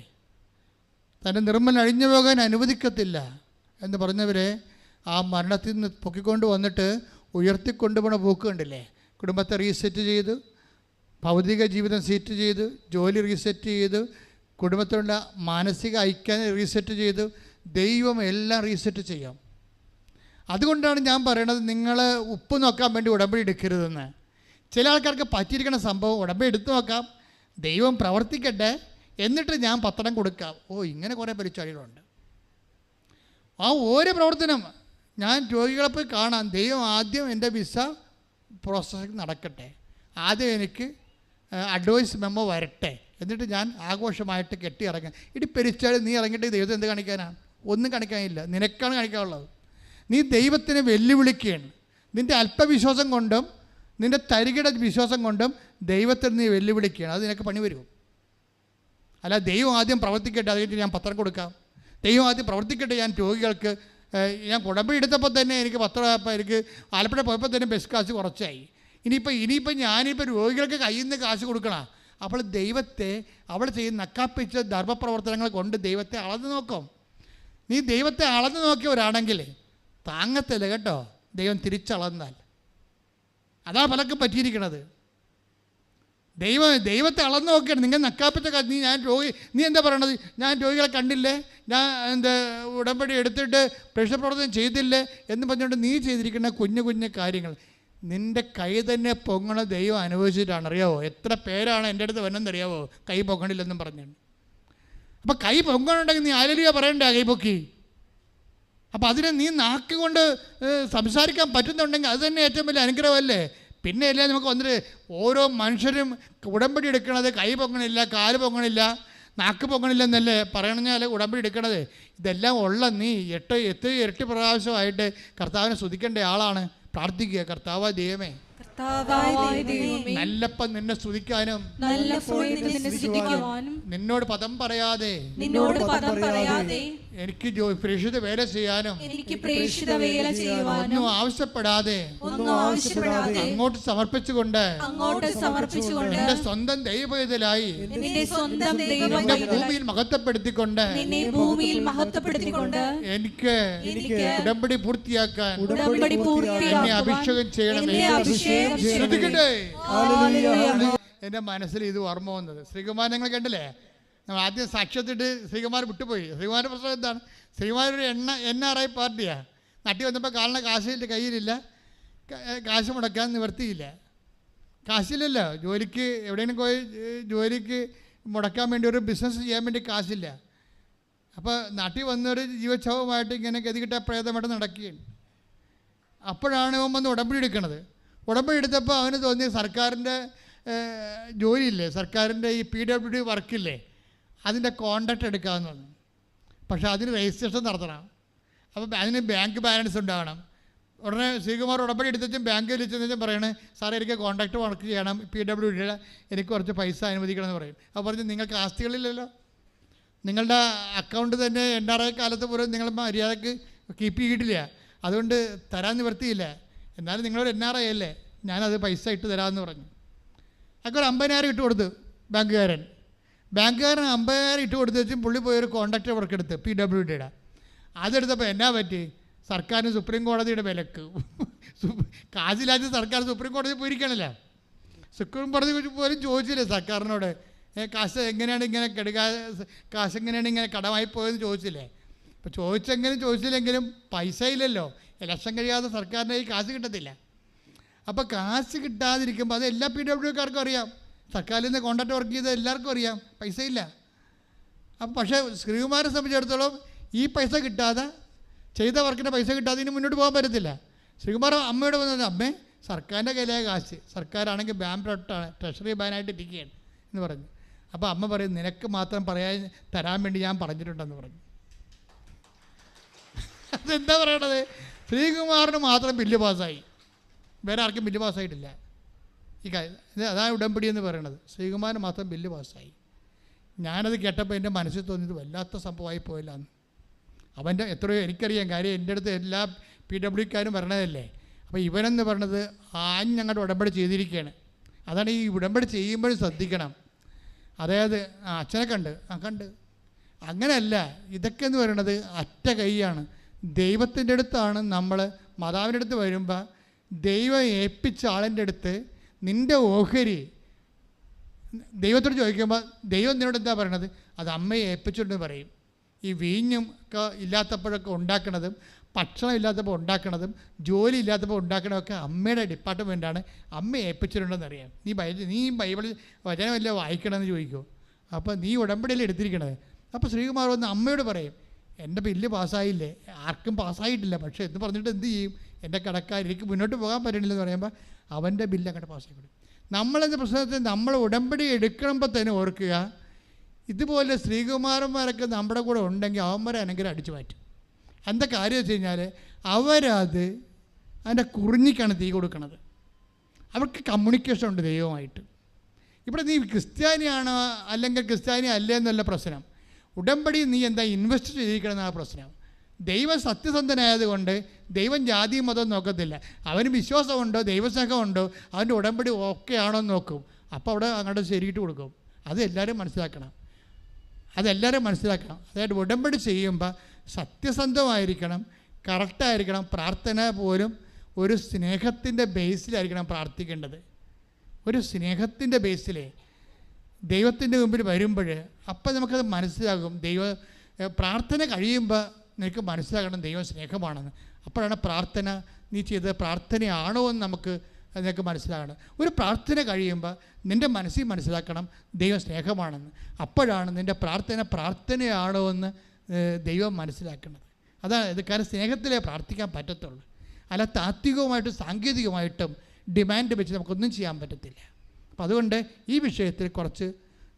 തൻ്റെ നിർമ്മലൻ അഴിഞ്ഞു പോകാൻ അനുവദിക്കത്തില്ല എന്ന് പറഞ്ഞവരെ ആ മരണത്തിൽ നിന്ന് പൊക്കിക്കൊണ്ട് വന്നിട്ട് ഉയർത്തിക്കൊണ്ടുപോണ പോക്ക് കണ്ടില്ലേ. കുടുംബത്തെ റീസെറ്റ് ചെയ്തു, ഭൗതിക ജീവിതം സെറ്റ് ചെയ്തു, ജോലി റീസെറ്റ് ചെയ്തു, കുടുംബത്തിലുള്ള മാനസിക ഐക്യം റീസെറ്റ് ചെയ്തു. ദൈവം എല്ലാം റീസെറ്റ് ചെയ്യാം. അതുകൊണ്ടാണ് ഞാൻ പറയണത്, നിങ്ങൾ ഉപ്പ് നോക്കാൻ വേണ്ടി ഉടമ്പടി എടുക്കരുതെന്ന്. ചില ആൾക്കാർക്ക് പറ്റിയിരിക്കുന്ന സംഭവം ഉടമ്പടി എടുത്തു നോക്കാം, ദൈവം പ്രവർത്തിക്കട്ടെ, എന്നിട്ട് ഞാൻ പത്രം കൊടുക്കാം. ഇങ്ങനെ കുറേ പരിപാടികളുണ്ട്. ആ ഓരോ പ്രവർത്തനം ഞാൻ രോഗികളെ പോയി കാണാം. ദൈവം ആദ്യം എൻ്റെ വിസ പ്രോസസ്സിങ് നടക്കട്ടെ, ആദ്യം എനിക്ക് അഡ്വൈസ് മെമ്മോ വരട്ടെ, എന്നിട്ട് ഞാൻ ആഘോഷമായിട്ട് കെട്ടി ഇറങ്ങാം. ഇടി പെരിച്ചാൽ നീ ഇറങ്ങിയിട്ട് ദൈവത്തെ എന്ത് കാണിക്കാനാണ്? ഒന്നും കാണിക്കാനില്ല, നിനക്കാണ് കാണിക്കാനുള്ളത്. നീ ദൈവത്തിനെ വെല്ലുവിളിക്കുകയാണ്. നിൻ്റെ അല്പവിശ്വാസം കൊണ്ടും നിൻ്റെ തരികിട വിശ്വാസം കൊണ്ടും ദൈവത്തെ നീ വെല്ലുവിളിക്കുകയാണ്. അത് നിനക്ക് പണി വരും. അല്ല, ദൈവം ആദ്യം പ്രവർത്തിക്കട്ടെ, അത് കഴിഞ്ഞിട്ട് ഞാൻ പത്രം കൊടുക്കാം. ദൈവം ആദ്യം പ്രവർത്തിക്കട്ടെ, ഞാൻ രോഗികൾക്ക് ഞാൻ കുടമ്പടി എടുത്തപ്പോൾ തന്നെ എനിക്ക് എനിക്ക് ആലപ്പുഴ പോയപ്പോൾ തന്നെ ബസ് കാശ് കുറച്ചായി. ഇനിയിപ്പോൾ ഞാനിപ്പോൾ രോഗികൾക്ക് കയ്യിൽ നിന്ന് കാശ് കൊടുക്കണം. അപ്പോൾ ദൈവത്തെ അവൾ ചെയ്യുന്ന നക്കാപ്പിച്ച ധർമ്മപ്രവർത്തനങ്ങൾ കൊണ്ട് ദൈവത്തെ അളന്ന് നോക്കും. നീ ദൈവത്തെ അളന്ന് നോക്കിയവരാണെങ്കിൽ താങ്ങത്തില്ല കേട്ടോ, ദൈവം തിരിച്ചളന്നാൽ. അതാ പലർക്കും പറ്റിയിരിക്കണത്. ദൈവത്തെ അളന്ന് നോക്കുകയാണ്. നിങ്ങൾ നക്കാപ്പിച്ച നീ എന്താ പറയണത്? ഞാൻ രോഗികളെ കണ്ടില്ലേ, ഞാൻ ഉടമ്പടി എടുത്തിട്ട് പ്രേക്ഷിതപ്രവർത്തനം ചെയ്തില്ലേ എന്ന് പറഞ്ഞുകൊണ്ട് നീ ചെയ്തിരിക്കുന്ന കുഞ്ഞു കുഞ്ഞു കാര്യങ്ങൾ നിൻ്റെ കൈ തന്നെ പൊങ്ങണ ദൈവം അനുഭവിച്ചിട്ടാണ്. അറിയാവോ എത്ര പേരാണ് എൻ്റെ അടുത്ത് വന്നെന്നറിയാവോ കൈ പൊങ്ങണില്ലെന്നും പറഞ്ഞുകൊണ്ട്. അപ്പം കൈ പൊങ്ങണുണ്ടെങ്കിൽ നീ ഹല്ലേലൂയ പറയണ്ടേ കൈ പൊക്കി? അപ്പം അതിനെ നീ നാക്ക് കൊണ്ട് സംസാരിക്കാൻ പറ്റുന്നുണ്ടെങ്കിൽ അത് തന്നെ ഏറ്റവും വലിയ അനുഗ്രഹമല്ലേ? പിന്നെ അല്ലേ നമുക്ക് വന്നിട്ട് ഓരോ മനുഷ്യരും ഉടമ്പടി എടുക്കണത് കൈ പൊങ്ങണില്ല, കാല് പൊങ്ങണില്ല, നാക്ക് പൊങ്ങണില്ല എന്നല്ലേ പറയണഞ്ഞാൽ ഉടമ്പടി എടുക്കണത്. ഇതെല്ലാം ഉള്ള നീ ഇരട്ടി പ്രാവശ്യമായിട്ട് കർത്താവിനെ സ്തുതിക്കേണ്ട ആളാണ്. പ്രാർത്ഥിക്കുക, കർത്താവായ ദൈവമേ നല്ലപ്പം നിന്നെ സ്തുതിക്കാനും നിന്നോട് പദം പറയാതെ എനിക്ക് പ്രേക്ഷിത വേല ചെയ്യാനും ഒന്നും ആവശ്യപ്പെടാതെ അങ്ങോട്ട് സമർപ്പിച്ചുകൊണ്ട് എന്റെ സ്വന്തം ദൈവവേദലായി എന്റെ ഭൂമിയിൽ മഹത്വപ്പെടുത്തിക്കൊണ്ട് എനിക്ക് ഉടമ്പടി പൂർത്തിയാക്കാൻ എന്നെ അഭിഷേകം ചെയ്യണമേ. ശ്രദ്ധിക്കട്ടെ, എൻ്റെ മനസ്സിൽ ഇത് ഓർമ്മ വന്നത്. ശ്രീകുമാരൻ നിങ്ങൾ കണ്ടില്ലേ? നമ്മൾ ആദ്യം സാക്ഷ്യത്തിട്ട് ശ്രീകുമാർ വിട്ടുപോയി. ശ്രീകുമാരൻ്റെ പ്രശ്നം എന്താണ്? ശ്രീകുമാർ ഒരു NRI പാർട്ടിയാണ്. നാട്ടിൽ വന്നപ്പോൾ കാണുന്ന കാശിൻ്റെ കയ്യിലില്ല, കാശ് മുടക്കാൻ നിവർത്തിയില്ല. കാശില്ലല്ലോ, ജോലിക്ക് എവിടെയെങ്കിലും പോയി ജോലിക്ക് മുടക്കാൻ വേണ്ടി ഒരു ബിസിനസ് ചെയ്യാൻ വേണ്ടി കാശില്ല. അപ്പോൾ നാട്ടിൽ വന്നൊരു ജീവച്ഛവമായിട്ട് ഇങ്ങനെ ഗതികിട്ട പ്രേതമായിട്ട് നടക്കുകയാണ്. അപ്പോഴാണ് അവൻ വന്ന് ഉടമ്പടി എടുക്കണത്. ഉടമ്പടി എടുത്തപ്പോൾ അവന് തോന്നി സർക്കാരിൻ്റെ ജോലിയില്ലേ, സർക്കാരിൻ്റെ ഈ PWD വർക്കില്ലേ, അതിൻ്റെ കോൺട്രാക്റ്റ് എടുക്കാമെന്ന് പറഞ്ഞു. പക്ഷേ അതിന് രജിസ്ട്രേഷൻ നടത്തണം. അപ്പോൾ അതിന് ബാങ്ക് ബാലൻസ് ഉണ്ടാകണം. ഉടനെ ശ്രീകുമാർ ഉടമ്പടി എടുത്തും ബാങ്കിൽ വെച്ചെന്ന് പറയണേ, സാറേ എനിക്ക് കോൺട്രാക്റ്റ് വർക്ക് ചെയ്യണം, PWD എനിക്ക് കുറച്ച് പൈസ അനുവദിക്കണം എന്ന് പറയും. അപ്പോൾ പറഞ്ഞു, നിങ്ങൾക്ക് ആസ്തികളില്ലല്ലോ, നിങ്ങളുടെ അക്കൗണ്ട് തന്നെ NRI കാലത്ത് പോലും നിങ്ങൾ മര്യാദക്ക് കീപ്പ് ചെയ്തിട്ടില്ല, അതുകൊണ്ട് തരാൻ നിവർത്തിയില്ല. എന്നാലും നിങ്ങളൊരു NRI അല്ലേ, ഞാനത് പൈസ ഇട്ട് തരാമെന്ന് പറഞ്ഞു. അതൊക്കെ ഒരു 50,000 ഇട്ട് കൊടുത്തു ബാങ്കുകാരൻ 50,000 ഇട്ട് കൊടുത്ത് വെച്ചും പുള്ളി പോയൊരു കോൺട്രാക്റ്റ് വർക്ക് എടുത്ത് PWD. അതെടുത്തപ്പോൾ എന്നാ പറ്റി? സർക്കാരിന് സുപ്രീം കോടതിയുടെ വിലക്ക്. കാശില്ലാത്ത സർക്കാർ സുപ്രീം കോടതി പോയിരിക്കണല്ലോ. സുപ്രീം കോടതി പോലും ചോദിച്ചില്ലേ സർക്കാരിനോട്, കാശ് എങ്ങനെയാണ് ഇങ്ങനെ കാശ് എങ്ങനെയാണ് ഇങ്ങനെ കടമായി പോയെന്ന് ചോദിച്ചില്ലേ? ഇപ്പോൾ ചോദിച്ചില്ലെങ്കിലും പൈസ ഇല്ലല്ലോ. ഇലക്ഷൻ കഴിയാതെ സർക്കാരിൻ്റെ ഈ കാശ് കിട്ടത്തില്ല. അപ്പോൾ കാശ് കിട്ടാതിരിക്കുമ്പോൾ അത് എല്ലാ PWDക്കാർക്കും അറിയാം, സർക്കാരിൽ നിന്ന് കോൺട്രാക്റ്റ് വർക്ക് ചെയ്ത എല്ലാവർക്കും അറിയാം, പൈസ ഇല്ല. അപ്പം പക്ഷേ ശ്രീകുമാരെ സംബന്ധിച്ചിടത്തോളം ഈ പൈസ കിട്ടാതെ, ചെയ്ത വർക്കിൻ്റെ പൈസ കിട്ടാതെ ഇനി മുന്നോട്ട് പോകാൻ പറ്റത്തില്ല. ശ്രീകുമാർ അമ്മയോട് വന്നത്, അമ്മേ സർക്കാരിൻ്റെ കയ്യിലെ കാശ്, സർക്കാരാണെങ്കിൽ ബാങ്ക്രപ്റ്റാണ്, ട്രഷറി ബാനായിട്ട് ഇരിക്കുകയാണ് എന്ന് പറഞ്ഞു. അപ്പോൾ അമ്മ പറയും, നിനക്ക് മാത്രം തരാൻ വേണ്ടി ഞാൻ പറഞ്ഞിട്ടുണ്ടെന്ന് പറഞ്ഞു. അതെന്താ പറയണത്? ശ്രീകുമാറിന് മാത്രം ബില്ല് പാസ്സായി, വേറെ ആർക്കും ബില്ല് പാസ്സായിട്ടില്ല. അതാണ് ഉടമ്പടി എന്ന് പറയണത്. ശ്രീകുമാരന് മാത്രം ബില്ല് പാസ്സായി. ഞാനത് കേട്ടപ്പോൾ എൻ്റെ മനസ്സിൽ തോന്നിയത് വല്ലാത്ത സംഭവമായി പോയില്ലാന്ന്. അവൻ്റെ എത്രയോ എനിക്കറിയാം, കാര്യം എൻ്റെ അടുത്ത് എല്ലാ PWDക്കാരും വരണതല്ലേ. അപ്പോൾ ഇവനെന്ന് പറയണത് ഞങ്ങളുടെ ഉടമ്പടി ചെയ്തിരിക്കുകയാണ്. അതാണ് ഈ ഉടമ്പടി ചെയ്യുമ്പോഴും ശ്രദ്ധിക്കണം. അതായത് അച്ഛനെ കണ്ട് അങ്ങനെയല്ല. ഇതൊക്കെ എന്ന് പറയുന്നത് അറ്റ കൈയാണ്. ദൈവത്തിൻ്റെ അടുത്താണ് നമ്മൾ മാതാവിൻ്റെ അടുത്ത് വരുമ്പോൾ ദൈവം ഏൽപ്പിച്ച ആളിൻ്റെ അടുത്ത് നിൻ്റെ ഓഹരി ദൈവത്തോട് ചോദിക്കുമ്പോൾ ദൈവം നിന്നോട് എന്താ പറയണത്? അത് അമ്മയെ ഏൽപ്പിച്ചിട്ട് പറയും. ഈ വീഞ്ഞും ഒക്കെ ഇല്ലാത്തപ്പോഴൊക്കെ ഉണ്ടാക്കണതും, ഭക്ഷണം ഇല്ലാത്തപ്പോൾ ഉണ്ടാക്കണതും, ജോലി ഇല്ലാത്തപ്പോൾ ഉണ്ടാക്കണതൊക്കെ അമ്മയുടെ ഡിപ്പാർട്ട്മെൻറ്റാണ്, അമ്മ ഏൽപ്പിച്ചിട്ടുണ്ടെന്നറിയാം. നീ ബൈബിളിൽ വചനമല്ലേ വായിക്കണമെന്ന് ചോദിക്കുമോ? അപ്പോൾ നീ ഉടമ്പടിയല്ലേ എടുത്തിരിക്കണത്. അപ്പോൾ ശ്രീകുമാർ വന്ന് അമ്മയോട് പറയും, എൻ്റെ ബില്ല് പാസ്സായില്ലേ? ആർക്കും പാസ്സായിട്ടില്ല, പക്ഷേ എന്ന് പറഞ്ഞിട്ട് എന്ത് ചെയ്യും? എൻ്റെ കടക്കാരിലേക്ക് മുന്നോട്ട് പോകാൻ പറ്റണില്ലെന്ന് പറയുമ്പോൾ അവൻ്റെ ബില്ല് അങ്ങോട്ട് പാസ്സാക്കി കൊടുക്കും. നമ്മളെന്ന പ്രശ്നത്തിൽ നമ്മൾ ഉടമ്പടി എടുക്കുമ്പോൾ തന്നെ ഓർക്കുക, ഇതുപോലെ ശ്രീകുമാരന്മാരൊക്കെ നമ്മുടെ കൂടെ ഉണ്ടെങ്കിൽ അവന്മാരെ അനുഗ്രഹം അടിച്ചു മാറ്റും. എന്താ കാര്യം വെച്ച് കഴിഞ്ഞാൽ അവരത് അതിൻ്റെ കുറിഞ്ഞിക്കാണ് തീ കൊടുക്കണത്. അവർക്ക് കമ്മ്യൂണിക്കേഷൻ ഉണ്ട് ദൈവമായിട്ട്. ഇവിടെ നീ ക്രിസ്ത്യാനിയാണോ അല്ലെങ്കിൽ ക്രിസ്ത്യാനി അല്ലേ എന്നല്ല പ്രശ്നം. ഉടമ്പടി നീ എന്താ ഇൻവെസ്റ്റ് ചെയ്തിരിക്കണമെന്നാണ് പ്രശ്നം. ദൈവം സത്യസന്ധനായതുകൊണ്ട് ദൈവം ജാതി മതം നോക്കത്തില്ല. അവന് വിശ്വാസമുണ്ടോ, ദൈവസ്നേഹമുണ്ടോ, അവൻ്റെ ഉടമ്പടി ഓക്കെ ആണോ എന്ന് നോക്കും. അപ്പോൾ അവിടെ അങ്ങോട്ട് ശരിയിട്ട് കൊടുക്കും. അതെല്ലാവരും മനസ്സിലാക്കണം. അതായത് ഉടമ്പടി ചെയ്യുമ്പോൾ സത്യസന്ധമായിരിക്കണം, കറക്റ്റായിരിക്കണം. പ്രാർത്ഥന പോലും ഒരു സ്നേഹത്തിൻ്റെ ബേസിലായിരിക്കണം പ്രാർത്ഥിക്കേണ്ടത്. ഒരു സ്നേഹത്തിൻ്റെ ബേസിൽ ദൈവത്തിൻ്റെ മുമ്പിൽ വരുമ്പോൾ അപ്പം നമുക്കത് മനസ്സിലാകും. പ്രാർത്ഥന കഴിയുമ്പോൾ നിനക്ക് മനസ്സിലാകണം ദൈവം സ്നേഹമാണെന്ന്. അപ്പോഴാണ് പ്രാർത്ഥന നീ ചെയ്തത് പ്രാർത്ഥനയാണോ എന്ന് നമുക്ക് നിനക്ക് മനസ്സിലാകണം. ഒരു പ്രാർത്ഥന കഴിയുമ്പോൾ നിൻ്റെ മനസ്സിൽ മനസ്സിലാക്കണം ദൈവം സ്നേഹമാണെന്ന്. അപ്പോഴാണ് നിൻ്റെ പ്രാർത്ഥനയാണോ എന്ന് ദൈവം മനസ്സിലാക്കുന്നത്. അതാണ് ഇത്. കാരണം സ്നേഹത്തിലേ പ്രാർത്ഥിക്കാൻ പറ്റത്തുള്ളൂ. അല്ല താത്വികവുമായിട്ടും സാങ്കേതികമായിട്ടും ഡിമാൻഡ് വെച്ച് നമുക്കൊന്നും ചെയ്യാൻ പറ്റത്തില്ല. അപ്പം അതുകൊണ്ട് ഈ വിഷയത്തിൽ കുറച്ച്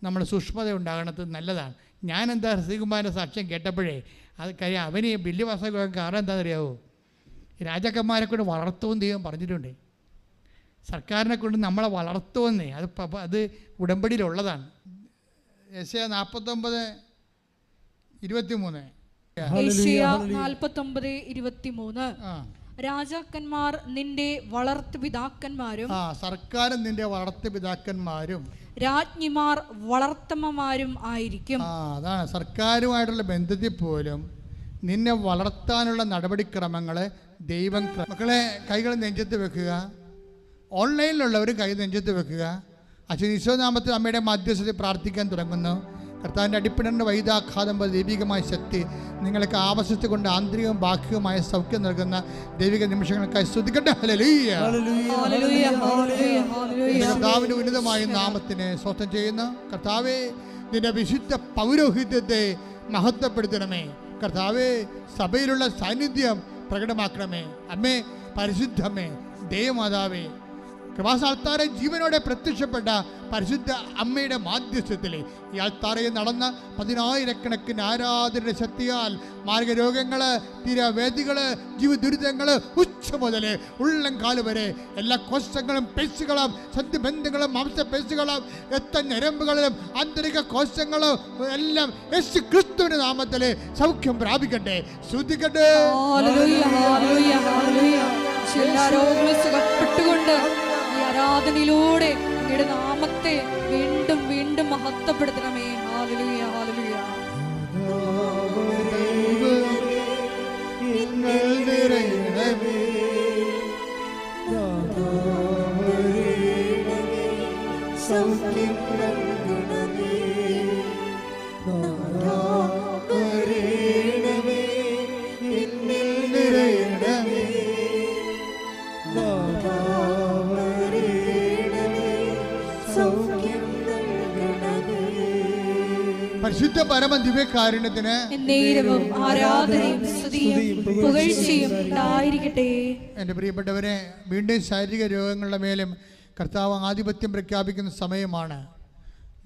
നമ്മൾ സൂക്ഷ്മത ഉണ്ടാകണത് നല്ലതാണ്. ഞാനെന്താ ശ്രീകുമാരൻ്റെ സാക്ഷ്യം കേട്ടപ്പോഴേ അത് കാര്യം അവന് ബില്ല് പാസ്സാക്കാൻ കാരണം എന്താണെന്നറിയാവോ? രാജാക്കന്മാരെ കൊണ്ട് വളർത്തുമെന്ന് ദൈവം പറഞ്ഞിട്ടുണ്ട്. സർക്കാരിനെ കൊണ്ട് നമ്മളെ വളർത്തുമെന്നേ. അത് ഉടമ്പടിയിലുള്ളതാണ്. യെശയ്യാ 49:23. യെശയ്യാ 49:23. രാജാക്കന്മാർ നിന്റെ വളർത്തുപിതാക്കന്മാരും സർക്കാരും നിന്റെ വളർത്തുപിതാക്കന്മാരും രാജ്ഞിമാർ വളർത്തമ്മമാരും ആയിരിക്കും. അതാണ് സർക്കാരുമായിട്ടുള്ള ബന്ധത്തിൽ പോലും നിന്നെ വളർത്താനുള്ള നടപടിക്രമങ്ങൾ ദൈവം. മക്കളെ കൈകൾ നെഞ്ചത്ത് വെക്കുക. ഓൺലൈനിലുള്ളവർ കൈ നെഞ്ചത്ത് വെക്കുക. അച്ഛൻ ഈശോനാമത്തിൽ അമ്മയുടെ മധ്യസ്ഥതയിൽ പ്രാർത്ഥിക്കാൻ തുടങ്ങുന്നു. കർത്താവിൻ്റെ അടിപ്പിടേണ്ട വൈദ്യാഘാതം പോലെ ദൈവികമായ ശക്തി നിങ്ങൾക്ക് ആവശ്യത്തെ കൊണ്ട് ആന്തരികവും ബാഹ്യവുമായ സൗഖ്യം നൽകുന്ന ദൈവിക നിമിഷങ്ങൾക്കായി സ്തുതിക്കട്ടെ. ഹല്ലേലൂയ. കർത്താവിൻ്റെ ഉന്നതമായ നാമത്തിനെ സ്വസ്ഥം ചെയ്യുന്നു. കർത്താവേ, നിന്റെ വിശുദ്ധ പൗരോഹിത്യത്തെ മഹത്വപ്പെടുത്തണമേ. കർത്താവേ, സഭയിലുള്ള സാന്നിധ്യം പ്രകടമാക്കണമേ. അമ്മേ, പരിശുദ്ധമേ, ദേവമാതാവേ, കൃപാസാൽത്താരെ ജീവനോടെ പ്രത്യക്ഷപ്പെട്ട പരിശുദ്ധ അമ്മയുടെ മാധ്യസ്ഥത്തിൽ ഈ ആൾത്താറയിൽ നടന്ന 10,000-കണക്കിന് ആരാധനയുടെ ശക്തിയാൽ മാർഗരോഗങ്ങൾ, തീരവേദികൾ, ജീവദുരിതങ്ങൾ, ഉച്ച മുതൽ ഉള്ളംകാല് വരെ എല്ലാ കോശങ്ങളും പേശികളും സന്ധിബന്ധങ്ങളും മാംസപേശികളും രക്തഞരമ്പുകളിലും ആന്തരിക കോശങ്ങളും എല്ലാം യേശു ക്രിസ്തുവിന്റെ നാമത്തിൽ സൗഖ്യം പ്രാപിക്കട്ടെ. ശ്രുതിക്കട്ടെ. എല്ലാ രോഗങ്ങളും സുഖപ്പെട്ടുകൊണ്ട് ഈ ആരാധനയിലൂടെ അങ്ങയുടെ നാമത്തെ വീണ്ടും വീണ്ടും മഹത്വപ്പെടുത്തണമേ. Hallelujah, hallelujah. പരിശുദ്ധ പരമ ദിവ്യകാരുണ്യത്തിന് ആരാധനയും സ്തുതിയും പുകഴ്ചയും ഉണ്ടായിരിക്കട്ടെ. എൻ്റെ പ്രിയപ്പെട്ടവരെ, വീണ്ടും ശാരീരിക രോഗങ്ങളുടെ മേലും കർത്താവ് ആധിപത്യം പ്രഖ്യാപിക്കുന്ന സമയമാണ്.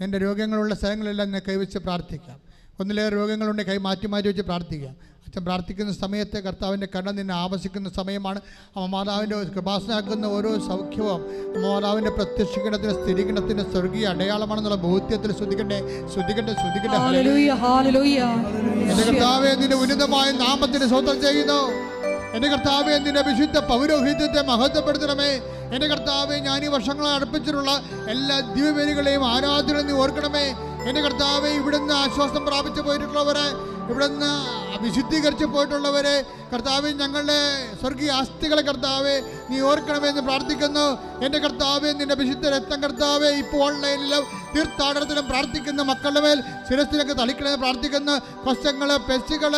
നിൻ്റെ രോഗങ്ങളുള്ള സ്ഥലങ്ങളെല്ലാം ഞാൻ കൈവച്ച് പ്രാർത്ഥിക്കാം. ഒന്നിലേറെ രോഗങ്ങളുണ്ടെങ്കിൽ കൈ മാറ്റി മാറ്റി വെച്ച് പ്രാർത്ഥിക്കാം. അച്ഛൻ പ്രാർത്ഥിക്കുന്ന സമയത്ത് കർത്താവിൻ്റെ കണ്ണ് നിന്നെ ആവശ്യിക്കുന്ന സമയമാണ്. അമ്മമാതാവിൻ്റെ കൃപാസനാക്കുന്ന ഓരോ സൗഖ്യവും അമ്മമാതാവിൻ്റെ പ്രത്യക്ഷീകരണത്തിന് സ്ഥിരീകരണത്തിൻ്റെ സ്വർഗീയ അടയാളമാണെന്നുള്ള ബോധ്യത്തിൽ ശ്രദ്ധിക്കട്ടെ, ശ്രദ്ധിക്കട്ടെ, ശ്രദ്ധിക്കട്ടെ. എൻ്റെ കർത്താവേ, നിന്റെ ഉന്നതമായ നാമത്തിന് സ്വന്തം ചെയ്യുന്നു. എൻ്റെ കർത്താവേ, നിന്റെ വിശുദ്ധ പൗരോഹിത്യത്തെ മഹത്വപ്പെടുത്തണമേ. എൻ്റെ കർത്താവേ, ഞാൻ ഈ വർഷങ്ങളെ അടുപ്പിച്ചിട്ടുള്ള എല്ലാ ദിവ്യബലികളെയും ആരാധന നീ ഓർക്കണമേ. എൻ്റെ കർത്താവേ, ഇവിടുന്ന് ആശ്വാസം പ്രാപിച്ചു പോയിട്ടുള്ളവരെ, ഇവിടുന്ന് വിശുദ്ധീകരിച്ച് പോയിട്ടുള്ളവരെ കർത്താവേ, ഞങ്ങളുടെ സ്വർഗീയ ആസ്തികളെ കർത്താവേ നീ ഓർക്കണമെന്ന് പ്രാർത്ഥിക്കുന്നു. എൻ്റെ കർത്താവേ, നിന്റെ വിശുദ്ധ രക്തം കർത്താവേ ഇപ്പോൾ ഓൺലൈനിലും തീർത്ഥാടനത്തിലും പ്രാർത്ഥിക്കുന്ന മക്കളുടെ മേൽ ശിരസിലൊക്കെ തളിക്കണമെന്ന് പ്രാർത്ഥിക്കുന്നു. കൊശങ്ങൾ, പെശികൾ,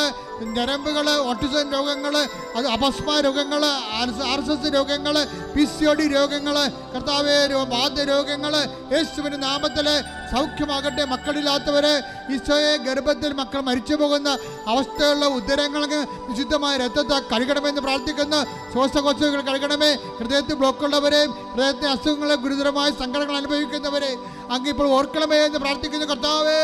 ഞരമ്പുകൾ, ഓട്ടിസം രോഗങ്ങൾ, അത് അപസ്മ രോഗങ്ങൾ, RSS രോഗങ്ങൾ, PCOD രോഗങ്ങൾ, കർത്താവേ വാതരോഗങ്ങൾ യേശുവിൻ്റെ നാമത്തിൽ സൗഖ്യമാകട്ടെ. മക്കളില്ലാത്തവരെ ഈശോയെ ഗർഭത്തിൽ മക്കൾ മരിച്ചു പോകുന്ന അവസ്ഥയുള്ള ഉദരങ്ങൾക്ക് വിശുദ്ധമായ രക്തത്തെ കഴുകണമെന്ന് പ്രാർത്ഥിക്കുന്നു. ശ്വാസകോശങ്ങൾ കഴുകണമേ. ഹൃദയത്തിൽ ബ്ലോക്കുള്ളവരെയും ഹൃദയത്തെ അസുഖങ്ങളെ ഗുരുതരമായ സങ്കടങ്ങൾ അനുഭവിക്കുന്നവരെ അങ്ങിപ്പോൾ ഓർക്കണമേ എന്ന് പ്രാർത്ഥിക്കുന്നു. കർത്താവേ,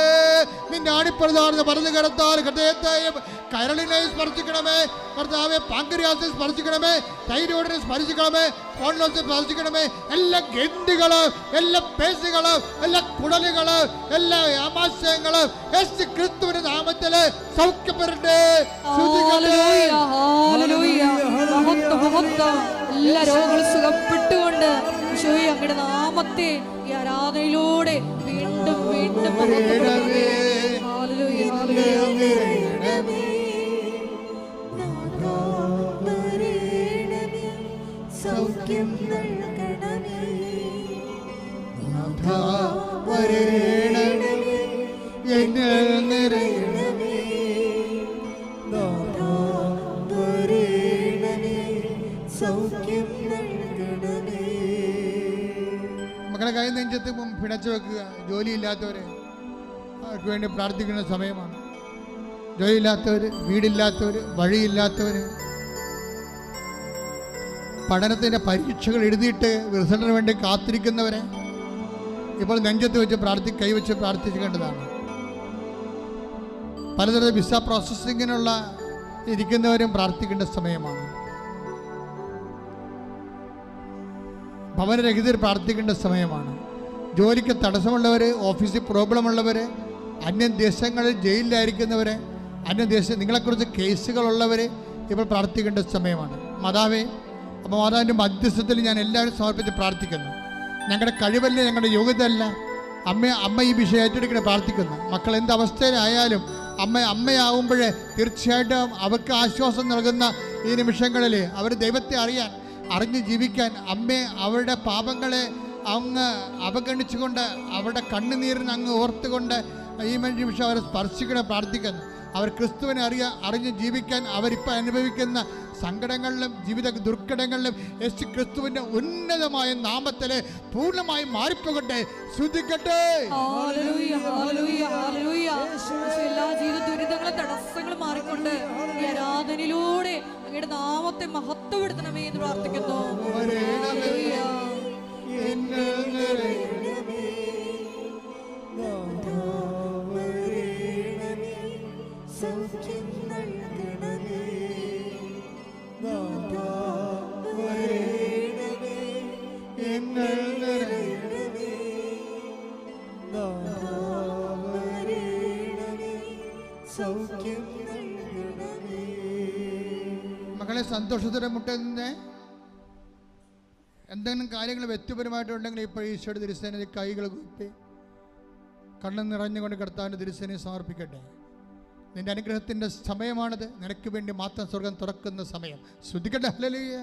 നിന്റെ ആണിപ്രധാന പറഞ്ഞു കടത്താൽ ഹൃദയത്തെയും കരളിനെയും സ്പർശിക്കണമേ. കർത്താവെ, പാങ്ക്രിയാസിനെ സ്പർശിക്കണമേ, തൈരോയിഡിനെ സ്പർശിക്കണമേ, സ്പോണ്ടിലോസിനെ സ്പർശിക്കണമേ. എല്ലാ ഗ്രന്ഥികളും, എല്ലാ പേശികളും, എല്ലാ കുടലുകളും, എല്ലാ ആമാശയങ്ങളും യേശു ക്രിസ്തുവിന്റെ നാമത്തിൽ സൗഖ്യപ്പെടട്ടെ. എല്ലാ രോഗങ്ങളും സുഖപ്പെട്ടുകൊണ്ട് ഈശോയെ അങ്ങയുടെ നാമത്തെ ഈ ആരാധനയിലൂടെ വീണ്ടും വീണ്ടും സൗഖ്യം നൽകണമേ. നാഥാ വരേണമേ, എന്നിൽ നിറയണമേ. നാഥാ വരേണമേ, സൗഖ്യം നൽകണമേ. മക്കളെ കൈ നെഞ്ചത്ത് പിണച്ചു വെക്കുക. ജോലിയില്ലാത്തവരെ അവർക്ക് വേണ്ടി പ്രാർത്ഥിക്കുന്ന സമയമാണ്. ജോലിയില്ലാത്തവർ, വീടില്ലാത്തവർ, വഴിയില്ലാത്തവർ, പഠനത്തിൻ്റെ പരീക്ഷകൾ എഴുതിയിട്ട് റിസൾട്ടിന് വേണ്ടി കാത്തിരിക്കുന്നവരെ ഇപ്പോൾ നെഞ്ചത്ത് വെച്ച് കൈവച്ച് പ്രാർത്ഥിക്കേണ്ടതാണ്. പലതരം വിസ പ്രോസസ്സിങ്ങിനുള്ള ഇരിക്കുന്നവരും പ്രാർത്ഥിക്കേണ്ട സമയമാണ്. ഭവനരഹിതർ പ്രാർത്ഥിക്കേണ്ട സമയമാണ്. ജോലിക്ക് തടസ്സമുള്ളവർ, ഓഫീസിൽ പ്രോബ്ലമുള്ളവർ, അന്യദേശങ്ങളിൽ ജയിലിലായിരിക്കുന്നവർ, അന്യദേശം നിങ്ങളെക്കുറിച്ച് കേസുകളുള്ളവർ ഇപ്പോൾ പ്രാർത്ഥിക്കേണ്ട സമയമാണ്. മാതാവേ, അപ്പോൾ മാതാവിൻ്റെ മധ്യസ്ഥത്തിൽ ഞാൻ എല്ലാവരും സമർപ്പിച്ച് പ്രാർത്ഥിക്കുന്നു. ഞങ്ങളുടെ കഴിവല്ല, ഞങ്ങളുടെ യോഗ്യതയല്ല. അമ്മ ഈ വിഷയം ഏറ്റെടുക്കണം പ്രാർത്ഥിക്കുന്നു. മക്കൾ എന്ത് അവസ്ഥയിലായാലും അമ്മയാവുമ്പോഴേ തീർച്ചയായിട്ടും അവർക്ക് ആശ്വാസം നൽകുന്ന ഈ നിമിഷങ്ങളിൽ അവർ ദൈവത്തെ അറിഞ്ഞ് ജീവിക്കാൻ അവരുടെ പാപങ്ങളെ അങ്ങ് അവഗണിച്ചുകൊണ്ട് അവരുടെ കണ്ണുനീരിന് അങ്ങ് ഓർത്തുകൊണ്ട് ഈ നിമിഷം അവരെ സ്പർശിക്കണം പ്രാർത്ഥിക്കുന്നു. അവർ ക്രിസ്തുവിനെ അറിഞ്ഞ് ജീവിക്കാൻ അവരിപ്പോൾ അനുഭവിക്കുന്ന സങ്കടങ്ങളിലും ജീവിത ദുർഘടങ്ങളിലും യേശു ക്രിസ്തുവിന്റെ ഉന്നതമായ നാമത്തിൽ പൂർണ്ണമായി മാറിപ്പോകട്ടെ. ശ്രദ്ധിക്കട്ടെ. എല്ലാ ജീവിത ദുരിതങ്ങളും തടസ്സങ്ങളും മാറിക്കൊണ്ട് ഈ ആരാധനയിലൂടെ അങ്ങയുടെ നാമത്തെ മഹത്വപ്പെടുത്തണമേ എന്ന് പ്രാർത്ഥിക്കുന്നു. സൗഖ്യം നൽകണമേ. മക്കളെ, സന്തോഷത്തോടെ മുട്ടുന്ന എന്തെങ്കിലും കാര്യങ്ങൾ വ്യക്തിപരമായിട്ടുണ്ടെങ്കിൽ ഇപ്പോൾ ഈശോയുടെ തിരുസേനയിൽ കൈകൾ കുപ്പി കണ്ണ് നിറഞ്ഞുകൊണ്ട് കർത്താവിൻ്റെ തിരുസേനയെ സമർപ്പിക്കട്ടെ. നിന്റെ അനുഗ്രഹത്തിന്റെ സമയമാണത്. നിനക്ക് വേണ്ടി മാത്രം സ്വർഗം തുറക്കുന്ന സമയം. ശ്രദ്ധിക്കട്ടെ. Hallelujah,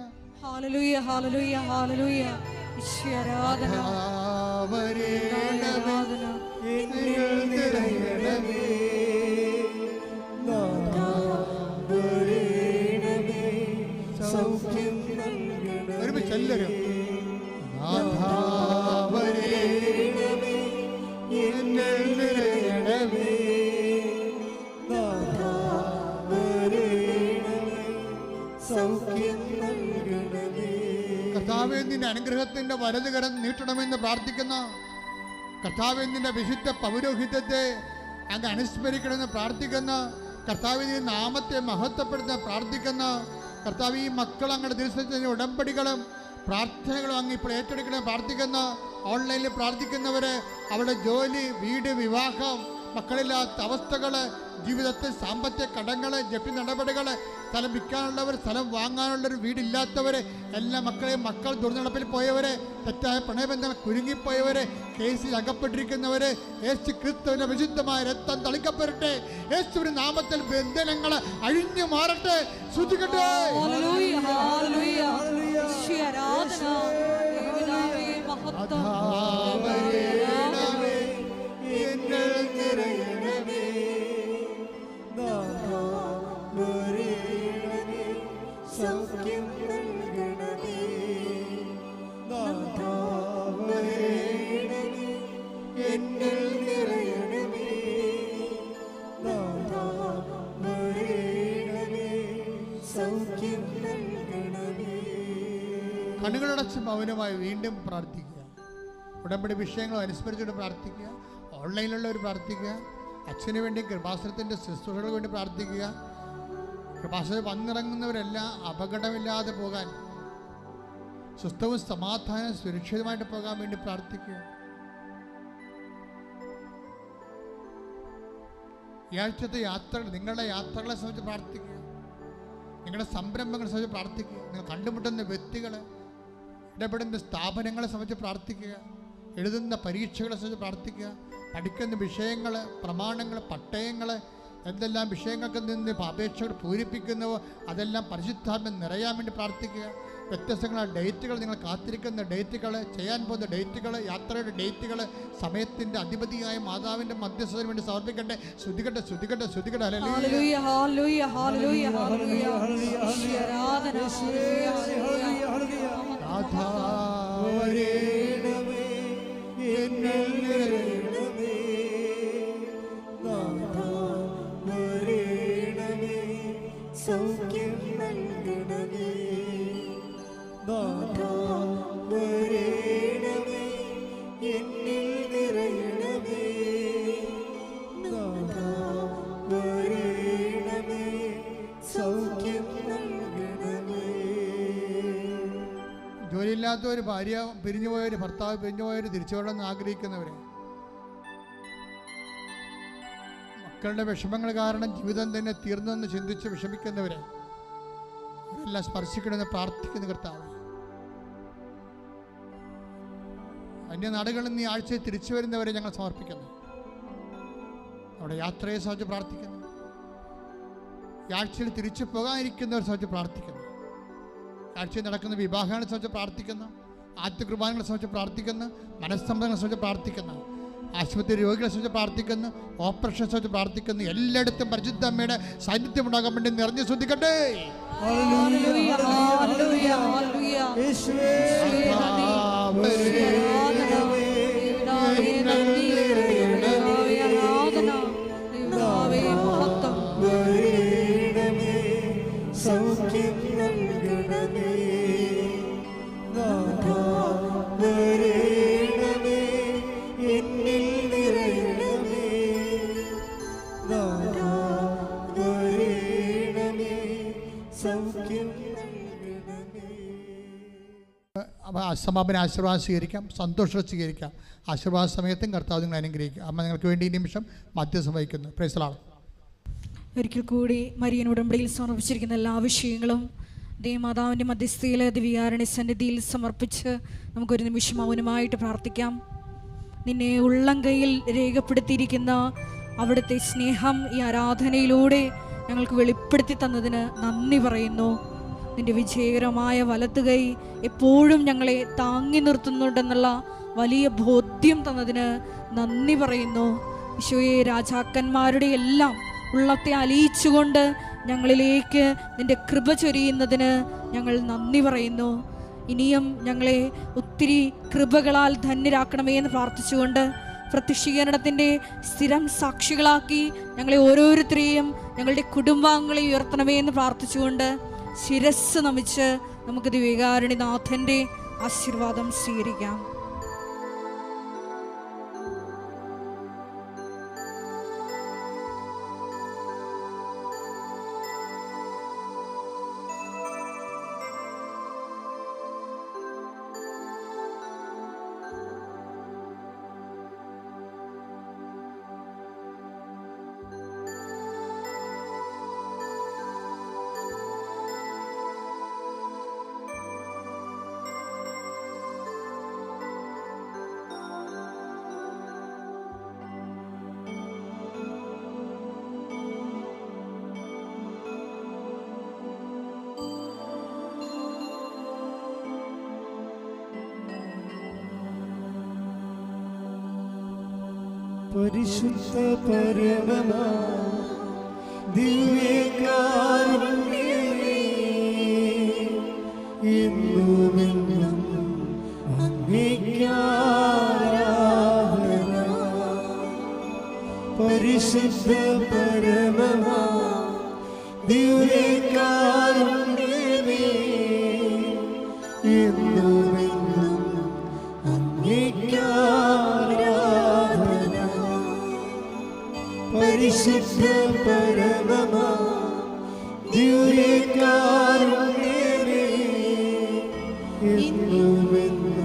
hallelujah, hallelujah, hallelujah. ഈശോയെ ആരാധന. ഒരുമിച്ച് എല്ലാവരും കർത്താവേ, നിന്റെ അനുഗ്രഹത്തിന്റെ വലതുകരം നീട്ടണമെന്ന് പ്രാർത്ഥിക്കുന്ന കർത്താവേ, നിന്റെ വിശുദ്ധ പൗരോഹിത്യത്തെ അങ്ങ് അനുസ്മരിക്കണമെന്ന് പ്രാർത്ഥിക്കുന്ന കർത്താവേ, നിന്റെ നാമത്തെ മഹത്വപ്പെടുത്താൻ പ്രാർത്ഥിക്കുന്ന കർത്താവ്, ഈ മക്കൾ അങ്ങയുടെ ദിവസത്തിന്റെ ഉടമ്പടികളും പ്രാർത്ഥനകളും അങ്ങ് ഇപ്പോൾ ഏറ്റെടുക്കണമെന്ന് പ്രാർത്ഥിക്കുന്ന ഓൺലൈനിൽ പ്രാർത്ഥിക്കുന്നവരെ അവരുടെ ജോലി, വീട്, വിവാഹം, മക്കളില്ലാത്ത അവസ്ഥകൾ, ജീവിതത്തിൽ സാമ്പത്തിക കടങ്ങൾ, ജപ്തി നടപടികൾ, സ്ഥലം വിൽക്കാനുള്ളവർ, സ്ഥലം വാങ്ങാനുള്ളവർ, വീടില്ലാത്തവർ, എല്ലാ മക്കൾ ദുർനടപ്പിൽ പോയവരെ, തെറ്റായ പ്രണയബന്ധങ്ങൾ കുരുങ്ങിപ്പോയവരെ, കേസിൽ അകപ്പെട്ടിരിക്കുന്നവരെ, യേശു ക്രിസ്തുവിന്റെ വിശുദ്ധമായ രക്തം തളിക്കപ്പെടട്ടെ. യേശുവിന്റെ നാമത്തിൽ ബന്ധനങ്ങൾ അഴിഞ്ഞു മാറട്ടെ. ശ്രദ്ധിക്കട്ടെ. സൗഖ്യം നൽകണമേ. എന്നിൽ നിറയണമേ. സൗഖ്യം നൽകണമേ. കണ്ണുകളടച്ച് മൗനമായി വീണ്ടും പ്രാർത്ഥിക്കുക. ഉടമ്പടി വിഷയങ്ങൾ അനുസ്മരിച്ചുകൊണ്ട് പ്രാർത്ഥിക്കുക. ഓൺലൈനിലുള്ളവർ പ്രാർത്ഥിക്കുക. അച്ഛന് വേണ്ടി കൃപാസനത്തിൻ്റെ ശുശ്രൂഷകൾക്ക് വേണ്ടി പ്രാർത്ഥിക്കുക. കൃപാസനത്തിൽ വന്നിറങ്ങുന്നവരെല്ലാം അപകടമില്ലാതെ പോകാൻ, സ്വസ്ഥവും സമാധാനം സുരക്ഷിതമായിട്ട് പോകാൻ വേണ്ടി പ്രാർത്ഥിക്കുക. ഈ ആഴ്ചത്തെ യാത്രകൾ, നിങ്ങളുടെ യാത്രകളെ സംബന്ധിച്ച് പ്രാർത്ഥിക്കുക. നിങ്ങളുടെ സംരംഭങ്ങളെ സംബന്ധിച്ച് പ്രാർത്ഥിക്കുക. നിങ്ങൾ കണ്ടുമുട്ടുന്ന വ്യക്തികൾ, ഇടപെടുന്ന സ്ഥാപനങ്ങളെ സംബന്ധിച്ച് പ്രാർത്ഥിക്കുക. എഴുതുന്ന പരീക്ഷകളെ സംബന്ധിച്ച് പ്രാർത്ഥിക്കുക. പഠിക്കുന്ന വിഷയങ്ങൾ, പ്രമാണങ്ങൾ, പട്ടയങ്ങൾ, എന്തെല്ലാം വിഷയങ്ങൾക്ക് നിന്ന് അപേക്ഷകൾ പൂരിപ്പിക്കുന്നുവോ അതെല്ലാം പരിശുദ്ധാത്മ നിറയാൻ വേണ്ടി പ്രാർത്ഥിക്കുക. വ്യത്യസ്തങ്ങളായ ഡേറ്റുകൾ, നിങ്ങൾ കാത്തിരിക്കുന്ന ഡേറ്റുകൾ, ചെയ്യാൻ പോകുന്ന ഡേറ്റുകൾ, യാത്രയുടെ ഡേറ്റുകൾ സമയത്തിൻ്റെ അധിപതിയായ മാതാവിൻ്റെ മധ്യസ്ഥതയ്ക്ക് വേണ്ടി സമർപ്പിക്കട്ടെ. ശ്രുതികട്ടെ, ശ്രുതികട്ടെ, ശ്രുതികട്ടെ. Hallelujah, hallelujah, hallelujah, hallelujah. ആരാധന. നാഥാ വരേണമേ, എന്നിൽ നിറയണമേ. നാഥാ വരേണമേ, സൗഖ്യം നൽകണമേ. നാഥാ വരേണമേ, എന്നിൽ നിറയണമേ. നാഥാ വരേണമേ, സൗഖ്യം നൽകണമേ. ജോലിയില്ലാത്തവർ, ഭാര്യ പിരിഞ്ഞുപോയവർ, ഭർത്താവ് പിരിഞ്ഞുപോയവർ, തിരിച്ചു വരണമെന്ന് ആഗ്രഹിക്കുന്നവരെ, മക്കളുടെ വിഷമങ്ങൾ കാരണം ജീവിതം തന്നെ തീർന്നെന്ന് ചിന്തിച്ച് വിഷമിക്കുന്നവരെ അവരെല്ലാം സ്പർശിക്കണമെന്ന് പ്രാർത്ഥിക്കുന്ന കർത്താവ്. അന്യനാടുകളിൽ നിന്ന് ഈ ആഴ്ചയിൽ തിരിച്ചു വരുന്നവരെ ഞങ്ങൾ സമർപ്പിക്കുന്നു. അവിടെ യാത്രയെ സംബന്ധിച്ച് പ്രാർത്ഥിക്കുന്നു. ഈ ആഴ്ചയിൽ തിരിച്ചു പോകാനിരിക്കുന്നവരെ സംബന്ധിച്ച് പ്രാർത്ഥിക്കുന്നു. ആഴ്ചയിൽ നടക്കുന്ന വിവാഹങ്ങളെ സംബന്ധിച്ച് പ്രാർത്ഥിക്കുന്നു. ആദ്യ കുർബാനകളെ സംബന്ധിച്ച് പ്രാർത്ഥിക്കുന്നു. മനസ്സമ്മതങ്ങളെ സംബന്ധിച്ച് പ്രാർത്ഥിക്കുന്നു. ആശുപത്രി രോഗികളെ സംബന്ധിച്ച് പ്രാർത്ഥിക്കുന്നു. ഓപ്പറേഷനെ സംബന്ധിച്ച് പ്രാർത്ഥിക്കുന്നു. എല്ലായിടത്തും പരിശുദ്ധ അമ്മയുടെ സാന്നിധ്യം ഉണ്ടാകാൻ വേണ്ടി നിറഞ്ഞു ശ്രദ്ധിക്കട്ടെ. Hallelujah, hallelujah, hallelujah. യേശുവേ നന്ദി. സൗഖ്യം നൽകണമേ. നാഥാ വരേണമേ, എന്നിൽ നിറയണമേ. നാഥാ വരേണമേ, സൗഖ്യം നൽകണമേ. സമാപന ആശീർവാദം സ്വീകരിക്കാം, സന്തോഷം സ്വീകരിക്കാം. ആശീർവാദ സമയത്തും കർത്താവ് നിങ്ങൾ അനുഗ്രഹിക്കുക. അമ്മ നിങ്ങൾക്ക് വേണ്ടി ഈ നിമിഷം മധ്യസ്ഥം വഹിക്കുന്നു. Price the Lord. ഒരിക്കൽ കൂടി മരിയൻ ഉടമ്പടിയിൽ സമർപ്പിച്ചിരിക്കുന്ന എല്ലാ വിഷയങ്ങളും ദേവമാതാവിൻ്റെ മധ്യസ്ഥയിലെ ദിവ്യകാരുണ്യ സന്നിധിയിൽ സമർപ്പിച്ച് നമുക്കൊരു നിമിഷം മൗനമായിട്ട് പ്രാർത്ഥിക്കാം. നിന്നെ ഉള്ളം കൈയിൽ രേഖപ്പെടുത്തിയിരിക്കുന്ന അവിടുത്തെ സ്നേഹം ഈ ആരാധനയിലൂടെ ഞങ്ങൾക്ക് വെളിപ്പെടുത്തി തന്നതിന് നന്ദി പറയുന്നു. നിന്റെ വിജയകരമായ വലത്തുകൈ എപ്പോഴും ഞങ്ങളെ താങ്ങി നിർത്തുന്നുണ്ടെന്നുള്ള വലിയ ബോധ്യം തന്നതിന് നന്ദി പറയുന്നു. ഈശോയെ, രാജാക്കന്മാരുടെ എല്ലാം ഉള്ളത്തെ അലിയിച്ചുകൊണ്ട് ഞങ്ങളിലേക്ക് നിന്റെ കൃപ ചൊരിയുന്നതിന് ഞങ്ങൾ നന്ദി പറയുന്നു. ഇനിയും ഞങ്ങളെ ഒത്തിരി കൃപകളാൽ ധന്യരാക്കണമേ എന്ന് പ്രാർത്ഥിച്ചുകൊണ്ട് പ്രത്യക്ഷീകരണത്തിൻ്റെ സ്ഥിരം സാക്ഷികളാക്കി ഞങ്ങളെ ഓരോരുത്തരെയും ഞങ്ങളുടെ കുടുംബാംഗങ്ങളെ ഉയർത്തണമേ എന്ന് പ്രാർത്ഥിച്ചുകൊണ്ട് ശിരസ് നമിച്ച് നമുക്ക് ദിവ്യകാരുണ്യനാഥൻ്റെ ആശീർവാദം സ്വീകരിക്കാം. പരിശുദ്ധ പരമമാ ദിവ്യകാരുണ്യമേ, എന്നുമെന്നും അങ്ങേയ്ക്കാരാധന. പരിശുദ്ധ പരമമാ ദിവ്യകാരുണ്യമേ, എന്നുമെന്നും അങ്ങേയ്ക്കാരാധന. പരിശുദ്ധ പരമമാ ദിവ്യകാരുണ്യമേ, എന്നുമെന്നും